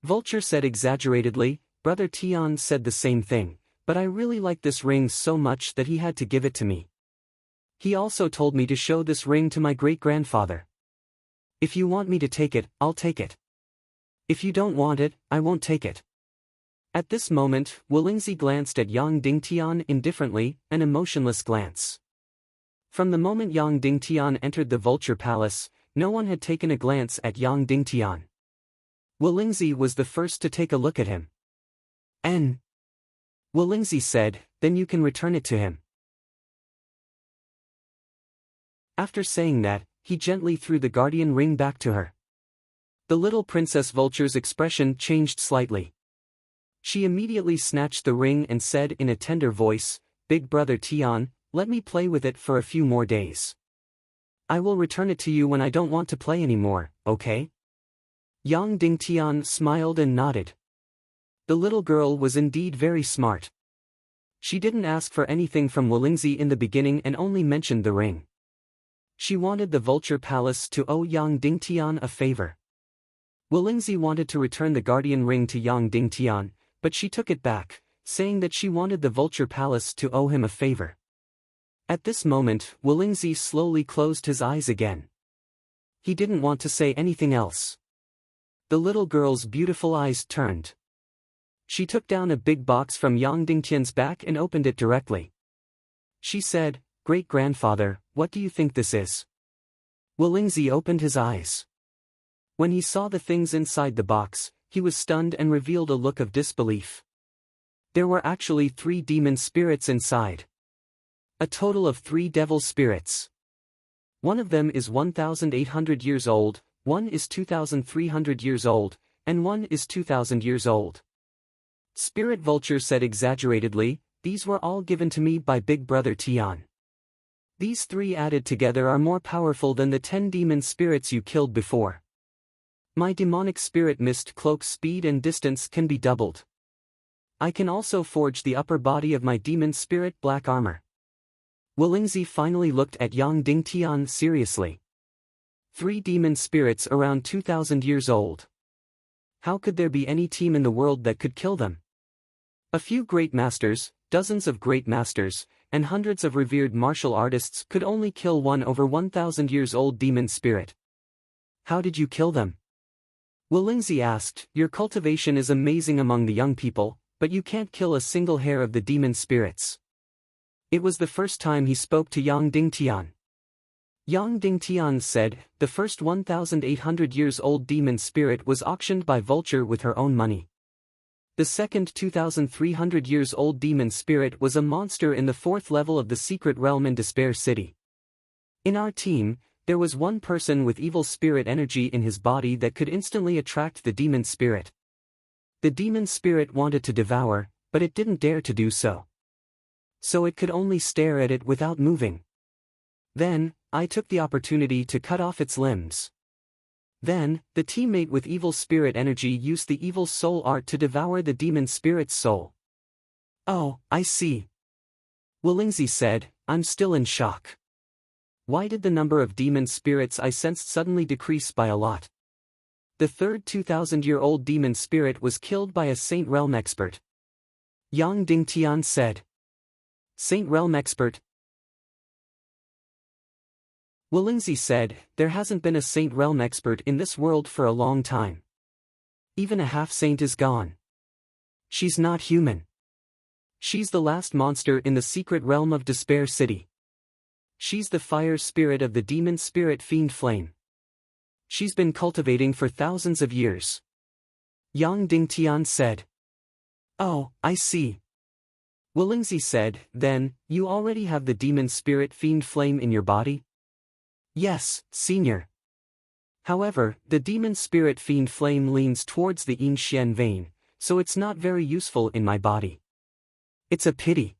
Vulture said exaggeratedly. Brother Tian said the same thing, but I really like this ring so much that he had to give it to me. He also told me to show this ring to my great-grandfather. If you want me to take it, I'll take it. If you don't want it, I won't take it. At this moment, Wolingzi glanced at Yang Dingtian indifferently, an emotionless glance. From the moment Yang Dingtian entered the Vulture Palace, no one had taken a glance at Yang Dingtian. Wolingzi was the first to take a look at him. Wolingzi said, Then you can return it to him. After saying that, he gently threw the guardian ring back to her. The little Princess Vulture's expression changed slightly. She immediately snatched the ring and said in a tender voice, Big Brother Tian, let me play with it for a few more days. I will return it to you when I don't want to play anymore, okay? Yang Dingtian smiled and nodded. The little girl was indeed very smart. She didn't ask for anything from Wolingzi in the beginning and only mentioned the ring. She wanted the Vulture Palace to owe Yang Dingtian a favor. Wolingzi wanted to return the guardian ring to Yang Dingtian, but she took it back, saying that she wanted the Vulture Palace to owe him a favor. At this moment, Wolingzi slowly closed his eyes again. He didn't want to say anything else. The little girl's beautiful eyes turned. She took down a big box from Yang Dingtian's back and opened it directly. She said, "Great-grandfather, what do you think this is?" Wolingzi opened his eyes. When he saw the things inside the box, he was stunned and revealed a look of disbelief. There were actually 3 demon spirits inside. A total of 3 devil spirits. One of them is 1,800 years old, one is 2,300 years old, and one is 2,000 years old. Spirit Vulture said exaggeratedly, "These were all given to me by Big Brother Tian. These 3 added together are more powerful than the 10 demon spirits you killed before. My demonic spirit mist cloak's speed and distance can be doubled. I can also forge the upper body of my demon spirit black armor." Wolingzi finally looked at Yang Dingtian seriously. 3 demon spirits around 2,000 years old. How could there be any team in the world that could kill them? A few great masters, dozens of great masters, and hundreds of revered martial artists could only kill one over 1,000 years old demon spirit. How did you kill them? Wolingzi asked. Your cultivation is amazing among the young people, but you can't kill a single hair of the demon spirits. It was the first time he spoke to Yang Dingtian. Yang Dingtian said, the first 1,800 years old demon spirit was auctioned by Vulture with her own money. The second 2,300 years old demon spirit was a monster in the 4th level of the secret realm in Despair City. In our team, there was one person with evil spirit energy in his body that could instantly attract the demon spirit. The demon spirit wanted to devour, but it didn't dare to do so. So it could only stare at it without moving. Then, I took the opportunity to cut off its limbs. Then, the teammate with evil spirit energy used the evil soul art to devour the demon spirit's soul. Oh, I see. Wolingzi said, I'm still in shock. Why did the number of demon spirits I sensed suddenly decrease by a lot? The third 2,000-year-old demon spirit was killed by a Saint Realm expert. Yang Dingtian said. Saint Realm expert? Wolingzi said, there hasn't been a Saint Realm expert in this world for a long time. Even a half-saint is gone. She's not human. She's the last monster in the secret realm of Despair City. She's the fire spirit of the demon spirit Fiend Flame. She's been cultivating for thousands of years. Yang Dingtian said. Oh, I see. Wolingzi said, then, you already have the demon spirit Fiend Flame in your body? Yes, senior. However, the demon spirit Fiend Flame leans towards the Yin Xian vein, so it's not very useful in my body. It's a pity.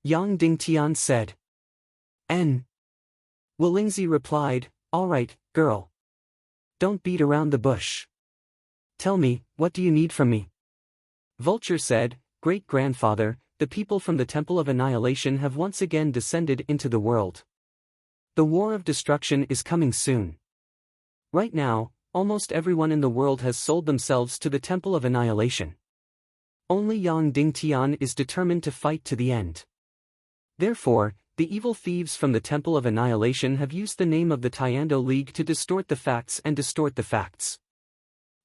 Yang Dingtian said. Wolingzi replied, alright, girl. Don't beat around the bush. Tell me, what do you need from me? Vulture said, Great-grandfather, the people from the Temple of Annihilation have once again descended into the world. The war of destruction is coming soon. Right now, almost everyone in the world has sold themselves to the Temple of Annihilation. Only Yang Dingtian is determined to fight to the end. Therefore, the evil thieves from the Temple of Annihilation have used the name of the Tiando League to distort the facts and distort the facts.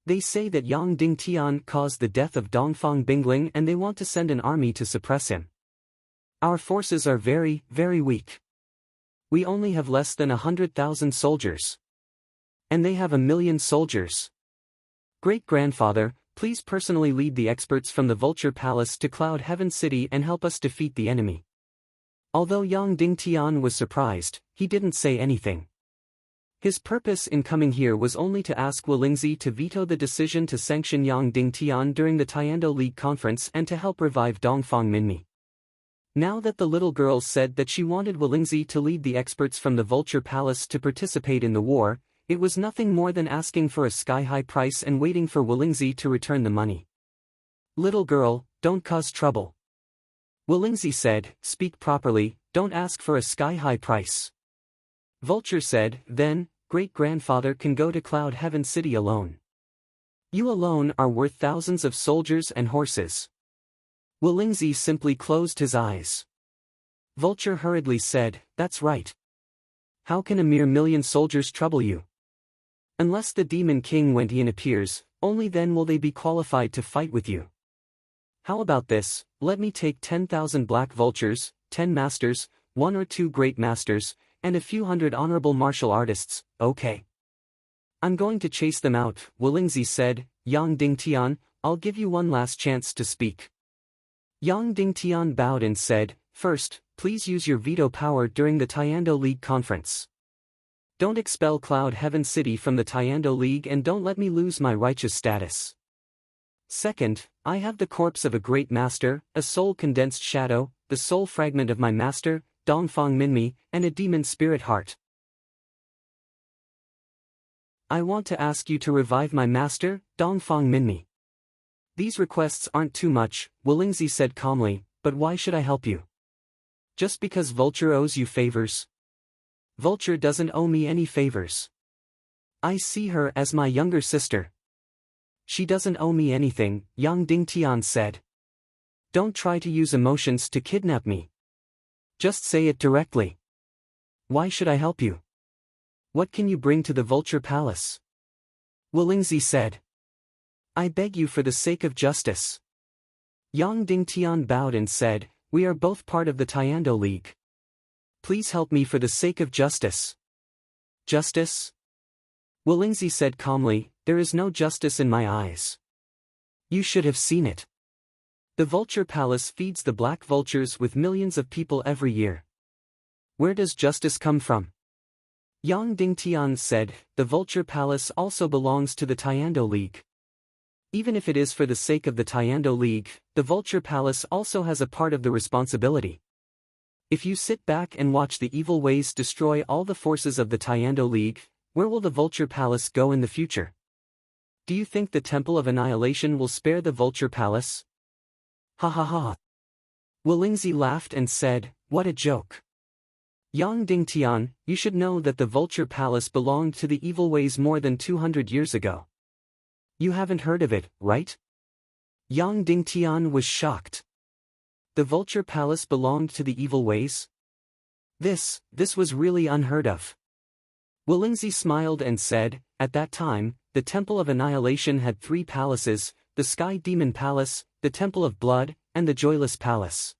They say that Yang Dingtian caused the death of Dongfang Bingling and they want to send an army to suppress him. Our forces are very, very weak. We only have less than 100,000 soldiers. And they have 1,000,000 soldiers. Great-grandfather, please personally lead the experts from the Vulture Palace to Cloud Heaven City and help us defeat the enemy. Although Yang Dingtian was surprised, he didn't say anything. His purpose in coming here was only to ask Wolingzi to veto the decision to sanction Yang Dingtian during the Tiando League conference and to help revive Dongfang Minmi. Now that the little girl said that she wanted Wolingzi to lead the experts from the Vulture Palace to participate in the war, it was nothing more than asking for a sky-high price and waiting for Wolingzi to return the money. Little girl, don't cause trouble. Wolingzi said, speak properly, don't ask for a sky-high price. Vulture said, then, great-grandfather can go to Cloud Heaven City alone. You alone are worth thousands of soldiers and horses. Wolingzi simply closed his eyes. Vulture hurriedly said, that's right. How can a mere 1,000,000 soldiers trouble you? Unless the Demon King Wentian appears, only then will they be qualified to fight with you. How about this? Let me take 10,000 black vultures, 10 masters, 1 or 2 great masters, and a few hundred honorable martial artists, okay? I'm going to chase them out, Wolingzi said. Yang Dingtian, I'll give you one last chance to speak. Yang Dingtian bowed and said, first, please use your veto power during the Tiando League conference. Don't expel Cloud Heaven City from the Tiando League and don't let me lose my righteous status. Second, I have the corpse of a great master, a soul condensed shadow, the soul fragment of my master, Dongfang Minmi, and a demon spirit heart. I want to ask you to revive my master, Dongfang Minmi. These requests aren't too much, Wolingzi said calmly, but why should I help you? Just because Vulture owes you favors? Vulture doesn't owe me any favors. I see her as my younger sister. She doesn't owe me anything, Yang Dingtian said. Don't try to use emotions to kidnap me. Just say it directly. Why should I help you? What can you bring to the Vulture Palace? Wolingzi said. I beg you for the sake of justice. Yang Dingtian bowed and said, we are both part of the Tiando League. Please help me for the sake of justice. Justice? Wolingzi said calmly, there is no justice in my eyes. You should have seen it. The Vulture Palace feeds the black vultures with millions of people every year. Where does justice come from? Yang Dingtian said, the Vulture Palace also belongs to the Tiando League. Even if it is for the sake of the Tiando League, the Vulture Palace also has a part of the responsibility. If you sit back and watch the evil ways destroy all the forces of the Tiando League, where will the Vulture Palace go in the future? Do you think the Temple of Annihilation will spare the Vulture Palace? Ha ha ha. Wolingzi laughed and said, what a joke. Yang Dingtian, you should know that the Vulture Palace belonged to the evil ways more than 200 years ago. You haven't heard of it, right? Yang Dingtian was shocked. The Vulture Palace belonged to the evil ways? This was really unheard of. Wolingzi smiled and said, at that time, the Temple of Annihilation had 3 palaces, the Sky Demon Palace, the Temple of Blood, and the Joyless Palace.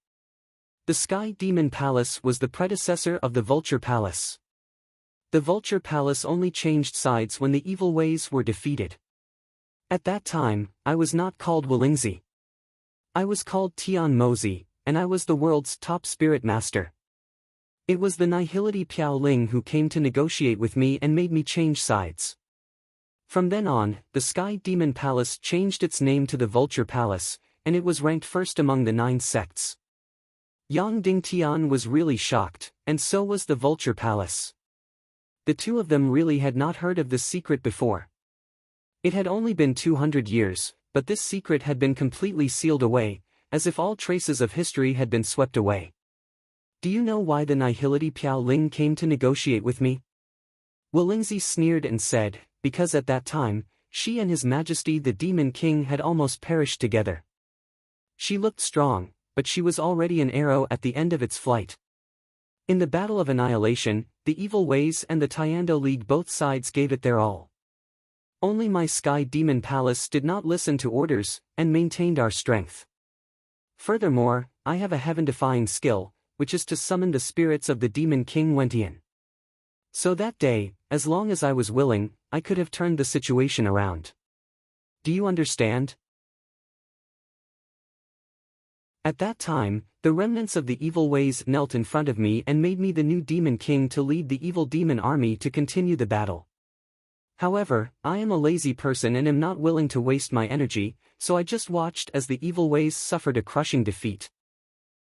The Sky Demon Palace was the predecessor of the Vulture Palace. The Vulture Palace only changed sides when the evil ways were defeated. At that time, I was not called Wolingzi. I was called Tian Mozi, and I was the world's top spirit master. It was the Nihility Piao Ling who came to negotiate with me and made me change sides. From then on, the Sky Demon Palace changed its name to the Vulture Palace, and it was ranked first among the 9 sects. Yang Dingtian was really shocked, and so was the Vulture Palace. The two of them really had not heard of this secret before. It had only been 200 years, but this secret had been completely sealed away, as if all traces of history had been swept away. Do you know why the Nihility Piao Ling came to negotiate with me? Wolingzi sneered and said, because at that time, she and His Majesty the Demon King had almost perished together. She looked strong, but she was already an arrow at the end of its flight. In the Battle of Annihilation, the evil ways and the Tiando League both sides gave it their all. Only my Sky Demon Palace did not listen to orders, and maintained our strength. Furthermore, I have a heaven-defying skill, which is to summon the spirits of the Demon King Wentian. So that day, as long as I was willing, I could have turned the situation around. Do you understand? At that time, the remnants of the evil ways knelt in front of me and made me the new Demon King to lead the evil demon army to continue the battle. However, I am a lazy person and am not willing to waste my energy, so I just watched as the evil ways suffered a crushing defeat.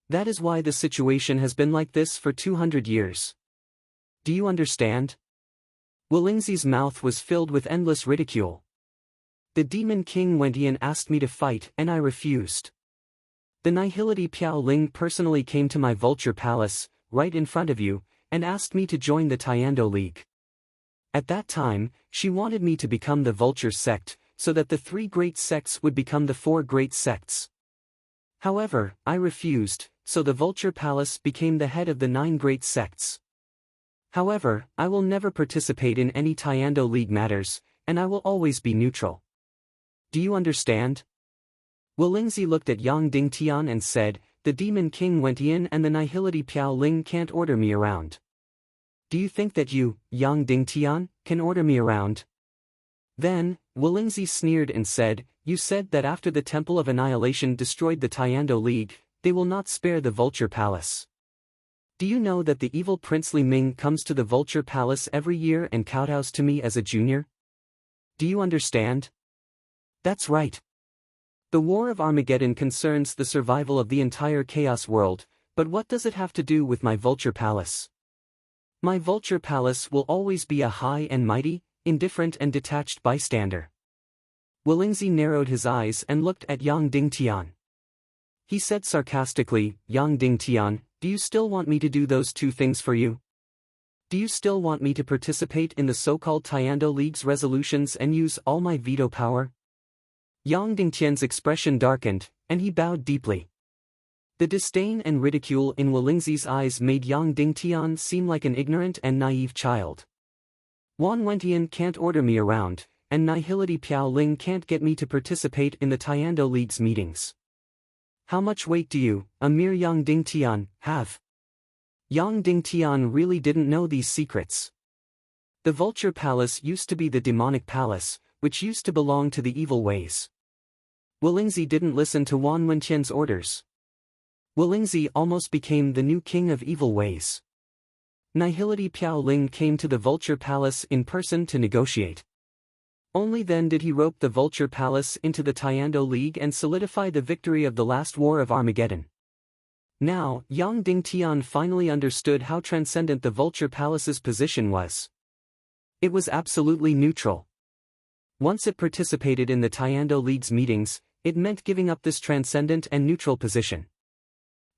That is why the situation has been like this for 200 years. Do you understand? Wolingzi's mouth was filled with endless ridicule. The Demon King Wentian asked me to fight and I refused. The Nihility Piao Ling personally came to my Vulture Palace, right in front of you, and asked me to join the Tiando League. At that time, she wanted me to become the Vulture sect, so that the 3 great sects would become the 4 great sects. However, I refused, so the Vulture Palace became the head of the 9 great sects. However, I will never participate in any Tiando League matters, and I will always be neutral. Do you understand? Lingzi looked at Yang Dingtian and said, "The Demon King Wentian and the Nihility Piao Ling can't order me around. Do you think that you, Yang Dingtian, can order me around?" Then, Lingzi sneered and said, "You said that after the Temple of Annihilation destroyed the Tiando League, they will not spare the Vulture Palace. Do you know that the evil Prince Li Ming comes to the Vulture Palace every year and kowtows to me as a junior? Do you understand?" "That's right. The War of Armageddon concerns the survival of the entire Chaos world, but what does it have to do with my Vulture Palace? My Vulture Palace will always be a high and mighty, indifferent and detached bystander." Lingzi narrowed his eyes and looked at Yang Dingtian. He said sarcastically, "Yang Dingtian, do you still want me to do those two things for you? Do you still want me to participate in the so-called Tiando League's resolutions and use all my veto power?" Yang Dingtian's expression darkened, and he bowed deeply. The disdain and ridicule in Lingzi's eyes made Yang Dingtian seem like an ignorant and naive child. "Wan Wentian can't order me around, and Nihility Piao Ling can't get me to participate in the Tiando League's meetings. How much weight do you, a mere Yang Dingtian, have?" Yang Dingtian really didn't know these secrets. The Vulture Palace used to be the demonic palace, which used to belong to the evil ways. Lingzi didn't listen to Wan Wentian's orders. Lingzi almost became the new king of evil ways. Nihility Piao Ling came to the Vulture Palace in person to negotiate. Only then did he rope the Vulture Palace into the Tiando League and solidify the victory of the last war of Armageddon. Now, Yang Dingtian finally understood how transcendent the Vulture Palace's position was. It was absolutely neutral. Once it participated in the Tiando League's meetings, it meant giving up this transcendent and neutral position.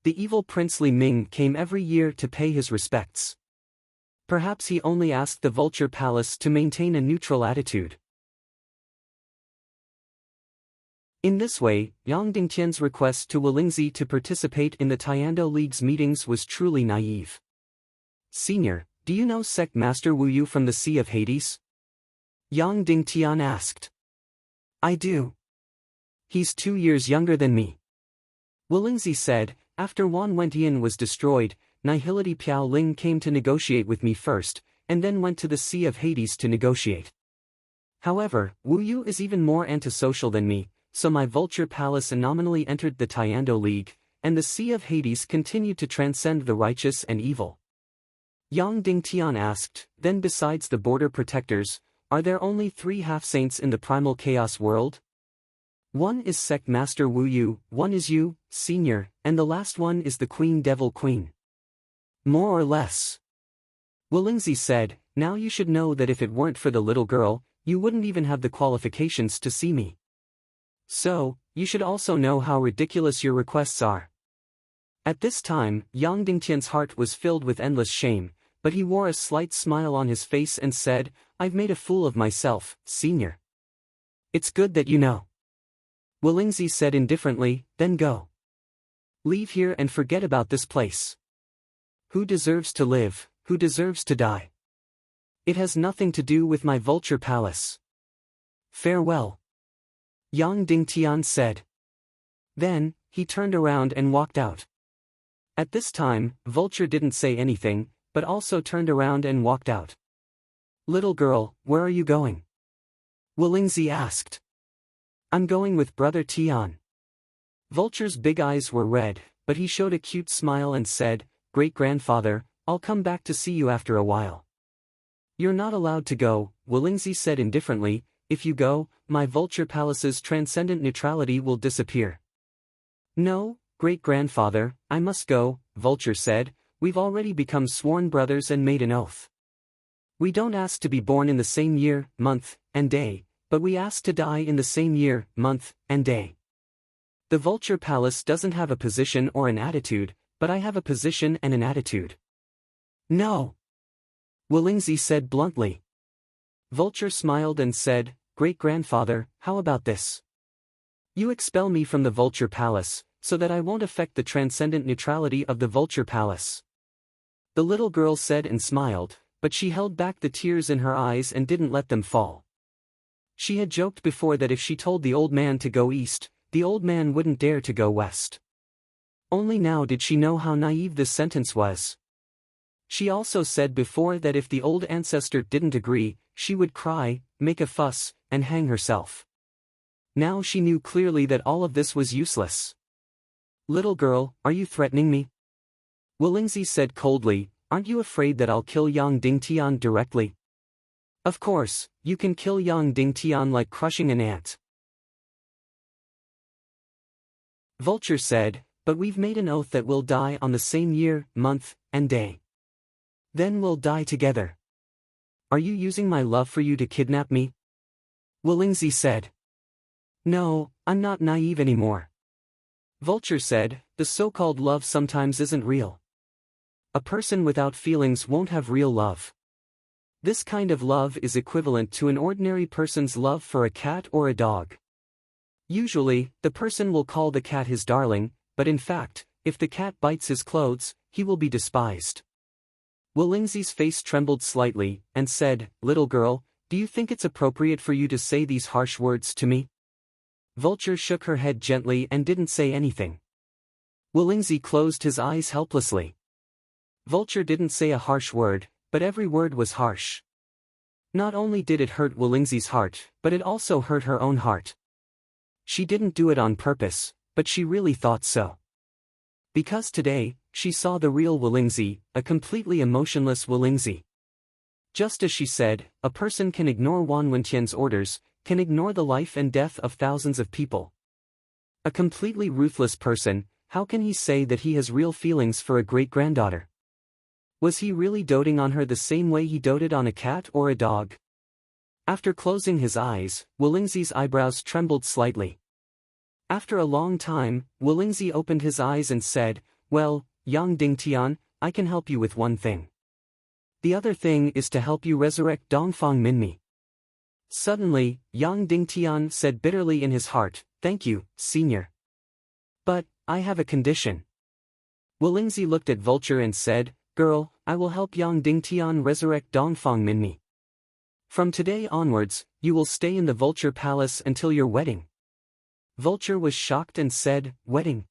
The evil Prince Li Ming came every year to pay his respects. Perhaps he only asked the Vulture Palace to maintain a neutral attitude. In this way, Yang Dingtian's request to Lingzi to participate in the Tiando League's meetings was truly naive. "Senior, do you know Sect Master Wu Yu from the Sea of Hades?" Yang Dingtian asked. "I do. He's 2 years younger than me." Lingzi said, "After Wan Wentian was destroyed, Nihility Piao Ling came to negotiate with me first, and then went to the Sea of Hades to negotiate. However, Wu Yu is even more antisocial than me, so my Vulture Palace nominally entered the Tiando League, and the Sea of Hades continued to transcend the righteous and evil." Yang Dingtian asked, "Then besides the border protectors, are there only 3 half-saints in the primal chaos world? One is Sect Master Wu Yu, one is you, Senior, and the last one is the Queen Devil Queen." "More or less." Lingzi said, "Now you should know that if it weren't for the little girl, you wouldn't even have the qualifications to see me. So, you should also know how ridiculous your requests are." At this time, Yang Dingtian's heart was filled with endless shame, but he wore a slight smile on his face and said, "I've made a fool of myself, Senior. It's good that you know." Lingzi said indifferently, "Then go. Leave here and forget about this place. Who deserves to live, who deserves to die? It has nothing to do with my Vulture Palace. Farewell." Yang Dingtian said. Then, he turned around and walked out. At this time, Vulture didn't say anything, but also turned around and walked out. "Little girl, where are you going?" Lingzi asked. "I'm going with Brother Tian." Vulture's big eyes were red, but he showed a cute smile and said, "Great-grandfather, I'll come back to see you after a while." "You're not allowed to go," Lingzi said indifferently. "If you go, my Vulture Palace's transcendent neutrality will disappear." "No, great-grandfather, I must go," Vulture said. "We've already become sworn brothers and made an oath. We don't ask to be born in the same year, month, and day, but we ask to die in the same year, month, and day. The Vulture Palace doesn't have a position or an attitude, but I have a position and an attitude." "No," Lingzi said bluntly. Vulture smiled and said, "Great-grandfather, how about this? You expel me from the Vulture Palace, so that I won't affect the transcendent neutrality of the Vulture Palace." The little girl said and smiled, but she held back the tears in her eyes and didn't let them fall. She had joked before that if she told the old man to go east, the old man wouldn't dare to go west. Only now did she know how naive this sentence was. She also said before that if the old ancestor didn't agree, she would cry, make a fuss, and hang herself. Now she knew clearly that all of this was useless. "Little girl, are you threatening me?" Wolingzi said coldly, "Aren't you afraid that I'll kill Yang Dingtian directly?" "Of course, you can kill Yang Dingtian like crushing an ant." Vulture said, "But we've made an oath that we'll die on the same year, month, and day. Then we'll die together. Are you using my love for you to kidnap me?" Wolingzi said. "No, I'm not naive anymore." Vulture said, "The so-called love sometimes isn't real. A person without feelings won't have real love. This kind of love is equivalent to an ordinary person's love for a cat or a dog. Usually, the person will call the cat his darling, but in fact, if the cat bites his clothes, he will be despised." Wolingzi's face trembled slightly, and said, "Little girl, do you think it's appropriate for you to say these harsh words to me?" Vulture shook her head gently and didn't say anything. Wolingzi closed his eyes helplessly. Vulture didn't say a harsh word, but every word was harsh. Not only did it hurt Wolingzi's heart, but it also hurt her own heart. She didn't do it on purpose, but she really thought so. Because today, she saw the real Wolingzi, a completely emotionless Wolingzi. Just as she said, a person can ignore Wan Wentian's orders, can ignore the life and death of thousands of people. A completely ruthless person, how can he say that he has real feelings for a great-granddaughter? Was he really doting on her the same way he doted on a cat or a dog? After closing his eyes, Wolingzi's eyebrows trembled slightly. After a long time, Wolingzi opened his eyes and said, "Well, Yang Dingtian, I can help you with one thing. The other thing is to help you resurrect Dongfang Minmi." Suddenly, Yang Dingtian said bitterly in his heart, "Thank you, senior. But, I have a condition." Wolingzi looked at Vulture and said, "Girl, I will help Yang Dingtian resurrect Dongfang Minmi. From today onwards, you will stay in the Vulture Palace until your wedding." Vulture was shocked and said, "Wedding?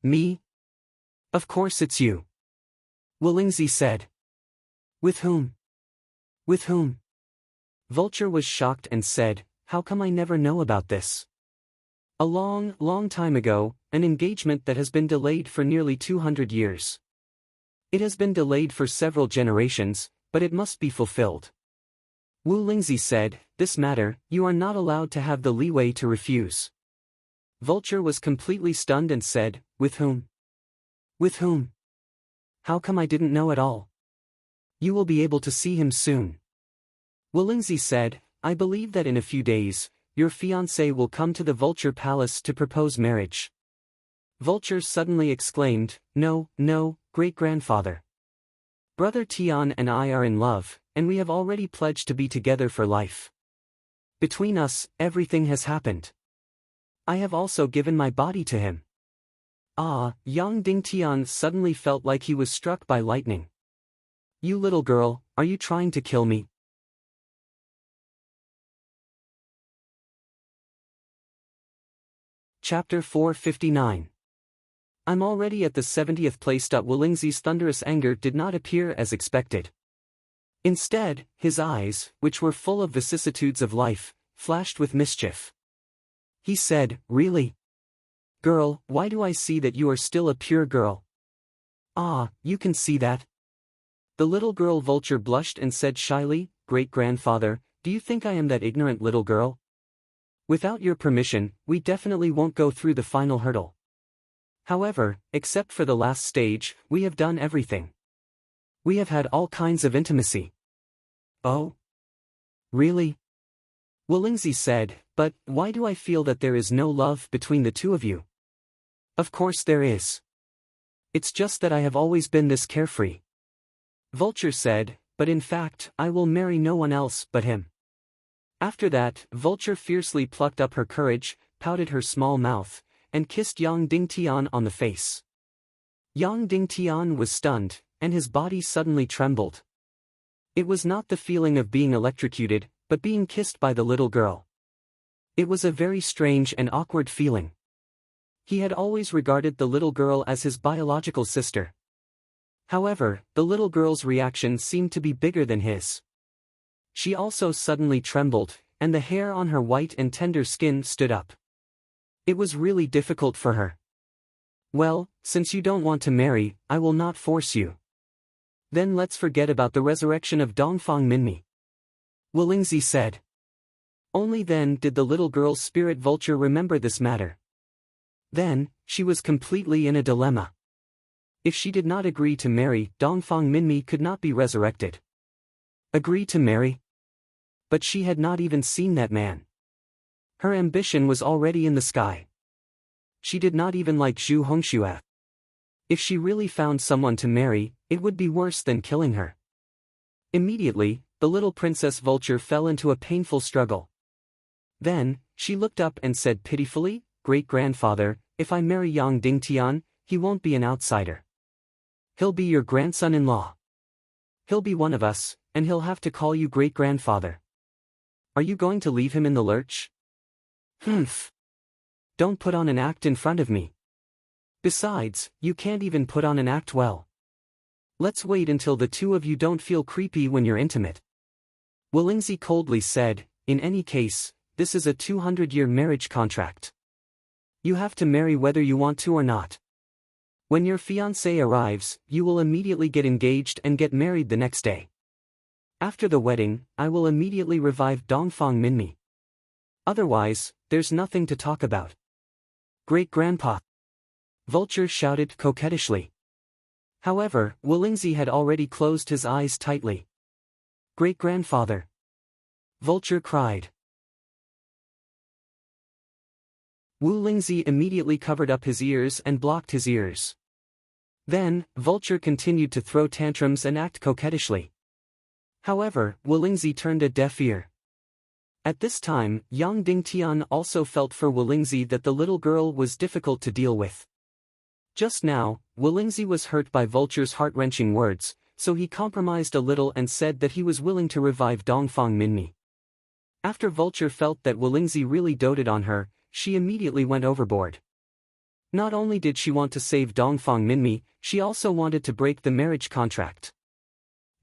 Me? Of course it's you." Wolingzi said. "With whom? With whom?" Vulture was shocked and said, "How come I never know about this? A long, long time ago, an engagement that has been delayed for nearly 200 years. It has been delayed for several generations, but it must be fulfilled." Wolingzi said, "This matter, you are not allowed to have the leeway to refuse." Vulture was completely stunned and said, "With whom? With whom? How come I didn't know at all?" "You will be able to see him soon." Wolingzi said, "I believe that in a few days, your fiancé will come to the Vulture Palace to propose marriage." Vulture suddenly exclaimed, "No, no, great-grandfather. Brother Tian and I are in love, and we have already pledged to be together for life. Between us, everything has happened. I have also given my body to him." Yang Dingtian suddenly felt like he was struck by lightning. "You little girl, are you trying to kill me?" Chapter 459. I'm already at the 70th place. Wolingzi's thunderous anger did not appear as expected. Instead, his eyes, which were full of vicissitudes of life, flashed with mischief. He said, "Really? Girl, why do I see that you are still a pure girl?" You can see that?" The little girl Vulture blushed and said shyly, "Great-grandfather, do you think I am that ignorant little girl? Without your permission, we definitely won't go through the final hurdle. However, except for the last stage, we have done everything. We have had all kinds of intimacy." "Oh? Really?" Wolingzi said, "But, why do I feel that there is no love between the two of you?" "Of course there is. It's just that I have always been this carefree." Vulture said, "But in fact, I will marry no one else but him." After that, Vulture fiercely plucked up her courage, pouted her small mouth, and kissed Yang Dingtian on the face. Yang Dingtian was stunned, and his body suddenly trembled. It was not the feeling of being electrocuted, but being kissed by the little girl. It was a very strange and awkward feeling. He had always regarded the little girl as his biological sister. However, the little girl's reaction seemed to be bigger than his. She also suddenly trembled, and the hair on her white and tender skin stood up. It was really difficult for her. "Well, since you don't want to marry, I will not force you. Then let's forget about the resurrection of Dongfang Minmi," Wu Lingzi said. Only then did the little girl's spirit vulture remember this matter. Then, she was completely in a dilemma. If she did not agree to marry, Dongfang Minmi could not be resurrected. Agree to marry? But she had not even seen that man. Her ambition was already in the sky. She did not even like Zhu Hongxue. If she really found someone to marry, it would be worse than killing her. Immediately, the little princess vulture fell into a painful struggle. Then, she looked up and said pitifully, "Great-grandfather, if I marry Yang Dingtian, he won't be an outsider. He'll be your grandson-in-law. He'll be one of us, and he'll have to call you great-grandfather. Are you going to leave him in the lurch?" "Humph. Don't put on an act in front of me. Besides, you can't even put on an act well. Let's wait until the two of you don't feel creepy when you're intimate," Wu Lingzi coldly said. "In any case, this is a 200-year marriage contract. You have to marry whether you want to or not. When your fiancé arrives, you will immediately get engaged and get married the next day. After the wedding, I will immediately revive Dongfang Minmi. Otherwise, there's nothing to talk about." "Great-grandpa!" Vulture shouted coquettishly. However, Wu Lingzi had already closed his eyes tightly. "Great-grandfather!" Vulture cried. Wu Lingzi immediately covered up his ears and blocked his ears. Then, Vulture continued to throw tantrums and act coquettishly. However, Wu Lingzi turned a deaf ear. At this time, Yang Dingtian also felt for Wu Lingzi that the little girl was difficult to deal with. Just now, Wu Lingzi was hurt by Vulture's heart-wrenching words, so he compromised a little and said that he was willing to revive Dongfang Minmi. After Vulture felt that Wu Lingzi really doted on her, she immediately went overboard. Not only did she want to save Dongfang Minmi, she also wanted to break the marriage contract.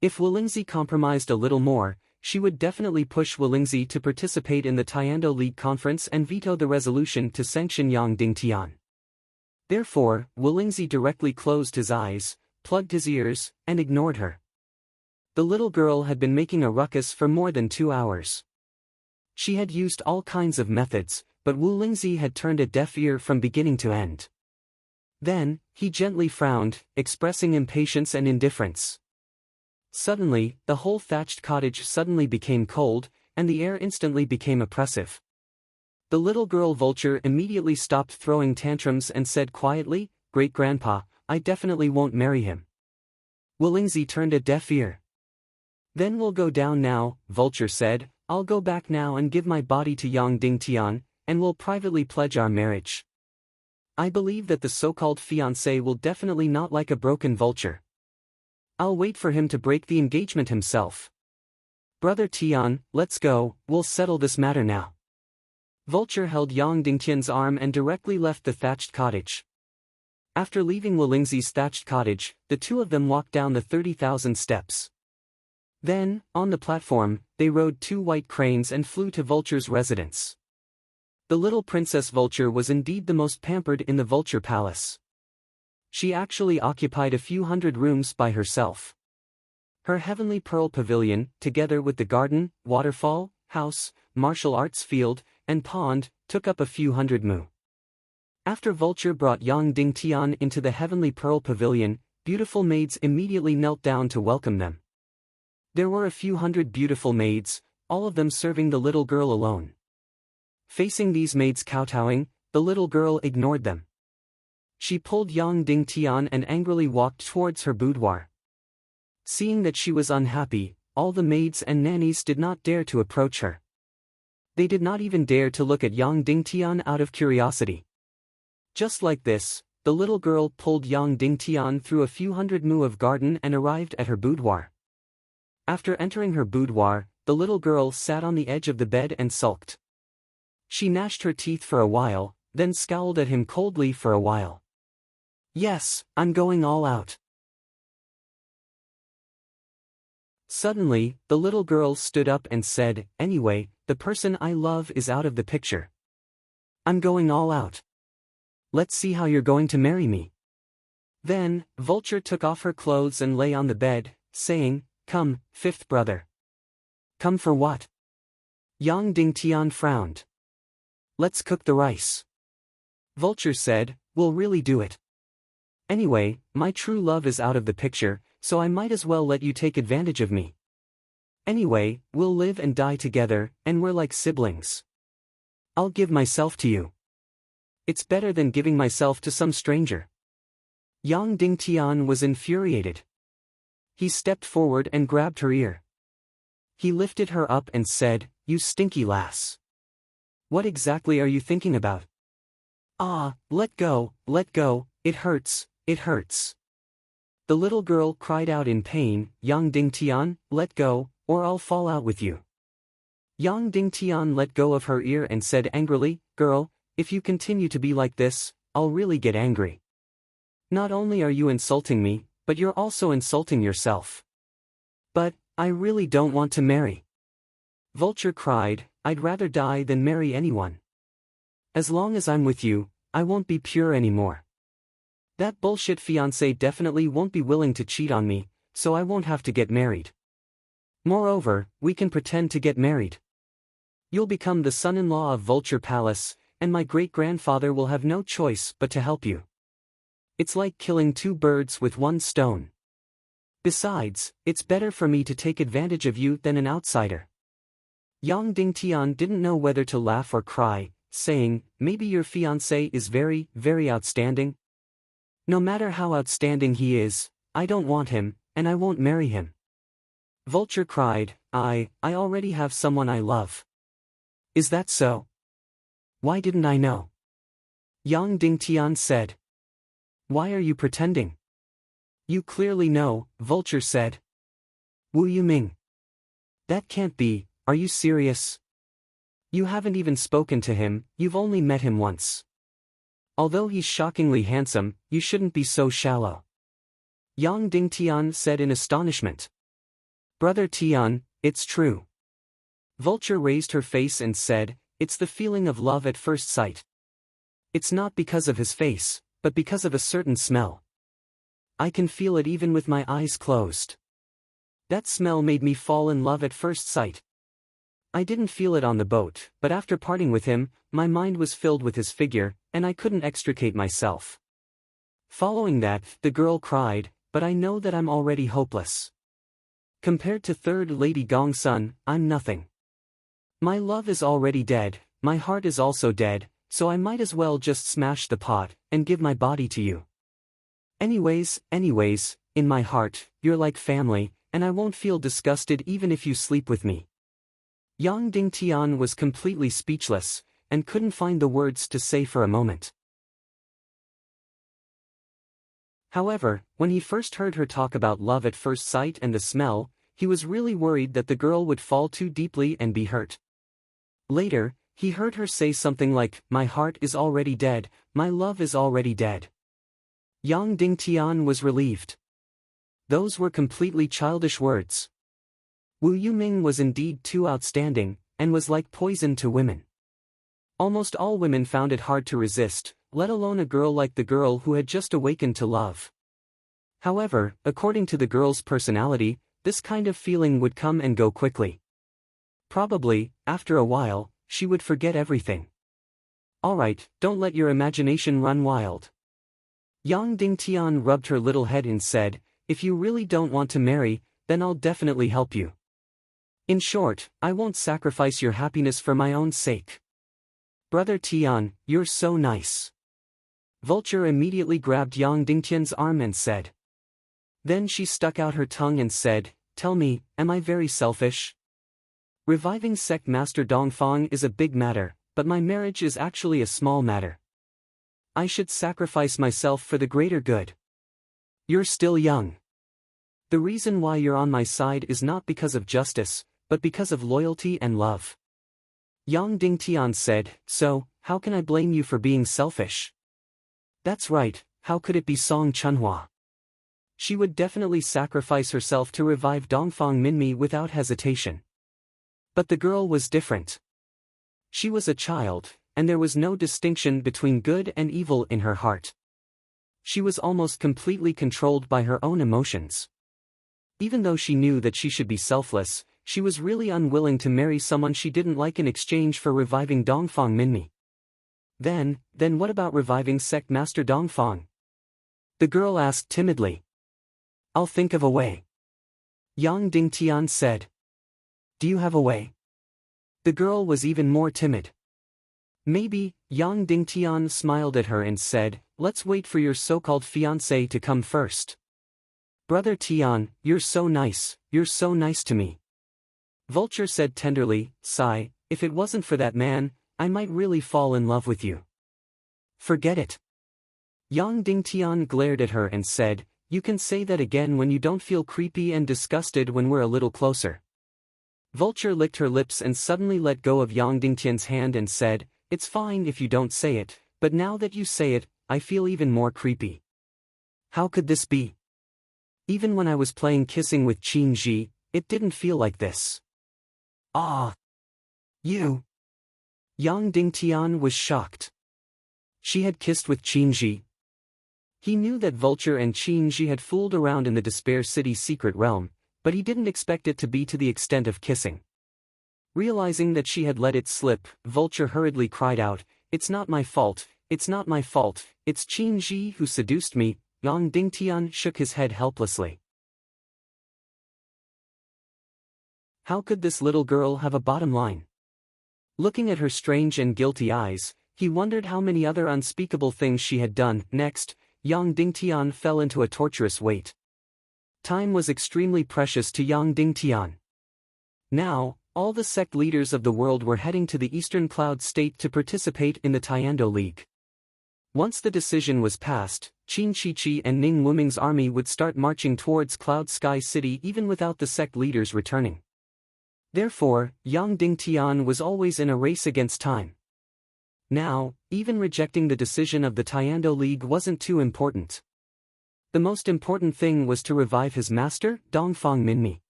If Wu Lingzi compromised a little more, she would definitely push Wu Lingzi to participate in the Taekwondo League conference and veto the resolution to sanction Yang Dingtian. Therefore, Wu Lingzi directly closed his eyes, plugged his ears, and ignored her. The little girl had been making a ruckus for more than 2 hours. She had used all kinds of methods, but Wu Lingzi had turned a deaf ear from beginning to end. Then, he gently frowned, expressing impatience and indifference. Suddenly, the whole thatched cottage suddenly became cold, and the air instantly became oppressive. The little girl Vulture immediately stopped throwing tantrums and said quietly, "Great-grandpa, I definitely won't marry him." Wu Lingzi turned a deaf ear. "Then we'll go down now," Vulture said. "I'll go back now and give my body to Yang Dingtian, and we'll privately pledge our marriage. I believe that the so-called fiancé will definitely not like a broken vulture. I'll wait for him to break the engagement himself. Brother Tian, let's go, we'll settle this matter now." Vulture held Yang Dingtian's arm and directly left the thatched cottage. After leaving Wu Lingzi's thatched cottage, the two of them walked down the 30,000 steps. Then, on the platform, they rode 2 white cranes and flew to Vulture's residence. The little Princess Vulture was indeed the most pampered in the Vulture Palace. She actually occupied a few hundred rooms by herself. Her heavenly pearl pavilion, together with the garden, waterfall, house, martial arts field, and pond, took up a few hundred mu. After Vulture brought Yang Dingtian into the heavenly pearl pavilion, beautiful maids immediately knelt down to welcome them. There were a few hundred beautiful maids, all of them serving the little girl alone. Facing these maids kowtowing, the little girl ignored them. She pulled Yang Dingtian and angrily walked towards her boudoir. Seeing that she was unhappy, all the maids and nannies did not dare to approach her. They did not even dare to look at Yang Dingtian out of curiosity. Just like this, the little girl pulled Yang Dingtian through a few hundred mu of garden and arrived at her boudoir. After entering her boudoir, the little girl sat on the edge of the bed and sulked. She gnashed her teeth for a while, then scowled at him coldly for a while. Yes, I'm going all out. Suddenly, the little girl stood up and said, anyway, the person I love is out of the picture. I'm going all out. Let's see how you're going to marry me. Then, Vulture took off her clothes and lay on the bed, saying, Come, fifth brother. Come for what? Yang Dingtian frowned. Let's cook the rice. Vulture said, We'll really do it. Anyway, my true love is out of the picture, so I might as well let you take advantage of me. Anyway, we'll live and die together, and we're like siblings. I'll give myself to you. It's better than giving myself to some stranger. Yang Dingtian was infuriated. He stepped forward and grabbed her ear. He lifted her up and said, You stinky lass. What exactly are you thinking about? Ah, let go, it hurts, it hurts. The little girl cried out in pain, Yang Dingtian, let go, or I'll fall out with you. Yang Dingtian let go of her ear and said angrily, Girl, if you continue to be like this, I'll really get angry. Not only are you insulting me, but you're also insulting yourself. But, I really don't want to marry. Vulture cried, I'd rather die than marry anyone. As long as I'm with you, I won't be pure anymore. That bullshit fiancé definitely won't be willing to cheat on me, so I won't have to get married. Moreover, we can pretend to get married. You'll become the son-in-law of Vulture Palace, and my great-grandfather will have no choice but to help you. It's like killing two birds with one stone. Besides, it's better for me to take advantage of you than an outsider. Yang Dingtian didn't know whether to laugh or cry, saying, Maybe your fiancé is very, very outstanding? No matter how outstanding he is, I don't want him, and I won't marry him. Vulture cried, I already have someone I love. Is that so? Why didn't I know? Yang Dingtian said. Why are you pretending? You clearly know, Vulture said. Wu Yuming. That can't be, are you serious? You haven't even spoken to him, you've only met him once. Although he's shockingly handsome, you shouldn't be so shallow. Yang Dingtian said in astonishment. Brother Tian, it's true. Vulture raised her face and said, It's the feeling of love at first sight. It's not because of his face, but because of a certain smell. I can feel it even with my eyes closed. That smell made me fall in love at first sight. I didn't feel it on the boat, but after parting with him, my mind was filled with his figure, and I couldn't extricate myself. Following that, the girl cried, But I know that I'm already hopeless. Compared to Third Lady Gongsun, I'm nothing. My love is already dead, my heart is also dead, so I might as well just smash the pot, and give my body to you. Anyways, in my heart, you're like family, and I won't feel disgusted even if you sleep with me. Yang Dingtian was completely speechless, and couldn't find the words to say for a moment. However, when he first heard her talk about love at first sight and the smell, he was really worried that the girl would fall too deeply and be hurt. Later, he heard her say something like, My heart is already dead, my love is already dead. Yang Dingtian was relieved. Those were completely childish words. Wu Yuming was indeed too outstanding, and was like poison to women. Almost all women found it hard to resist, let alone a girl like the girl who had just awakened to love. However, according to the girl's personality, this kind of feeling would come and go quickly. Probably, after a while, she would forget everything. Alright, don't let your imagination run wild. Yang Dingtian rubbed her little head and said, If you really don't want to marry, then I'll definitely help you. In short, I won't sacrifice your happiness for my own sake. Brother Tian, you're so nice. Vulture immediately grabbed Yang Dingtian's arm and said. Then she stuck out her tongue and said, Tell me, am I very selfish? Reviving sect master Dongfang is a big matter, but my marriage is actually a small matter. I should sacrifice myself for the greater good. You're still young. The reason why you're on my side is not because of justice, but because of loyalty and love. Yang Dingtian said, so, how can I blame you for being selfish? That's right, how could it be Song Chunhua? She would definitely sacrifice herself to revive Dongfang Minmi without hesitation. But the girl was different. She was a child, and there was no distinction between good and evil in her heart. She was almost completely controlled by her own emotions. Even though she knew that she should be selfless, she was really unwilling to marry someone she didn't like in exchange for reviving Dongfang Minmi. Then what about reviving Sect Master Dongfang? The girl asked timidly. I'll think of a way. Yang Dingtian said. Do you have a way? The girl was even more timid. Maybe. Yang Dingtian smiled at her and said, let's wait for your so-called fiancé to come first. Brother Tian, you're so nice to me. Vulture said tenderly, sigh, if it wasn't for that man, I might really fall in love with you. Forget it. Yang Dingtian glared at her and said, you can say that again when you don't feel creepy and disgusted when we're a little closer. Vulture licked her lips and suddenly let go of Yang Dingtian's hand and said, it's fine if you don't say it, but now that you say it, I feel even more creepy. How could this be? Even when I was playing kissing with Qin Ji, it didn't feel like this. Ah! You! Yang Dingtian was shocked. She had kissed with Qin Ji. He knew that Vulture and Qin Ji had fooled around in the Despair City secret realm, but he didn't expect it to be to the extent of kissing. Realizing that she had let it slip, Vulture hurriedly cried out, it's not my fault, it's not my fault, it's Qin Ji who seduced me. Yang Dingtian shook his head helplessly. How could this little girl have a bottom line? Looking at her strange and guilty eyes, he wondered how many other unspeakable things she had done. Next, Yang Dingtian fell into a torturous wait. Time was extremely precious to Yang Dingtian. Now, all the sect leaders of the world were heading to the Eastern Cloud State to participate in the Tiando League. Once the decision was passed, Qin Shiqi and Ning Wuming's army would start marching towards Cloud Sky City even without the sect leaders returning. Therefore, Yang Dingtian was always in a race against time. Now, even rejecting the decision of the Tiando League wasn't too important. The most important thing was to revive his master, Dongfang Minmi.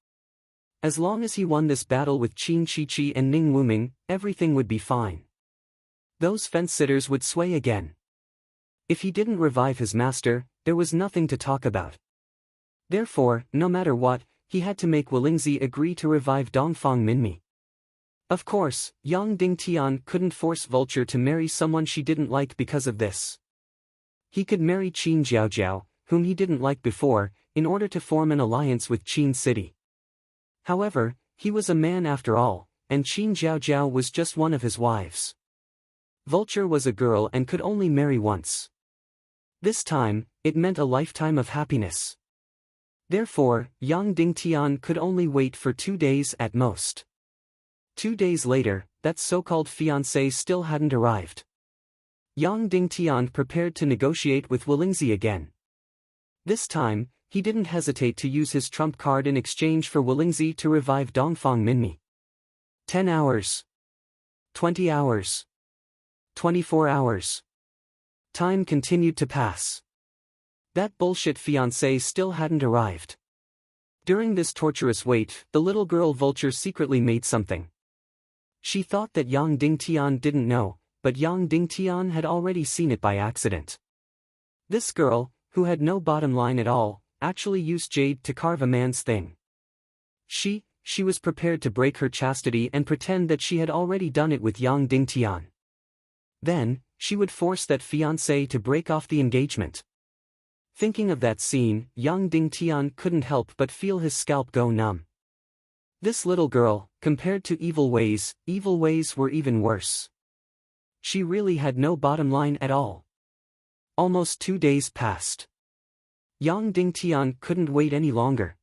As long as he won this battle with Qin Shiqi and Ning Wuming, everything would be fine. Those fence-sitters would sway again. If he didn't revive his master, there was nothing to talk about. Therefore, no matter what, he had to make Wolingzi agree to revive Dongfang Minmi. Of course, Yang Dingtian couldn't force Vulture to marry someone she didn't like because of this. He could marry Qin Jiaojiao, whom he didn't like before, in order to form an alliance with Qin City. However, he was a man after all, and Qin Jiaojiao was just one of his wives. Vulture was a girl and could only marry once. This time, it meant a lifetime of happiness. Therefore, Yang Dingtian could only wait for 2 days at most. 2 days later, that so-called fiancé still hadn't arrived. Yang Dingtian prepared to negotiate with Wolingzi again. This time, he didn't hesitate to use his trump card in exchange for Wolingzi to revive Dongfang Minmi. 10 hours. 20 hours. 24 hours. Time continued to pass. That bullshit fiancé still hadn't arrived. During this torturous wait, the little girl Vulture secretly made something. She thought that Yang Dingtian didn't know, but Yang Dingtian had already seen it by accident. This girl, who had no bottom line at all, actually used jade to carve a man's thing. She was prepared to break her chastity and pretend that she had already done it with Yang Dingtian. Then, she would force that fiancé to break off the engagement. Thinking of that scene, Yang Dingtian couldn't help but feel his scalp go numb. This little girl, compared to evil ways were even worse. She really had no bottom line at all. Almost 2 days passed. Yang Dingtian couldn't wait any longer.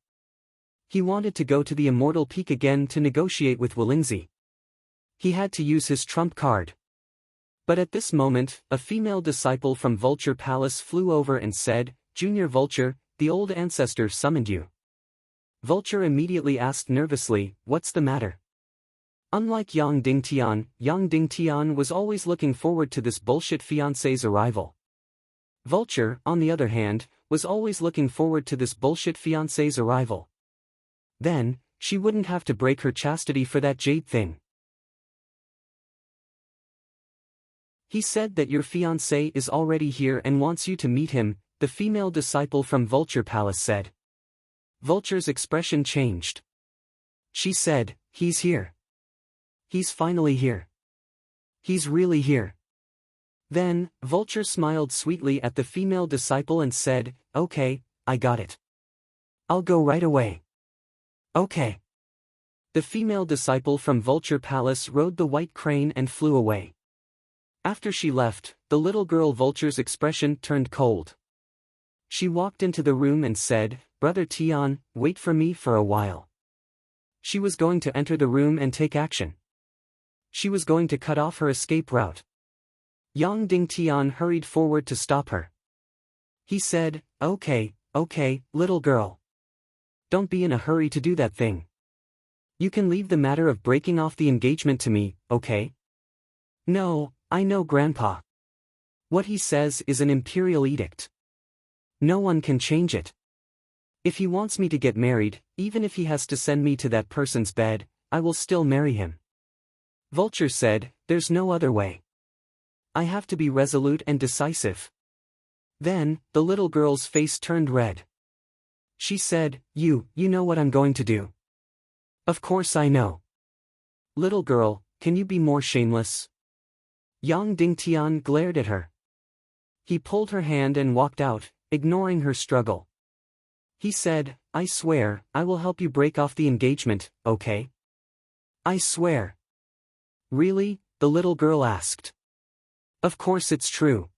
He wanted to go to the Immortal Peak again to negotiate with Wolingzi. He had to use his trump card. But at this moment, a female disciple from Vulture Palace flew over and said, "Junior Vulture, the old ancestor summoned you." Vulture immediately asked nervously, "What's the matter?" Unlike Yang Dingtian was always looking forward to this bullshit fiancé's arrival. Vulture, on the other hand, was always looking forward to this bullshit fiancé's arrival. Then, she wouldn't have to break her chastity for that jade thing. He said that your fiancé is already here and wants you to meet him, the female disciple from Vulture Palace said. Vulture's expression changed. She said, "He's here. He's finally here. He's really here." Then, Vulture smiled sweetly at the female disciple and said, "Okay, I got it. I'll go right away." "Okay." The female disciple from Vulture Palace rode the white crane and flew away. After she left, the little girl Vulture's expression turned cold. She walked into the room and said, "Brother Tian, wait for me for a while." She was going to enter the room and take action. She was going to cut off her escape route. Yang Dingtian hurried forward to stop her. He said, Okay, little girl. Don't be in a hurry to do that thing. You can leave the matter of breaking off the engagement to me, okay? No, I know Grandpa. What he says is an imperial edict. No one can change it. If he wants me to get married, even if he has to send me to that person's bed, I will still marry him. Vulture said, "There's no other way. I have to be resolute and decisive." Then, the little girl's face turned red. She said, You know what I'm going to do." "Of course I know." "Little girl, can you be more shameless?" Yang Dingtian glared at her. He pulled her hand and walked out, ignoring her struggle. He said, "I swear, I will help you break off the engagement, okay?" "I swear." "Really?" the little girl asked. "Of course it's true.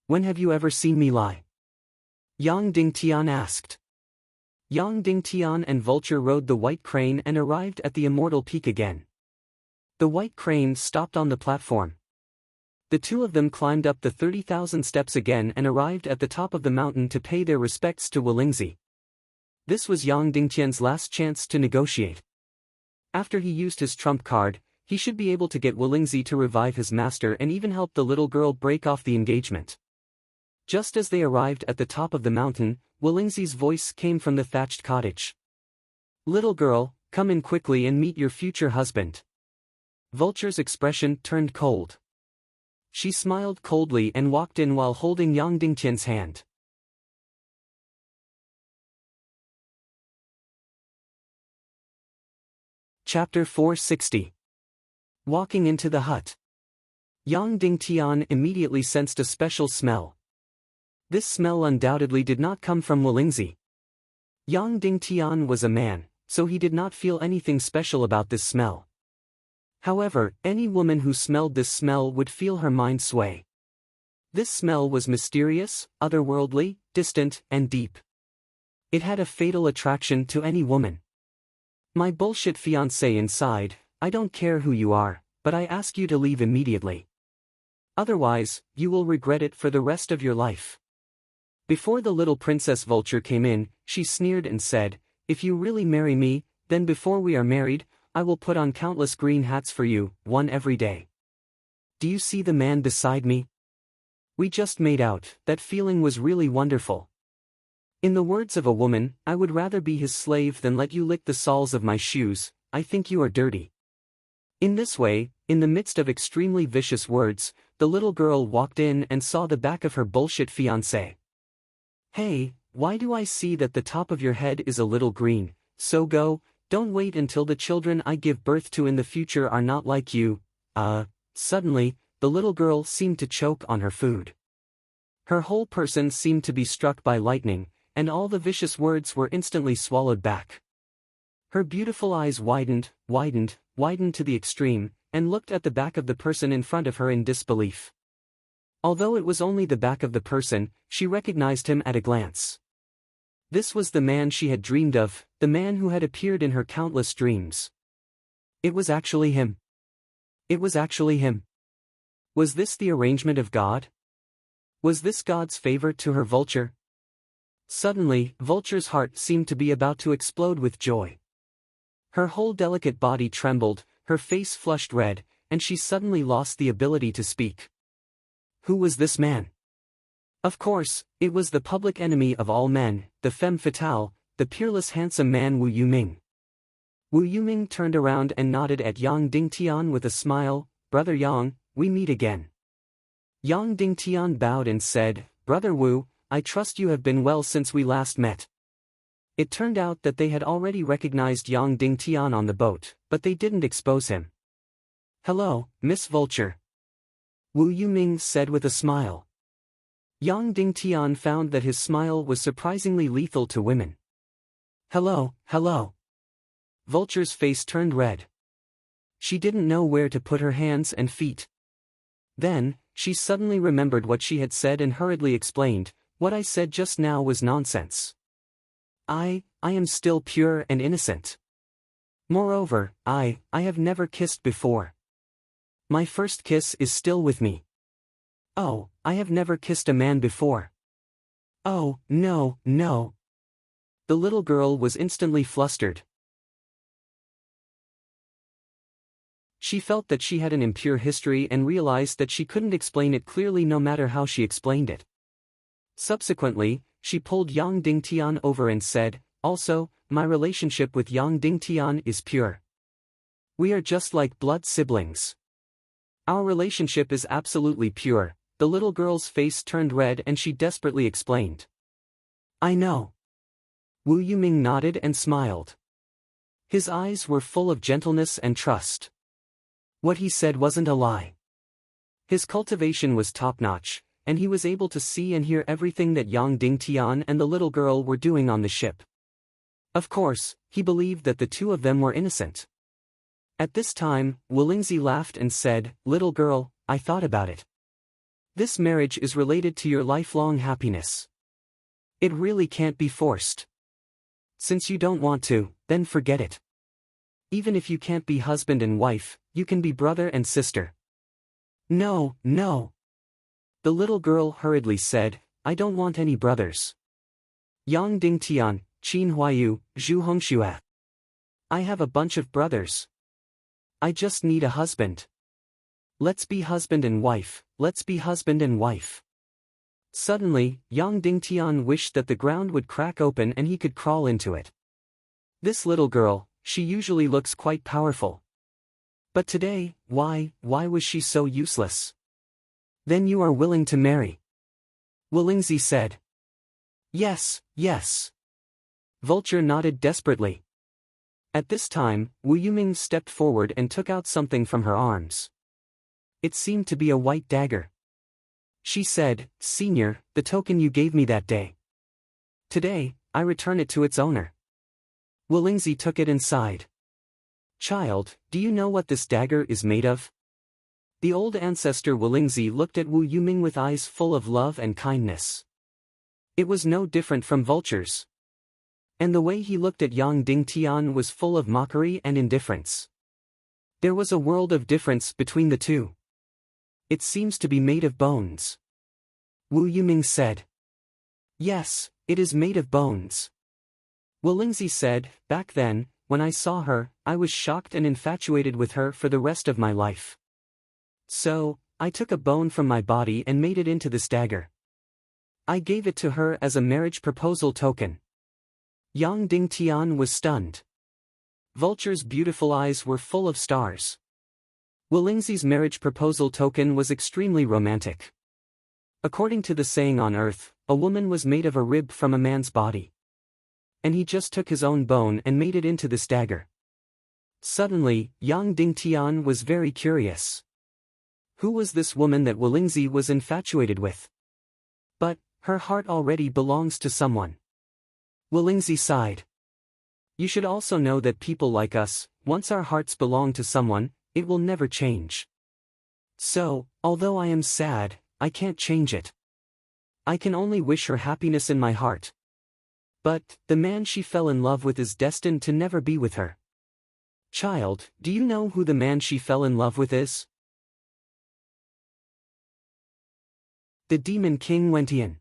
When have you ever seen me lie?" Yang Dingtian asked. Yang Dingtian and Vulture rode the white crane and arrived at the immortal peak again. The white crane stopped on the platform. The two of them climbed up the 30,000 steps again and arrived at the top of the mountain to pay their respects to Wolingzi. This was Yang Dingtian's last chance to negotiate. After he used his trump card, he should be able to get Wolingzi to revive his master and even help the little girl break off the engagement. Just as they arrived at the top of the mountain, Wolingzi's voice came from the thatched cottage. "Little girl, come in quickly and meet your future husband." Vulture's expression turned cold. She smiled coldly and walked in while holding Yang Dingtian's hand. Chapter 460. Walking into the hut. Yang Dingtian immediately sensed a special smell. This smell undoubtedly did not come from Wolingzi. Yang Dingtian was a man, so he did not feel anything special about this smell. However, any woman who smelled this smell would feel her mind sway. This smell was mysterious, otherworldly, distant, and deep. It had a fatal attraction to any woman. "My bullshit fiancé inside, I don't care who you are, but I ask you to leave immediately. Otherwise, you will regret it for the rest of your life." Before the little Princess Vulture came in, she sneered and said, "If you really marry me, then before we are married, I will put on countless green hats for you, one every day. Do you see the man beside me? We just made out, that feeling was really wonderful. In the words of a woman, I would rather be his slave than let you lick the soles of my shoes. I think you are dirty." In this way, in the midst of extremely vicious words, the little girl walked in and saw the back of her bullshit fiancé. "Hey, why do I see that the top of your head is a little green? So go, don't wait until the children I give birth to in the future are not like you." Suddenly, the little girl seemed to choke on her food. Her whole person seemed to be struck by lightning, and all the vicious words were instantly swallowed back. Her beautiful eyes widened to the extreme, and looked at the back of the person in front of her in disbelief. Although it was only the back of the person, she recognized him at a glance. This was the man she had dreamed of, the man who had appeared in her countless dreams. It was actually him. It was actually him. Was this the arrangement of God? Was this God's favor to her Vulture? Suddenly, Vulture's heart seemed to be about to explode with joy. Her whole delicate body trembled, her face flushed red, and she suddenly lost the ability to speak. Who was this man? Of course, it was the public enemy of all men, the femme fatale, the peerless handsome man Wu Yuming. Wu Yuming turned around and nodded at Yang Dingtian with a smile. Brother Yang, we meet again. Yang Dingtian bowed and said, Brother Wu, I trust you have been well since we last met. It turned out that they had already recognized Yang Dingtian on the boat, but they didn't expose him. Hello, Miss Vulture. Wu Yuming said with a smile. Yang Dingtian found that his smile was surprisingly lethal to women. Hello, hello. Vulture's face turned red. She didn't know where to put her hands and feet. Then, she suddenly remembered what she had said and hurriedly explained, what I said just now was nonsense. I am still pure and innocent. Moreover, I have never kissed before. My first kiss is still with me. Oh, I have never kissed a man before. Oh, no, no. The little girl was instantly flustered. She felt that she had an impure history and realized that she couldn't explain it clearly no matter how she explained it. Subsequently, she pulled Yang Dingtian over and said, also, my relationship with Yang Dingtian is pure. We are just like blood siblings. Our relationship is absolutely pure. The little girl's face turned red and she desperately explained. I know. Wu Yuming nodded and smiled. His eyes were full of gentleness and trust. What he said wasn't a lie. His cultivation was top-notch, and he was able to see and hear everything that Yang Dingtian and the little girl were doing on the ship. Of course, he believed that the two of them were innocent. At this time, Wolingzi laughed and said, Little girl, I thought about it. This marriage is related to your lifelong happiness. It really can't be forced. Since you don't want to, then forget it. Even if you can't be husband and wife, you can be brother and sister. No, no. The little girl hurriedly said, I don't want any brothers. Yang Dingtian, Qin Huayu, Zhu Hongxue. I have a bunch of brothers. I just need a husband. Let's be husband and wife, let's be husband and wife. Suddenly, Yang Dingtian wished that the ground would crack open and he could crawl into it. This little girl, she usually looks quite powerful. But today, why was she so useless? Then you are willing to marry? Wolingzi said. Yes, yes. Vulture nodded desperately. At this time, Wu Yuming stepped forward and took out something from her arms. It seemed to be a white dagger. She said, Senior, the token you gave me that day. Today, I return it to its owner. Wolingzi took it inside. Child, do you know what this dagger is made of? The old ancestor Wolingzi looked at Wu Yuming with eyes full of love and kindness. It was no different from Vulture's. And the way he looked at Yang Dingtian was full of mockery and indifference. There was a world of difference between the two. It seems to be made of bones. Wu Yuming said. Yes, it is made of bones. Wolingzi said, back then, when I saw her, I was shocked and infatuated with her for the rest of my life. So, I took a bone from my body and made it into this dagger. I gave it to her as a marriage proposal token. Yang Dingtian was stunned. Vulture's beautiful eyes were full of stars. Wolingzi's marriage proposal token was extremely romantic. According to the saying on Earth, a woman was made of a rib from a man's body. And he just took his own bone and made it into this dagger. Suddenly, Yang Dingtian was very curious. Who was this woman that Wolingzi was infatuated with? But, her heart already belongs to someone. Wolingzi sighed. You should also know that people like us, once our hearts belong to someone, it will never change. So, although I am sad, I can't change it. I can only wish her happiness in my heart. But, the man she fell in love with is destined to never be with her. Child, do you know who the man she fell in love with is? The Demon King Wentian.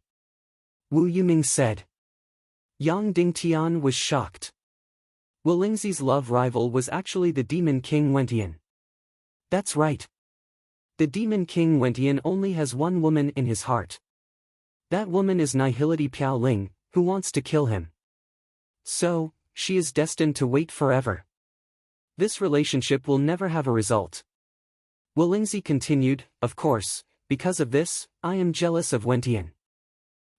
Wu Yuming said. Yang Dingtian was shocked. Wu Lingzi's love rival was actually the Demon King Wentian. That's right. The Demon King Wentian only has one woman in his heart. That woman is Nihility Piao Ling, who wants to kill him. So, she is destined to wait forever. This relationship will never have a result. Wu Lingzi continued, of course, because of this, I am jealous of Wentian.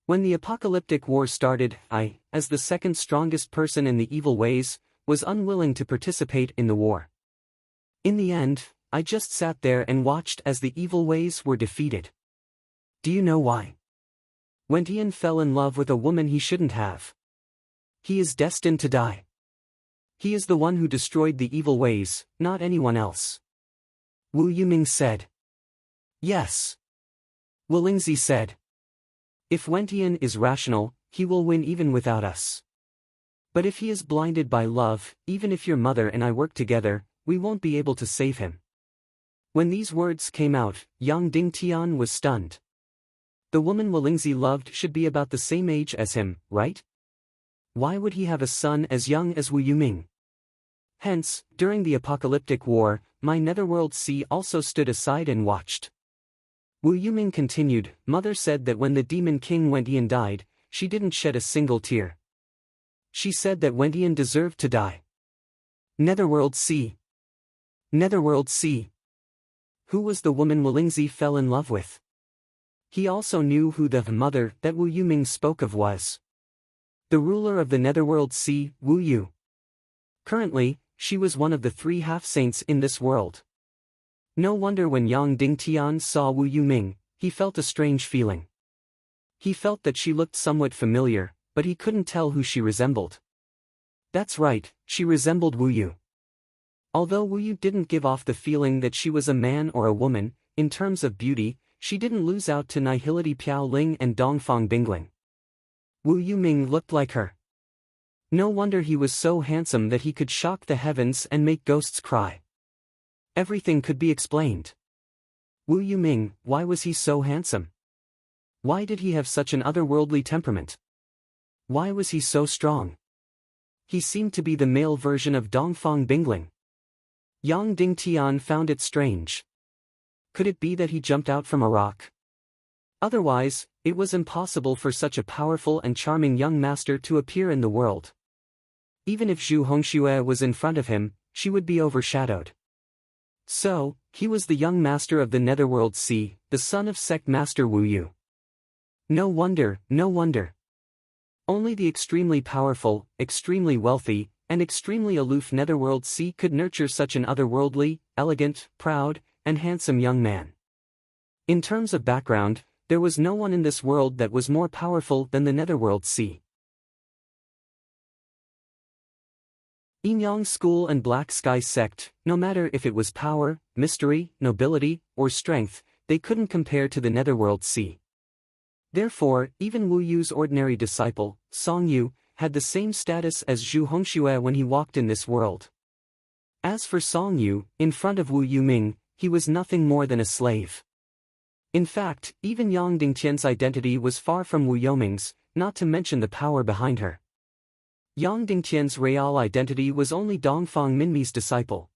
When the apocalyptic war started, I, as the second strongest person in the evil ways, was unwilling to participate in the war. In the end, I just sat there and watched as the evil ways were defeated. Do you know why? Wentian fell in love with a woman he shouldn't have. He is destined to die. He is the one who destroyed the evil ways, not anyone else. Wu Yuming said. Yes. Wu Lingzi said. If Wentian is rational, he will win even without us. But if he is blinded by love, even if your mother and I work together, we won't be able to save him. When these words came out, Yang Dingtian was stunned. The woman Wu Lingzi loved should be about the same age as him, right? Why would he have a son as young as Wu Yuming? Hence, during the apocalyptic war, my netherworld sea also stood aside and watched. Wu Yuming continued, Mother said that when the Demon King Wentian died, she didn't shed a single tear. She said that Wentian deserved to die. Netherworld sea. Netherworld sea. Who was the woman Wu Lingzi fell in love with? He also knew who the mother that Wu Yuming spoke of was. The ruler of the Netherworld Sea, Wu Yu. Currently, she was one of the 3 half-saints in this world. No wonder when Yang Dingtian saw Wu Yuming, he felt a strange feeling. He felt that she looked somewhat familiar, but he couldn't tell who she resembled. That's right, she resembled Wu Yu. Although Wu Yu didn't give off the feeling that she was a man or a woman, in terms of beauty, she didn't lose out to Nihility Piao Ling and Dongfang Bingling. Wu Yuming looked like her. No wonder he was so handsome that he could shock the heavens and make ghosts cry. Everything could be explained. Wu Yuming, why was he so handsome? Why did he have such an otherworldly temperament? Why was he so strong? He seemed to be the male version of Dongfang Bingling. Yang Dingtian found it strange. Could it be that he jumped out from a rock? Otherwise, it was impossible for such a powerful and charming young master to appear in the world. Even if Zhu Hongxue was in front of him, she would be overshadowed. So, he was the young master of the Netherworld Sea, the son of sect master Wu Yu. No wonder, no wonder. Only the extremely powerful, extremely wealthy, and extremely aloof Netherworld Sea could nurture such an otherworldly, elegant, proud, and handsome young man. In terms of background, there was no one in this world that was more powerful than the Netherworld Sea. Yinyang School and Black Sky Sect, no matter if it was power, mystery, nobility, or strength, they couldn't compare to the Netherworld Sea. Therefore, even Wu Yu's ordinary disciple, Song Yu, had the same status as Zhu Hongxue when he walked in this world. As for Song Yu, in front of Wu Yuming, he was nothing more than a slave. In fact, even Yang Dingtian's identity was far from Wu Yuming's, not to mention the power behind her. Yang Dingtian's real identity was only Dongfang Minmi's disciple.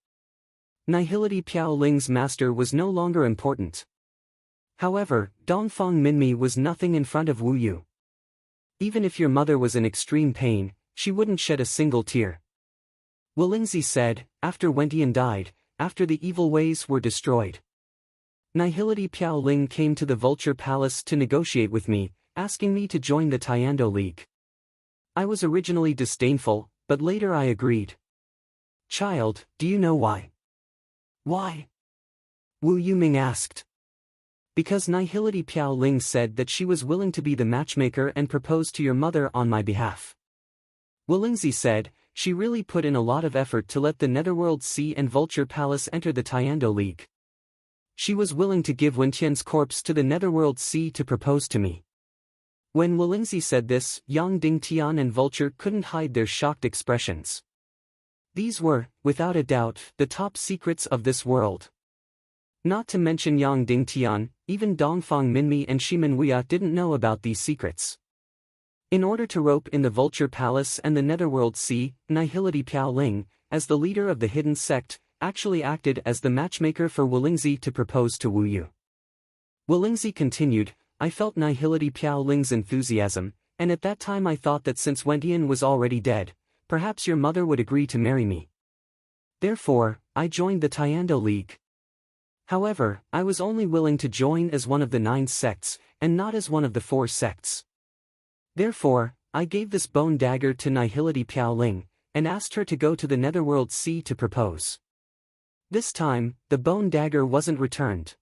Nihility Piao Ling's master was no longer important. However, Dongfang Minmi was nothing in front of Wu Yu. Even if your mother was in extreme pain, she wouldn't shed a single tear. Wu Lingzi said, after Wentian died, after the evil ways were destroyed. Nihility Piao Ling came to the Vulture Palace to negotiate with me, asking me to join the Tiando League. I was originally disdainful, but later I agreed. Child, do you know why? Why? Wu Yuming asked. Because Nihility Piao Ling said that she was willing to be the matchmaker and propose to your mother on my behalf. Wu Lingzi said, she really put in a lot of effort to let the Netherworld Sea and Vulture Palace enter the Tiando League. She was willing to give Wentian's corpse to the Netherworld Sea to propose to me. When Wu Lingzi said this, Yang Dingtian and Vulture couldn't hide their shocked expressions. These were, without a doubt, the top secrets of this world. Not to mention Yang Dingtian, even Dongfang Minmi and Shimen Wuya didn't know about these secrets. In order to rope in the Vulture Palace and the Netherworld Sea, Nihility Piao Ling, as the leader of the hidden sect, actually acted as the matchmaker for Wulingzi to propose to Wu Yu. Wulingzi continued, I felt Nihility Piao Ling's enthusiasm, and at that time I thought that since Wentian was already dead, perhaps your mother would agree to marry me. Therefore, I joined the Tiando League. However, I was only willing to join as one of the 9 sects, and not as one of the 4 sects. Therefore, I gave this bone dagger to Nihility Piao Ling, and asked her to go to the Netherworld Sea to propose. This time, the bone dagger wasn't returned.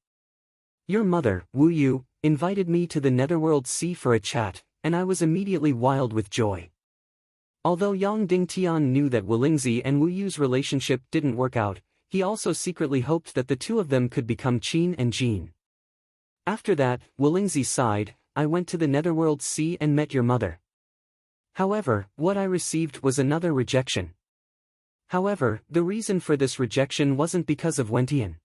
Your mother, Wu Yu, invited me to the Netherworld Sea for a chat, and I was immediately wild with joy. Although Yang Dingtian knew that Wulingzi and Wu Yu's relationship didn't work out, he also secretly hoped that the two of them could become Qin and Jin. After that, Wulingzi sighed, I went to the Netherworld Sea and met your mother. However, what I received was another rejection. However, the reason for this rejection wasn't because of Wentian.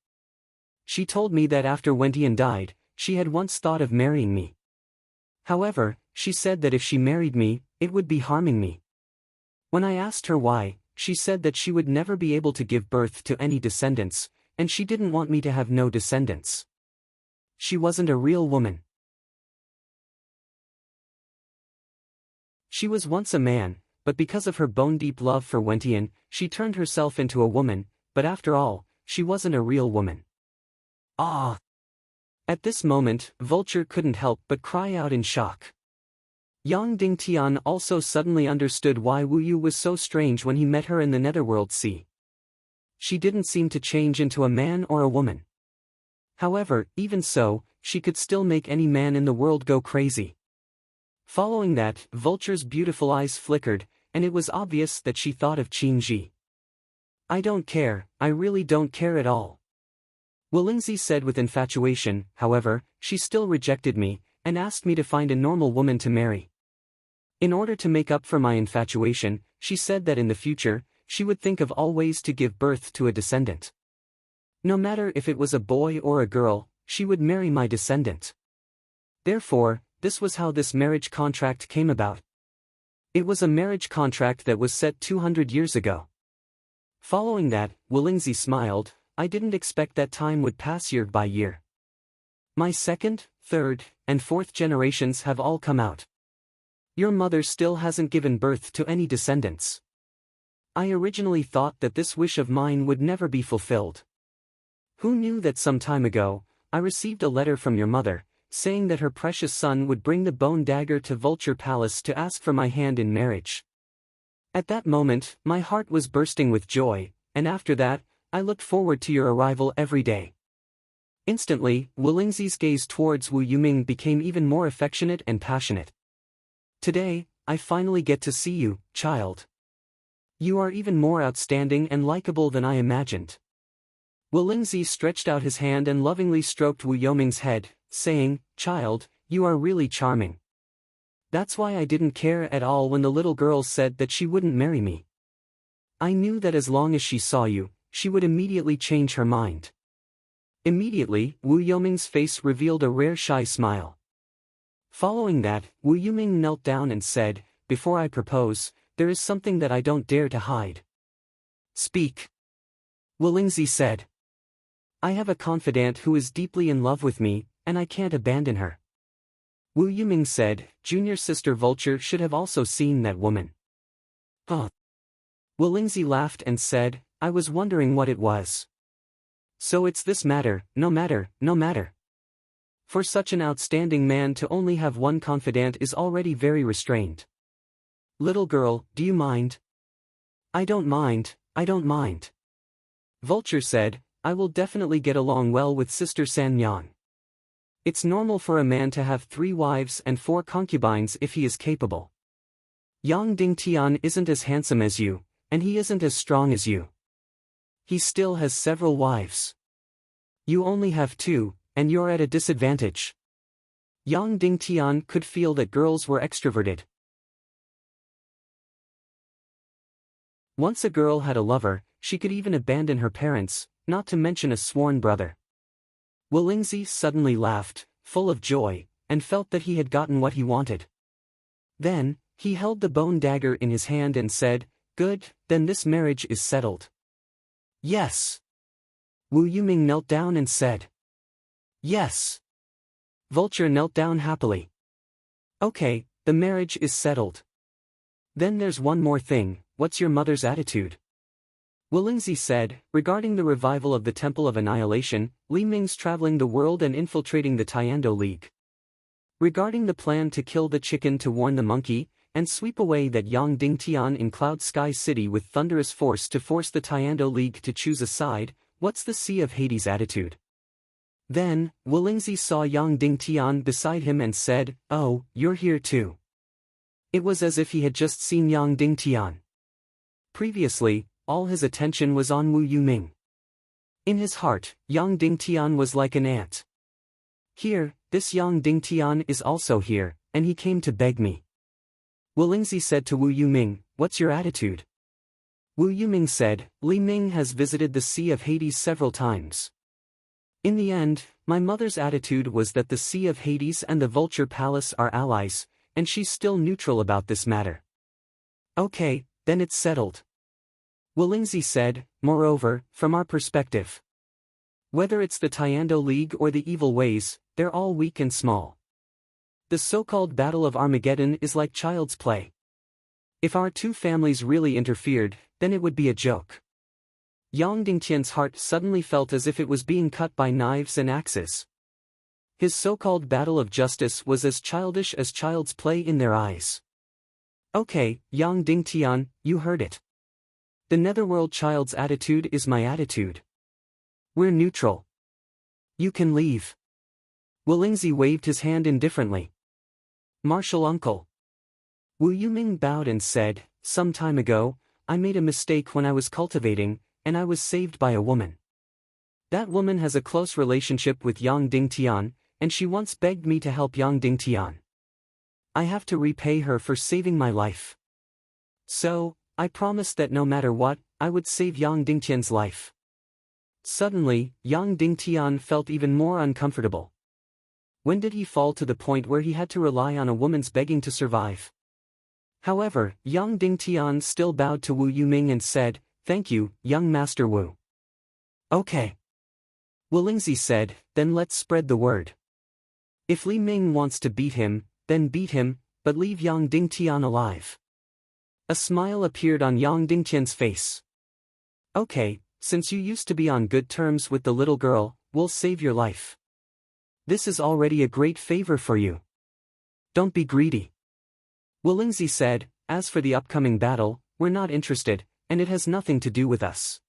She told me that after Wentian died, she had once thought of marrying me. However, she said that if she married me, it would be harming me. When I asked her why, she said that she would never be able to give birth to any descendants, and she didn't want me to have no descendants. She wasn't a real woman. She was once a man, but because of her bone-deep love for Wentian, she turned herself into a woman, but after all, she wasn't a real woman. Ah! At this moment, Vulture couldn't help but cry out in shock. Yang Dingtian also suddenly understood why Wu Yu was so strange when he met her in the Netherworld Sea. She didn't seem to change into a man or a woman. However, even so, she could still make any man in the world go crazy. Following that, Vulture's beautiful eyes flickered, and it was obvious that she thought of Qin Ji. I don't care, I really don't care at all. Wulingzi said with infatuation, however, she still rejected me, and asked me to find a normal woman to marry. In order to make up for my infatuation, she said that in the future, she would think of all ways to give birth to a descendant. No matter if it was a boy or a girl, she would marry my descendant. Therefore, this was how this marriage contract came about. It was a marriage contract that was set 200 years ago. Following that, Wulingzi smiled, I didn't expect that time would pass year by year. My 2nd, 3rd, and 4th generations have all come out. Your mother still hasn't given birth to any descendants. I originally thought that this wish of mine would never be fulfilled. Who knew that some time ago, I received a letter from your mother, saying that her precious son would bring the bone dagger to Vulture Palace to ask for my hand in marriage. At that moment, my heart was bursting with joy, and after that, I looked forward to your arrival every day. Instantly, Wulingzi's gaze towards Wu Yuming became even more affectionate and passionate. Today, I finally get to see you, child. You are even more outstanding and likable than I imagined. Wulingzi stretched out his hand and lovingly stroked Wu Yuming's head, saying, Child, you are really charming. That's why I didn't care at all when the little girl said that she wouldn't marry me. I knew that as long as she saw you, she would immediately change her mind. Immediately, Wu Yuming's face revealed a rare shy smile. Following that, Wu Yuming knelt down and said, Before I propose, there is something that I don't dare to hide. Speak. Wulingzi said. I have a confidant who is deeply in love with me, and I can't abandon her. Wu Yuming said, Junior sister Vulture should have also seen that woman. Wulingzi laughed and said, I was wondering what it was. So it's this matter, no matter. For such an outstanding man to only have one confidant is already very restrained. Little girl, do you mind? I don't mind. Vulture said, I will definitely get along well with Sister San Yang. It's normal for a man to have 3 wives and 4 concubines if he is capable. Yang Dingtian isn't as handsome as you, and he isn't as strong as you. He still has several wives. You only have 2, and you're at a disadvantage. Yang Dingtian could feel that girls were extroverted. Once a girl had a lover, she could even abandon her parents, not to mention a sworn brother. Wulingzi suddenly laughed, full of joy, and felt that he had gotten what he wanted. Then, he held the bone dagger in his hand and said, "Good, then this marriage is settled." "Yes." Wu Yuming knelt down and said, "Yes." Vulture knelt down happily. "Okay, the marriage is settled. Then there's one more thing, what's your mother's attitude?" Willingzi said, regarding the revival of the Temple of Annihilation, Li Ming's traveling the world and infiltrating the Tiando League. Regarding the plan to kill the chicken to warn the monkey, and sweep away that Yang Dingtian in Cloud Sky City with thunderous force to force the Tiando League to choose a side, what's the Sea of Hades' attitude? Then, Willingzi saw Yang Dingtian beside him and said, "Oh, you're here too." It was as if he had just seen Yang Dingtian. Previously, all his attention was on Wu Yuming. In his heart, Yang Dingtian was like an ant. Here, this Yang Dingtian is also here, and he came to beg me. Willingzi said to Wu Yuming, "What's your attitude?" Wu Yuming said, "Li Ming has visited the Sea of Hades several times. In the end, my mother's attitude was that the Sea of Hades and the Vulture Palace are allies, and she's still neutral about this matter." "Okay, then it's settled." Willingzi said, "Moreover, from our perspective, whether it's the Tiando League or the Evil Ways, they're all weak and small. The so-called Battle of Armageddon is like child's play. If our two families really interfered, then it would be a joke." Yang Dingtian's heart suddenly felt as if it was being cut by knives and axes. His so-called battle of justice was as childish as child's play in their eyes. "Okay, Yang Dingtian, you heard it. The Netherworld child's attitude is my attitude. We're neutral. You can leave." Willingzi waved his hand indifferently. "Martial uncle." Wu Yuming bowed and said, "Some time ago, I made a mistake when I was cultivating, and I was saved by a woman. That woman has a close relationship with Yang Dingtian, and she once begged me to help Yang Dingtian. I have to repay her for saving my life. So, I promised that no matter what, I would save Yang Dingtian's life." Suddenly, Yang Dingtian felt even more uncomfortable. When did he fall to the point where he had to rely on a woman's begging to survive? However, Yang Dingtian still bowed to Wu Yuming and said, "Thank you, young Master Wu." "Okay." Willingzi said, "Then let's spread the word. If Li Ming wants to beat him, then beat him, but leave Yang Dingtian alive." A smile appeared on Yang Dingtian's face. "Okay, since you used to be on good terms with the little girl, we'll save your life. This is already a great favor for you. Don't be greedy." Willingzi said, "As for the upcoming battle, we're not interested, and it has nothing to do with us.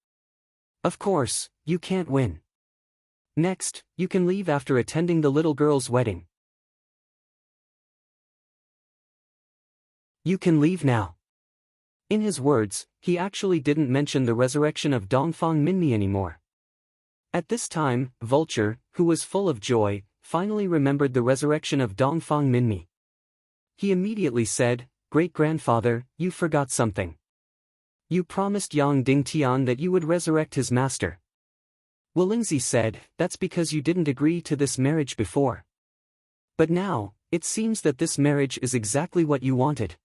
Of course, you can't win. Next, you can leave after attending the little girl's wedding. You can leave now." In his words, he actually didn't mention the resurrection of Dongfang Minmi anymore. At this time, Vulture, who was full of joy, finally remembered the resurrection of Dongfang Minmi. He immediately said, "Great-grandfather, you forgot something. You promised Yang Dingtian that you would resurrect his master." Willingzi said, "That's because you didn't agree to this marriage before. But now, it seems that this marriage is exactly what you wanted.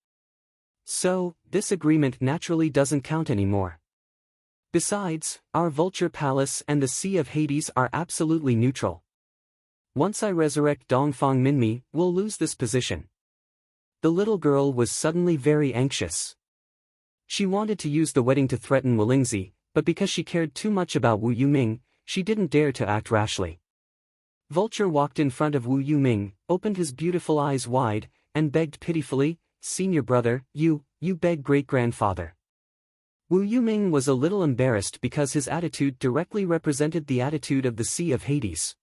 So, this agreement naturally doesn't count anymore. Besides, our Vulture Palace and the Sea of Hades are absolutely neutral. Once I resurrect Dongfang Minmi, we'll lose this position." The little girl was suddenly very anxious. She wanted to use the wedding to threaten Willingzi, but because she cared too much about Wu Yuming, she didn't dare to act rashly. Vulture walked in front of Wu Yuming, opened his beautiful eyes wide, and begged pitifully, "Senior brother, you beg great-grandfather." Wu Yuming was a little embarrassed because his attitude directly represented the attitude of the Sea of Hades.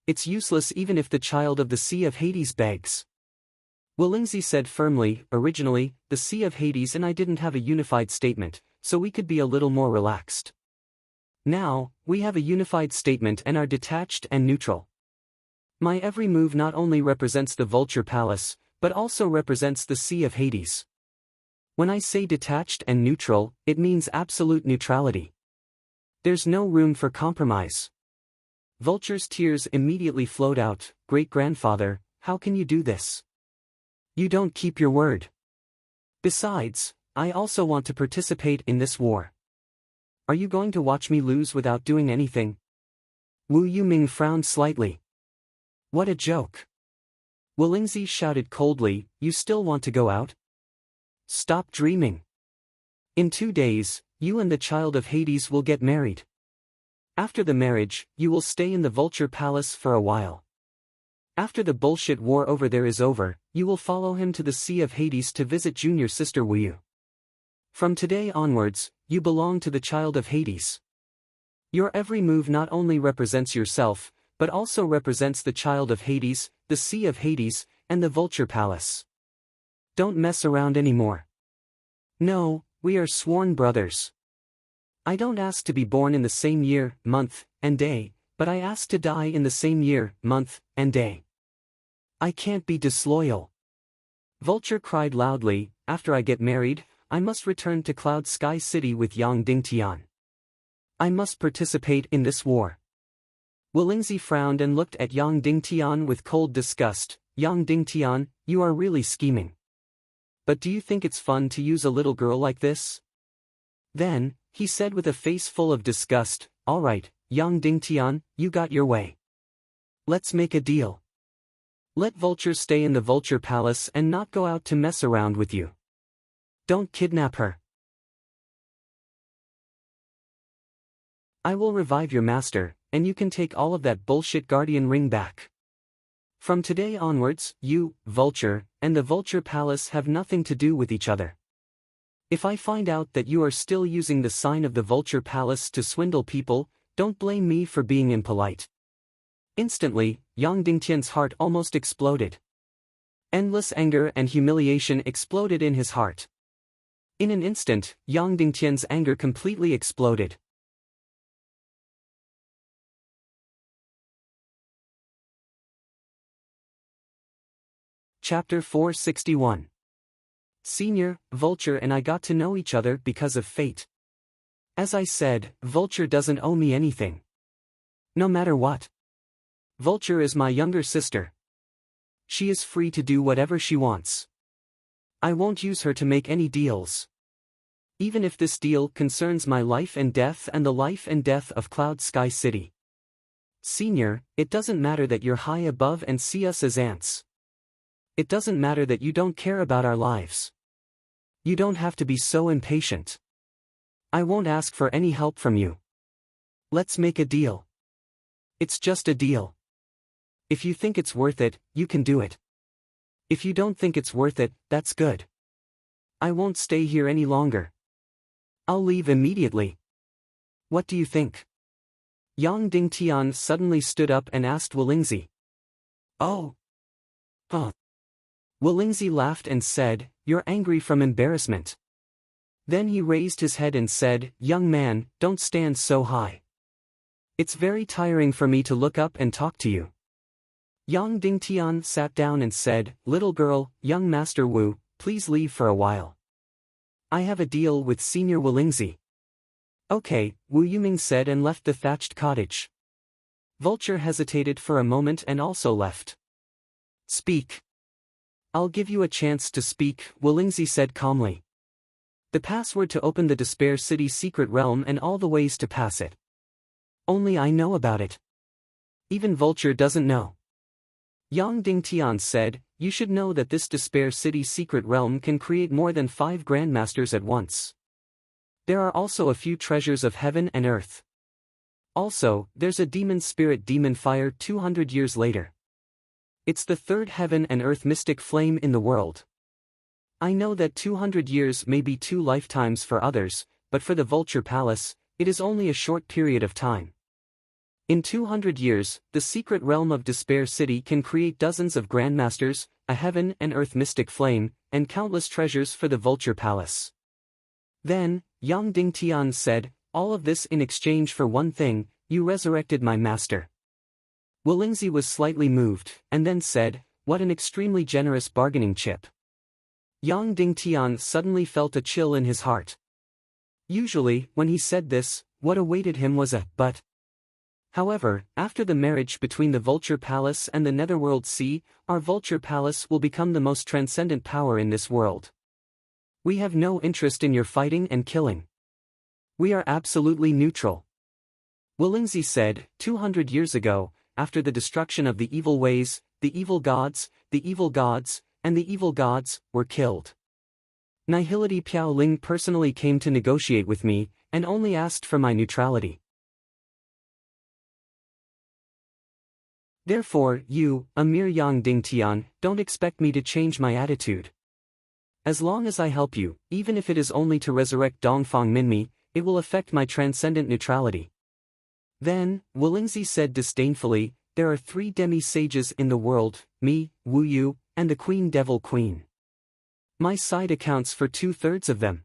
It's useless even if the child of the Sea of Hades begs. Willingzi said firmly, "Originally, the Sea of Hades and I didn't have a unified statement, so we could be a little more relaxed. Now, we have a unified statement and are detached and neutral. My every move not only represents the Vulture Palace, but also represents the Sea of Hades. When I say detached and neutral, it means absolute neutrality. There's no room for compromise." Vulture's tears immediately flowed out. "Great-grandfather, how can you do this? You don't keep your word. Besides, I also want to participate in this war. Are you going to watch me lose without doing anything? Wu Yuming frowned slightly. What a joke. Willingzi shouted coldly, you still want to go out? Stop dreaming. In 2 days, you and the child of Hades will get married. After the marriage, you will stay in the Vulture Palace for a while. After the bullshit war over there is over, you will follow him to the Sea of Hades to visit junior sister Wu. From today onwards, you belong to the child of Hades. Your every move not only represents yourself, but also represents the child of Hades, the Sea of Hades, and the Vulture Palace. Don't mess around anymore. No, we are sworn brothers. I don't ask to be born in the same year, month, and day, but I ask to die in the same year, month, and day. I can't be disloyal. Vulture cried loudly, after I get married, I must return to Cloud Sky City with Yang Dingtian. I must participate in this war. Willingzi frowned and looked at Yang Dingtian with cold disgust. Yang Dingtian, you are really scheming. But do you think it's fun to use a little girl like this? Then, he said with a face full of disgust, all right, Yang Dingtian, you got your way. Let's make a deal. Let Vulture stay in the Vulture Palace and not go out to mess around with you. Don't kidnap her. I will revive your master, and you can take all of that bullshit guardian ring back. From today onwards, you, Vulture, and the Vulture Palace have nothing to do with each other. If I find out that you are still using the sign of the Vulture Palace to swindle people, don't blame me for being impolite. Instantly, Yang Dingtian's heart almost exploded. Endless anger and humiliation exploded in his heart. In an instant, Yang Dingtian's anger completely exploded. Chapter 461. Senior, Vulture and I got to know each other because of fate. As I said, Vulture doesn't owe me anything. No matter what. Vulture is my younger sister. She is free to do whatever she wants. I won't use her to make any deals. Even if this deal concerns my life and death and the life and death of Cloud Sky City. Senior, it doesn't matter that you're high above and see us as ants. It doesn't matter that you don't care about our lives. You don't have to be so impatient. I won't ask for any help from you. Let's make a deal. It's just a deal. If you think it's worth it, you can do it. If you don't think it's worth it, that's good. I won't stay here any longer. I'll leave immediately. What do you think? Yang Dingtian suddenly stood up and asked Willingzi. Oh. Huh. Willingzi laughed and said, you're angry from embarrassment. Then he raised his head and said, young man, don't stand so high. It's very tiring for me to look up and talk to you. Yang Dingtian sat down and said, little girl, young Master Wu, please leave for a while. I have a deal with Senior Willingzi. Okay, Wu Yuming said and left the thatched cottage. Vulture hesitated for a moment and also left. Speak. I'll give you a chance to speak, Willingzi said calmly. The password to open the Despair City secret realm and all the ways to pass it. Only I know about it. Even Vulture doesn't know. Yang Dingtian said, you should know that this Despair City secret realm can create more than 5 grandmasters at once. There are also a few treasures of heaven and earth. Also, there's a demon spirit demon fire 200 years later. It's the 3rd heaven and earth mystic flame in the world. I know that 200 years may be 2 lifetimes for others, but for the Vulture Palace, it is only a short period of time. In 200 years, the secret realm of Despair City can create dozens of grandmasters, a heaven and earth mystic flame, and countless treasures for the Vulture Palace. Then, Yang Dingtian said, all of this in exchange for one thing, you resurrected my master. Willingzi was slightly moved, and then said, what an extremely generous bargaining chip. Yang Dingtian suddenly felt a chill in his heart. Usually, when he said this, what awaited him was a but. However, after the marriage between the Vulture Palace and the Netherworld Sea, our Vulture Palace will become the most transcendent power in this world. We have no interest in your fighting and killing. We are absolutely neutral. Willingzi said, 200 years ago, after the destruction of the evil ways, the evil gods, and the evil gods, were killed. Nihility Piao Ling personally came to negotiate with me, and only asked for my neutrality. Therefore, you, a mere Yang Ding Tian, don't expect me to change my attitude. As long as I help you, even if it is only to resurrect Dongfang Minmi, it will affect my transcendent neutrality. Then, Willingzi said disdainfully, there are 3 demi-sages in the world, me, Wu Yu, and the Queen Devil Queen. My side accounts for 2/3 of them.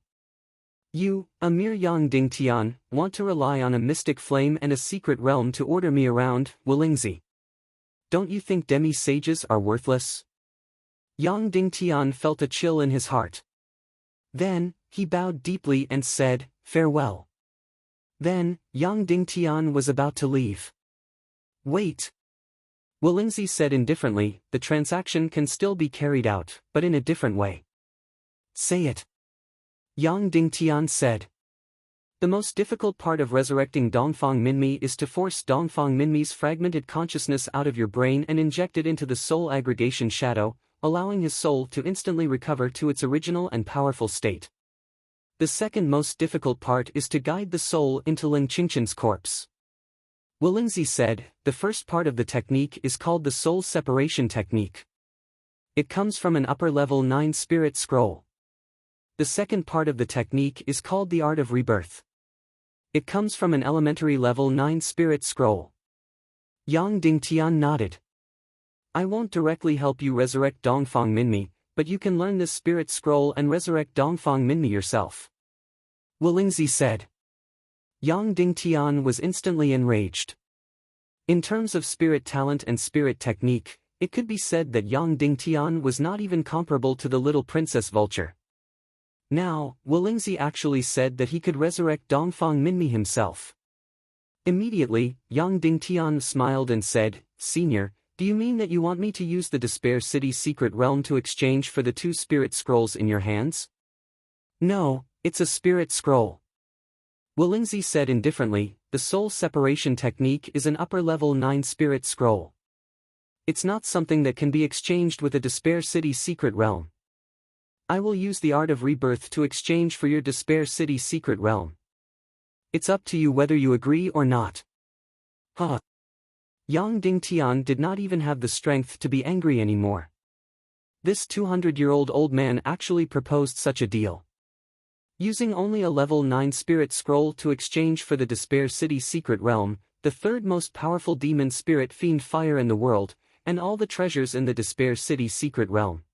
You, a mere Yang Ding Tian, want to rely on a mystic flame and a secret realm to order me around, Willingzi. Don't you think demi-sages are worthless? Yang Ding Tian felt a chill in his heart. Then, he bowed deeply and said, farewell. Then, Yang Ding Tian was about to leave. Wait. Willingzi said indifferently, the transaction can still be carried out, but in a different way. Say it. Yang Ding Tian said. The most difficult part of resurrecting Dongfang Minmi is to force Dongfang Minmi's fragmented consciousness out of your brain and inject it into the soul aggregation shadow, allowing his soul to instantly recover to its original and powerful state. The second most difficult part is to guide the soul into Ling Qingqian's corpse. Willingzi said, the first part of the technique is called the soul separation technique. It comes from an upper-level 9 spirit scroll. The second part of the technique is called the art of rebirth. It comes from an elementary level 9 spirit scroll. Yang Ding Tian nodded. I won't directly help you resurrect Dongfang Minmi, but you can learn this spirit scroll and resurrect Dongfang Minmi yourself. Willingzi said. Yang Ding Tian was instantly enraged. In terms of spirit talent and spirit technique, it could be said that Yang Ding Tian was not even comparable to the little Princess Vulture. Now, Willingzi actually said that he could resurrect Dongfang Minmi himself. Immediately, Yang Ding Tian smiled and said, Senior, do you mean that you want me to use the Despair City secret realm to exchange for the 2 spirit scrolls in your hands? No, it's a spirit scroll. Willingzi said indifferently, the soul separation technique is an upper-level 9 spirit scroll. It's not something that can be exchanged with a Despair City secret realm. I will use the art of rebirth to exchange for your Despair City secret realm. It's up to you whether you agree or not. Huh. Yang Ding Tian did not even have the strength to be angry anymore. This 200-year-old old man actually proposed such a deal. Using only a level 9 spirit scroll to exchange for the Despair City secret realm, the 3rd most powerful demon spirit fiend fire in the world, and all the treasures in the Despair City secret realm.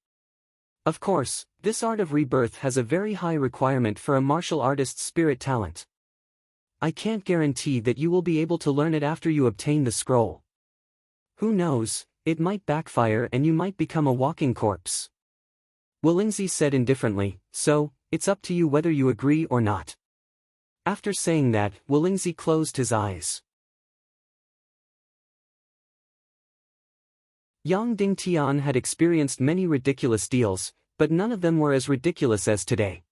Of course, this art of rebirth has a very high requirement for a martial artist's spirit talent. I can't guarantee that you will be able to learn it after you obtain the scroll. Who knows, it might backfire and you might become a walking corpse. Willingzi said indifferently, so, it's up to you whether you agree or not. After saying that, Willingzi closed his eyes. Yang Ding Tian had experienced many ridiculous deals, but none of them were as ridiculous as today.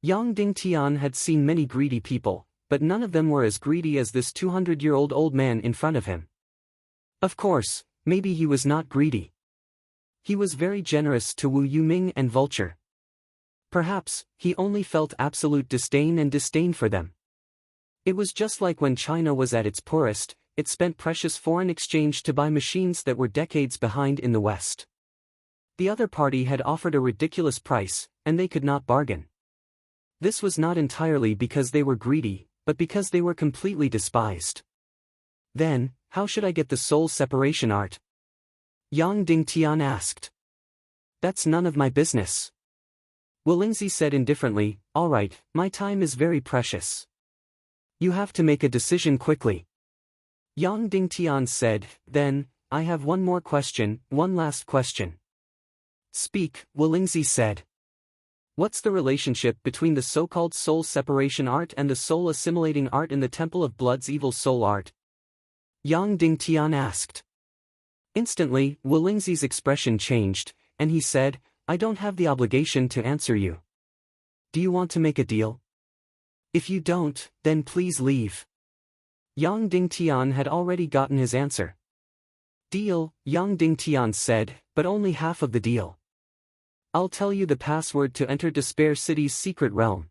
Yang Ding Tian had seen many greedy people, but none of them were as greedy as this 200-year-old old man in front of him. Of course, maybe he was not greedy. He was very generous to Wu Yuming and Vulture. Perhaps, he only felt absolute disdain for them. It was just like when China was at its poorest, it spent precious foreign exchange to buy machines that were decades behind in the West. The other party had offered a ridiculous price, and they could not bargain. This was not entirely because they were greedy, but because they were completely despised. Then, how should I get the soul separation art? Yang Ding Tian asked. That's none of my business. Willingzi said indifferently, all right, my time is very precious. You have to make a decision quickly. Yang Ding Tian said, then, I have one last question. Speak, Willingzi said. What's the relationship between the so-called soul separation art and the soul assimilating art in the Temple of Blood's evil soul art? Yang Dingtian asked. Instantly, Wu Lingzi's expression changed, and he said, I don't have the obligation to answer you. Do you want to make a deal? If you don't, then please leave. Yang Dingtian had already gotten his answer. Deal, Yang Dingtian said, but only half of the deal. I'll tell you the password to enter Despair City's secret realm.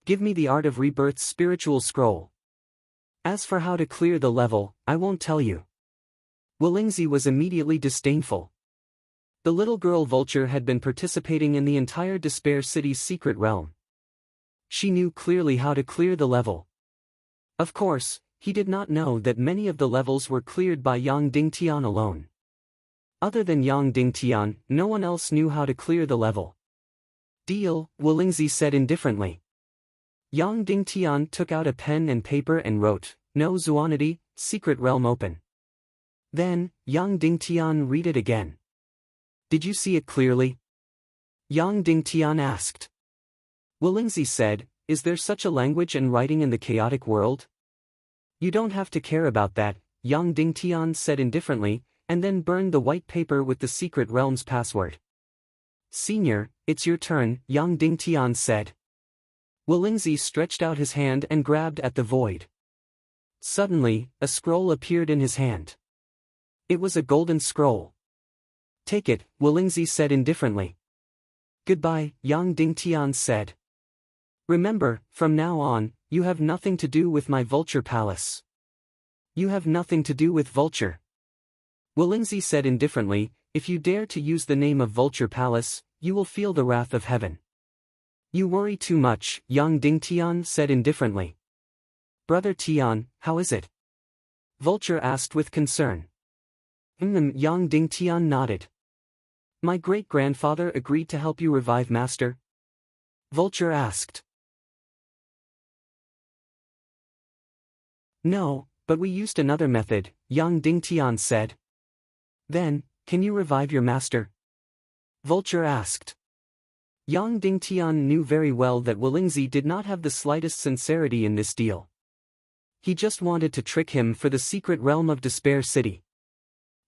Give me the Art of Rebirth's spiritual scroll. As for how to clear the level, I won't tell you. Wu Lingzi was immediately disdainful. The little girl Vulture had been participating in the entire Despair City's secret realm. She knew clearly how to clear the level. Of course, he did not know that many of the levels were cleared by Yang Dingtian alone. Other than Yang Dingtian, no one else knew how to clear the level. Deal, Wu Lingzi said indifferently. Yang Dingtian took out a pen and paper and wrote, No Zuanity, secret realm open. Then, Yang Dingtian read it again. Did you see it clearly? Yang Dingtian asked. Wu Lingzi said, Is there such a language and writing in the chaotic world? You don't have to care about that, Yang Dingtian said indifferently, and then burned the white paper with the secret realm's password. Senior, it's your turn, Yang Dingtian said. Wu Lingzi stretched out his hand and grabbed at the void. Suddenly, a scroll appeared in his hand. It was a golden scroll. Take it, Wu Lingzi said indifferently. Goodbye, Yang Dingtian said. Remember, from now on, you have nothing to do with my Vulture Palace. You have nothing to do with Vulture. Wu Lingzi said indifferently, If you dare to use the name of Vulture Palace, you will feel the wrath of heaven. You worry too much, Yang Dingtian said indifferently. Brother Tian, how is it? Vulture asked with concern. Yang Dingtian nodded. My great-grandfather agreed to help you revive Master? Vulture asked. No, but we used another method, Yang Dingtian said. Then, can you revive your master? Vulture asked. Yang Dingtian knew very well that Wu Lingzi did not have the slightest sincerity in this deal. He just wanted to trick him for the secret realm of Despair City.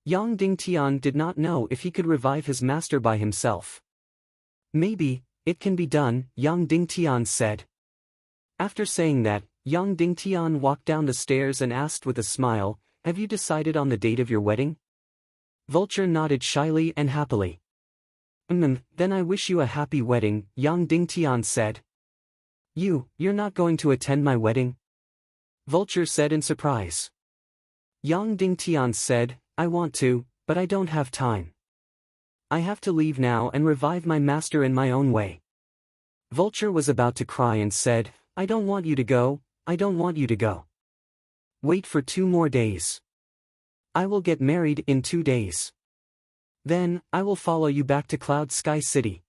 Yang Dingtian did not know if he could revive his master by himself. Maybe, it can be done, Yang Dingtian said. After saying that, Yang Dingtian walked down the stairs and asked with a smile, Have you decided on the date of your wedding? Vulture nodded shyly and happily. Then I wish you a happy wedding, Yang Dingtian said. You're not going to attend my wedding? Vulture said in surprise. Yang Dingtian said, I want to, but I don't have time. I have to leave now and revive my master in my own way. Vulture was about to cry and said, I don't want you to go, I don't want you to go. Wait for 2 more days. I will get married in 2 days. Then, I will follow you back to Cloud Sky City.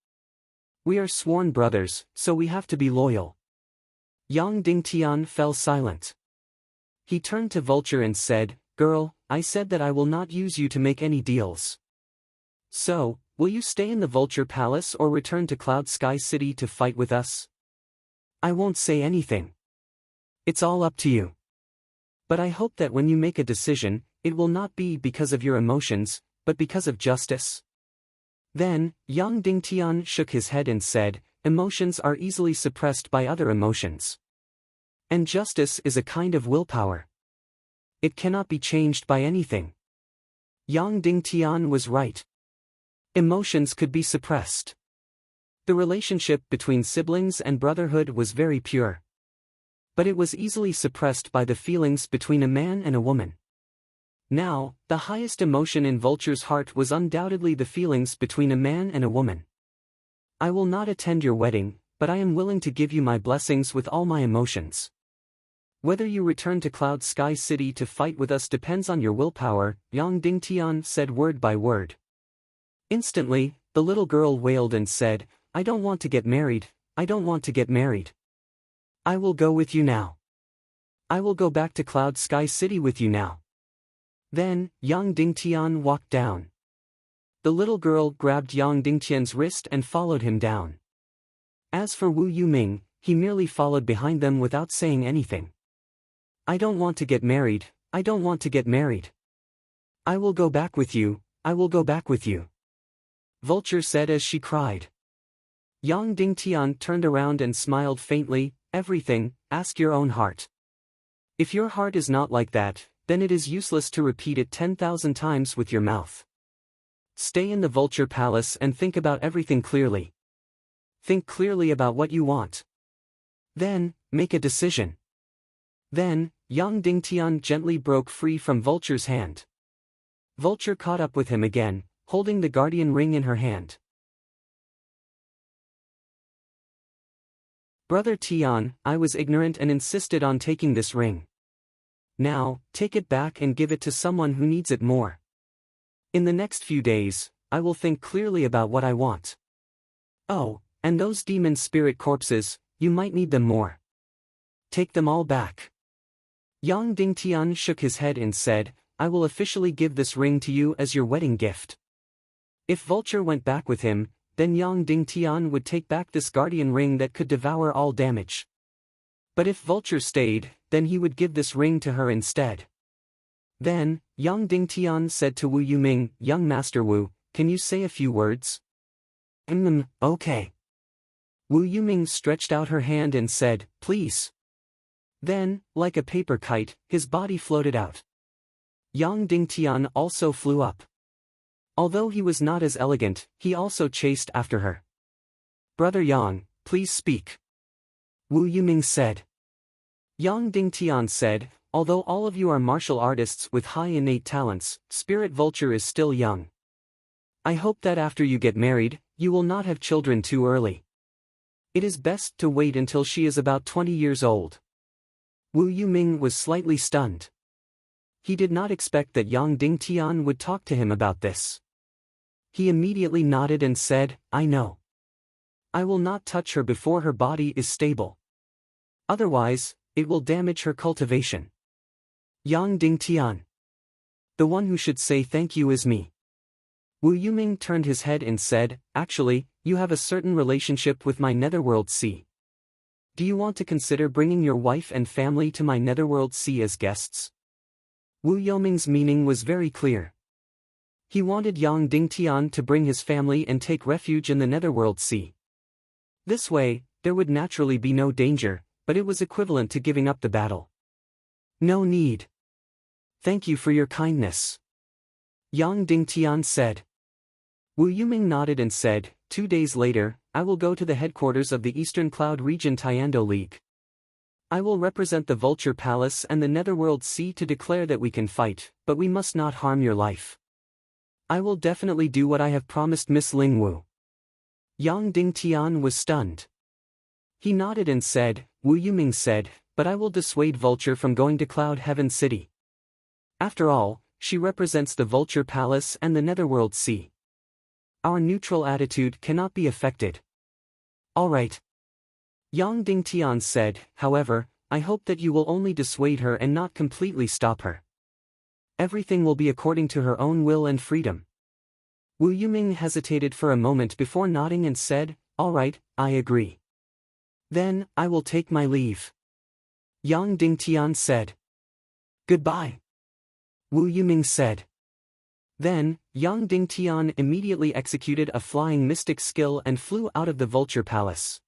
We are sworn brothers, so we have to be loyal. Yang Dingtian fell silent. He turned to Vulture and said, Girl, I said that I will not use you to make any deals. So, will you stay in the Vulture Palace or return to Cloud Sky City to fight with us? I won't say anything. It's all up to you. But I hope that when you make a decision, it will not be because of your emotions, but because of justice. Then, Yang Dingtian shook his head and said, Emotions are easily suppressed by other emotions. And justice is a kind of willpower. It cannot be changed by anything. Yang Dingtian was right. Emotions could be suppressed. The relationship between siblings and brotherhood was very pure. But it was easily suppressed by the feelings between a man and a woman. Now, the highest emotion in Vulture's heart was undoubtedly the feelings between a man and a woman. I will not attend your wedding, but I am willing to give you my blessings with all my emotions. Whether you return to Cloud Sky City to fight with us depends on your willpower, Yang Dingtian said word by word. Instantly, the little girl wailed and said, I don't want to get married, I don't want to get married. I will go with you now. I will go back to Cloud Sky City with you now. Then, Yang Dingtian walked down. The little girl grabbed Yang Dingtian's wrist and followed him down. As for Wu Yuming, he merely followed behind them without saying anything. I don't want to get married, I don't want to get married. I will go back with you, I will go back with you. Vulture said as she cried. Yang Dingtian turned around and smiled faintly. Everything, ask your own heart. If your heart is not like that, then it is useless to repeat it 10,000 times with your mouth. Stay in the Vulture Palace and think about everything clearly. Think clearly about what you want. Then, make a decision. Then, Yang Dingtian gently broke free from Vulture's hand. Vulture caught up with him again, holding the guardian ring in her hand. Brother Tian, I was ignorant and insisted on taking this ring. Now, take it back and give it to someone who needs it more. In the next few days, I will think clearly about what I want. Oh, and those demon spirit corpses, you might need them more. Take them all back. Yang Dingtian shook his head and said, I will officially give this ring to you as your wedding gift. If Vulture went back with him, then Yang Dingtian would take back this guardian ring that could devour all damage. But if Vulture stayed, then he would give this ring to her instead. Then, Yang Dingtian said to Wu Yuming, Young Master Wu, can you say a few words? Okay. Wu Yuming stretched out her hand and said, please. Then, like a paper kite, his body floated out. Yang Dingtian also flew up. Although he was not as elegant, he also chased after her. Brother Yang, please speak. Wu Yuming said. Yang Dingtian said, although all of you are martial artists with high innate talents, Spirit Vulture is still young. I hope that after you get married, you will not have children too early. It is best to wait until she is about 20 years old. Wu Yuming was slightly stunned. He did not expect that Yang Dingtian would talk to him about this. He immediately nodded and said, I know. I will not touch her before her body is stable. Otherwise, it will damage her cultivation. Yang Dingtian. The one who should say thank you is me. Wu Yuming turned his head and said, actually, you have a certain relationship with my netherworld sea. Do you want to consider bringing your wife and family to my netherworld sea as guests? Wu Yuming's meaning was very clear. He wanted Yang Dingtian to bring his family and take refuge in the netherworld sea. This way, there would naturally be no danger, but it was equivalent to giving up the battle. No need. Thank you for your kindness. Yang Dingtian said. Wu Yuming nodded and said, 2 days later, I will go to the headquarters of the Eastern Cloud Region Tiando League. I will represent the Vulture Palace and the Netherworld Sea to declare that we can fight, but we must not harm your life. I will definitely do what I have promised Miss Ling Wu. Yang Dingtian was stunned. He nodded and said, Wu Yuming said, but I will dissuade Vulture from going to Cloud Heaven City. After all, she represents the Vulture Palace and the Netherworld Sea. Our neutral attitude cannot be affected. All right. Yang Dingtian said, however, I hope that you will only dissuade her and not completely stop her. Everything will be according to her own will and freedom. Wu Yuming hesitated for a moment before nodding and said, all right, I agree. Then, I will take my leave. Yang Dingtian said. Goodbye. Wu Yuming said. Then, Yang Dingtian immediately executed a flying mystic skill and flew out of the Vulture Palace.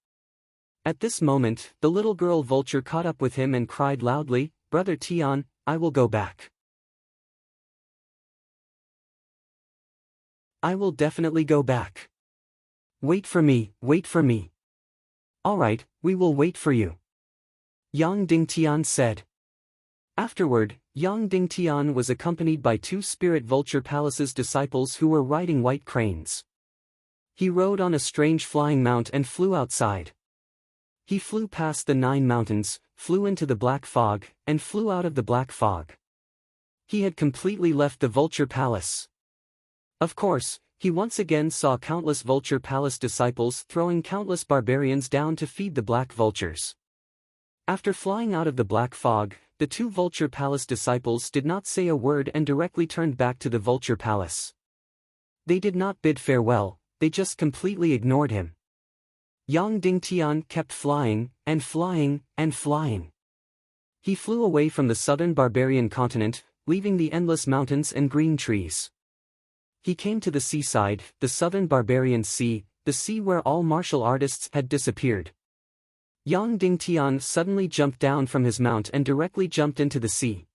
At this moment, the little girl Vulture caught up with him and cried loudly, Brother Tian, I will go back. I will definitely go back. Wait for me, wait for me. All right, we will wait for you. Yang Dingtian said. Afterward, Yang Dingtian was accompanied by 2 Spirit Vulture Palace's disciples who were riding white cranes. He rode on a strange flying mount and flew outside. He flew past the 9 mountains, flew into the black fog, and flew out of the black fog. He had completely left the Vulture Palace. Of course, he once again saw countless Vulture Palace disciples throwing countless barbarians down to feed the black vultures. After flying out of the black fog, the 2 Vulture Palace disciples did not say a word and directly turned back to the Vulture Palace. They did not bid farewell, they just completely ignored him. Yang Dingtian kept flying, and flying, and flying. He flew away from the southern barbarian continent, leaving the endless mountains and green trees. He came to the seaside, the southern barbarian sea, the sea where all martial artists had disappeared. Yang Dingtian suddenly jumped down from his mount and directly jumped into the sea.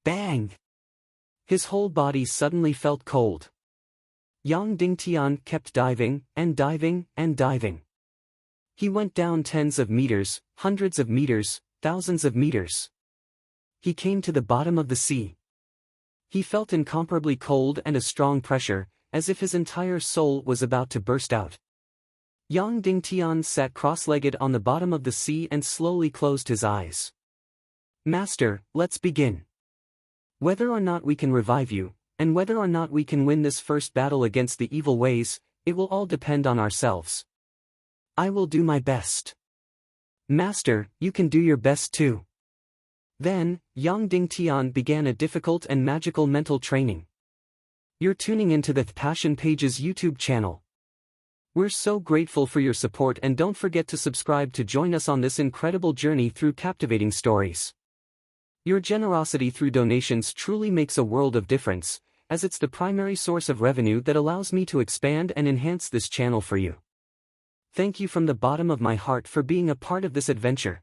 Bang! His whole body suddenly felt cold. Yang Dingtian kept diving, and diving, and diving. He went down tens of meters, hundreds of meters, thousands of meters. He came to the bottom of the sea. He felt incomparably cold and a strong pressure, as if his entire soul was about to burst out. Yang Dingtian sat cross-legged on the bottom of the sea and slowly closed his eyes. Master, let's begin. Whether or not we can revive you, and whether or not we can win this first battle against the evil ways, it will all depend on ourselves. I will do my best. Master, you can do your best too. Then, Yang Dingtian began a difficult and magical mental training. You're tuning into the Passion Pages YouTube channel. We're so grateful for your support, and don't forget to subscribe to join us on this incredible journey through captivating stories. Your generosity through donations truly makes a world of difference, as it's the primary source of revenue that allows me to expand and enhance this channel for you. Thank you from the bottom of my heart for being a part of this adventure.